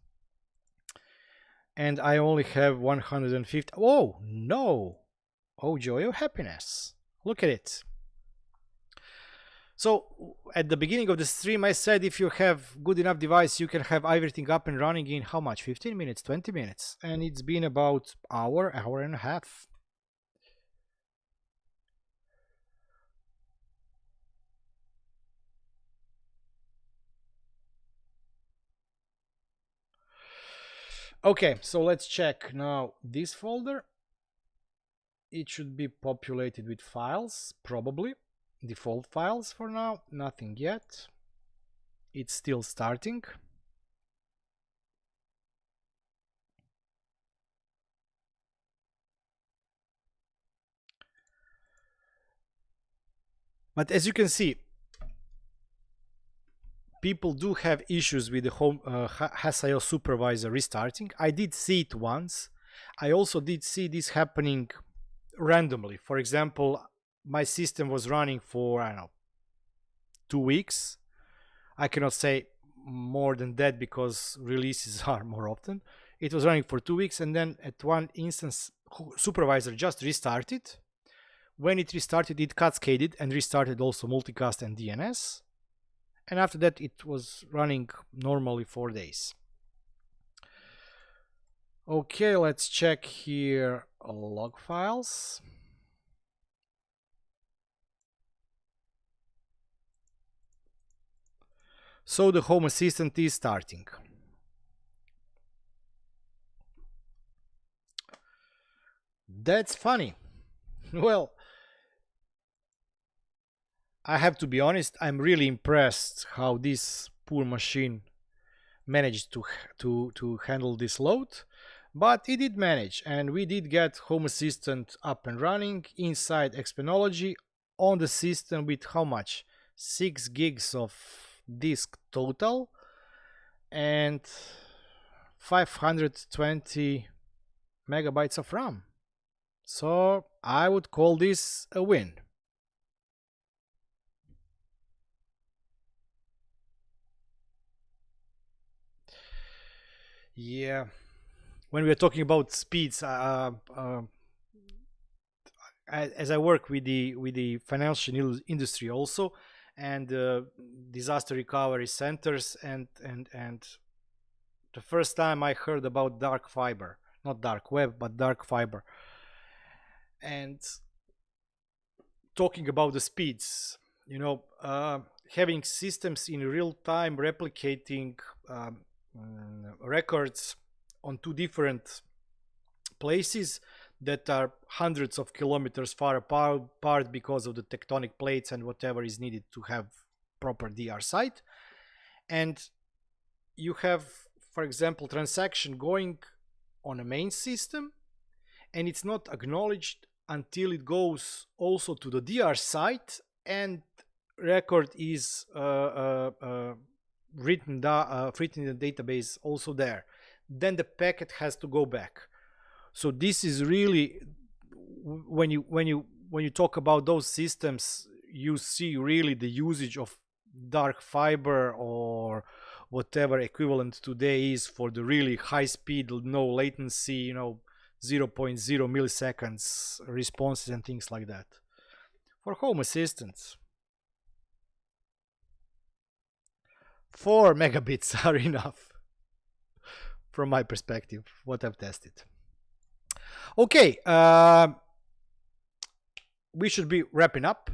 and I only have 150. Oh no, oh joy of happiness, look at it. So at the beginning of the stream I said if you have good enough device you can have everything up and running in how much, 15 minutes, 20 minutes, and it's been about hour and a half. Okay, so let's check now this folder. It should be populated with files, probably default files for now, nothing yet. It's still starting. But as you can see, people do have issues with the Home Hassio Supervisor restarting. I did see it once. I also did see this happening randomly. For example, my system was running for, I don't know, 2 weeks. I cannot say more than that because releases are more often. It was running for 2 weeks, and then at one instance, supervisor just restarted. When it restarted, it cascaded and restarted also multicast and DNS. And after that, it was running normally 4 days. Okay, let's check here log files. So the Home Assistant is starting. That's funny. Well, I have to be honest, I'm really impressed how this poor machine managed to handle this load, but it did manage, and we did get Home Assistant up and running inside Xpenology on the system with how much? 6 gigs of disk total and 520 megabytes of RAM. So I would call this a win. Yeah, when we are talking about speeds, as I work with the financial industry also, and disaster recovery centers, and the first time I heard about dark fiber, not dark web, but dark fiber, and talking about the speeds, you know, having systems in real time replicating records on two different places that are hundreds of kilometers far apart because of the tectonic plates and whatever is needed to have proper DR site. And you have, for example, transaction going on a main system, and it's not acknowledged until it goes also to the DR site and record is written in the database also there. Then the packet has to go back. So this is really, when you talk about those systems, you see really the usage of dark fiber or whatever equivalent today is for the really high speed, no latency, you know, 0.0 milliseconds responses and things like that. For Home Assistants, 4 megabits are enough from my perspective, what I've tested. Okay, we should be wrapping up.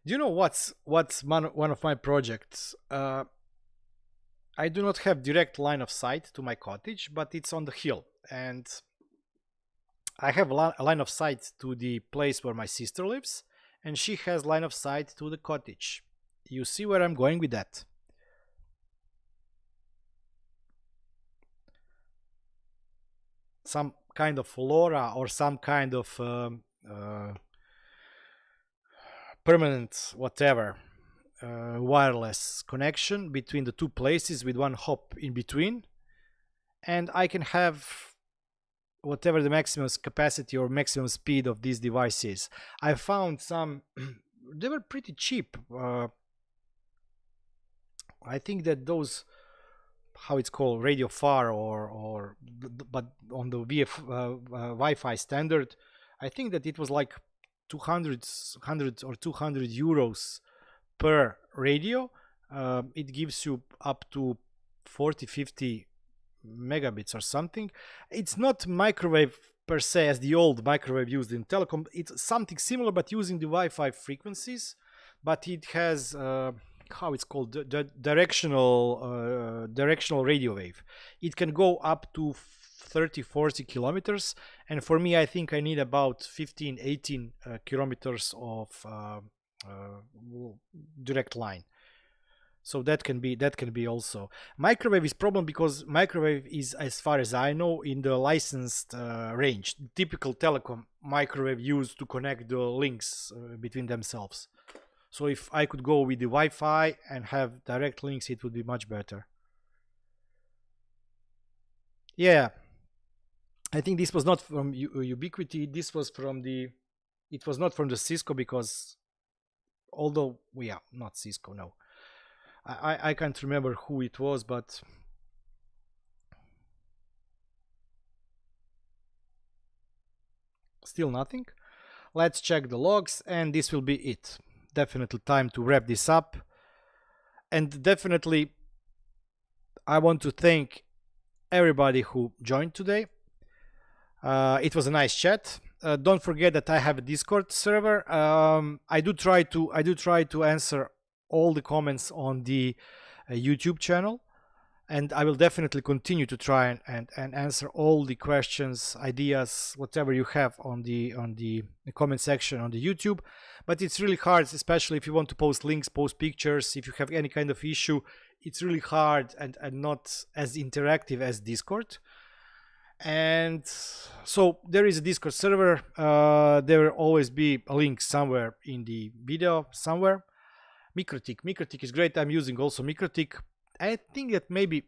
Do you know what's one of my projects? I do not have direct line of sight to my cottage, but it's on the hill, and I have a line of sight to the place where my sister lives, and she has line of sight to the cottage. You see where I'm going with that? Some kind of LoRa or some kind of permanent whatever wireless connection between the two places with one hop in between, and I can have whatever the maximum capacity or maximum speed of these devices. I found some they were pretty cheap. I think that those, how it's called, radio far or but on the Wi-Fi standard, I think that it was like 200 or 200 euros per radio. It gives you up to 40-50 megabits or something. It's not microwave per se as the old microwave used in telecom. It's something similar but using the Wi-Fi frequencies, but it has how it's called, the directional radio wave. It can go up to 30-40 kilometers, and for me I think I need about 15-18 kilometers of direct line. So that can be also. Microwave is problem because microwave is, as far as I know, in the licensed range. Typical telecom microwave used to connect the links between themselves. So if I could go with the Wi-Fi and have direct links, it would be much better. Yeah, I think this was not from Ubiquiti. This was from the. It was not from the Cisco because, although we are not Cisco, no. I can't remember who it was, but still nothing. Let's check the logs, and this will be it. Definitely time to wrap this up, and definitely I want to thank everybody who joined today. It was a nice chat. Don't forget that I have a Discord server. I do try to answer all the comments on the YouTube channel, and I will definitely continue to try and answer all the questions, ideas, whatever you have on the comment section on the YouTube. But it's really hard, especially if you want to post links, post pictures. If you have any kind of issue, it's really hard and not as interactive as Discord. And so there is a Discord server. There will always be a link somewhere in the video somewhere. MikroTik is great. I'm using also MikroTik. I think that maybe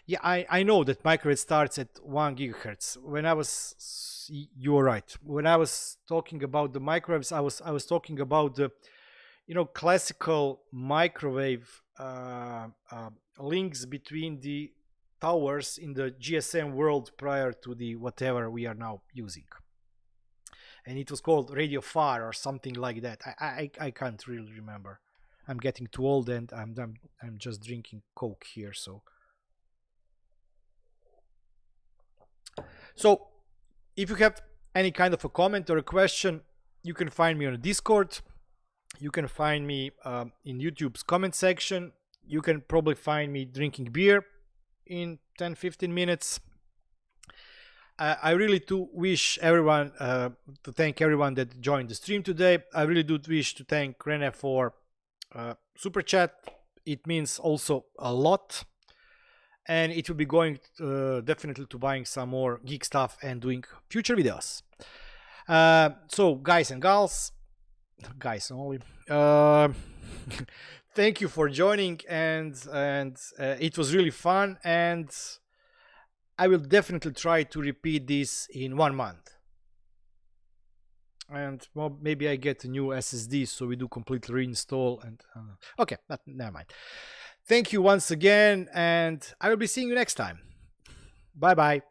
Yeah, I know that microwave starts at 1 gigahertz. When I was, you were right. When I was talking about the microwaves, I was talking about the, classical microwave links between the towers in the GSM world prior to the whatever we are now using. And it was called Radio Far or something like that. I can't really remember. I'm getting too old and I'm just drinking Coke here, so. So if you have any kind of a comment or a question, you can find me on Discord. You can find me in YouTube's comment section. You can probably find me drinking beer in 10-15 minutes. I really do wish everyone to thank everyone that joined the stream today. I really do wish to thank Rene for super chat. It means also a lot, and it will be going definitely to buying some more geek stuff and doing future videos. So guys and gals, guys only, thank you for joining, and it was really fun, and I will definitely try to repeat this in 1 month. And well, maybe I get a new SSD, so we do complete reinstall. And okay, never mind. Thank you once again, and I will be seeing you next time. Bye bye.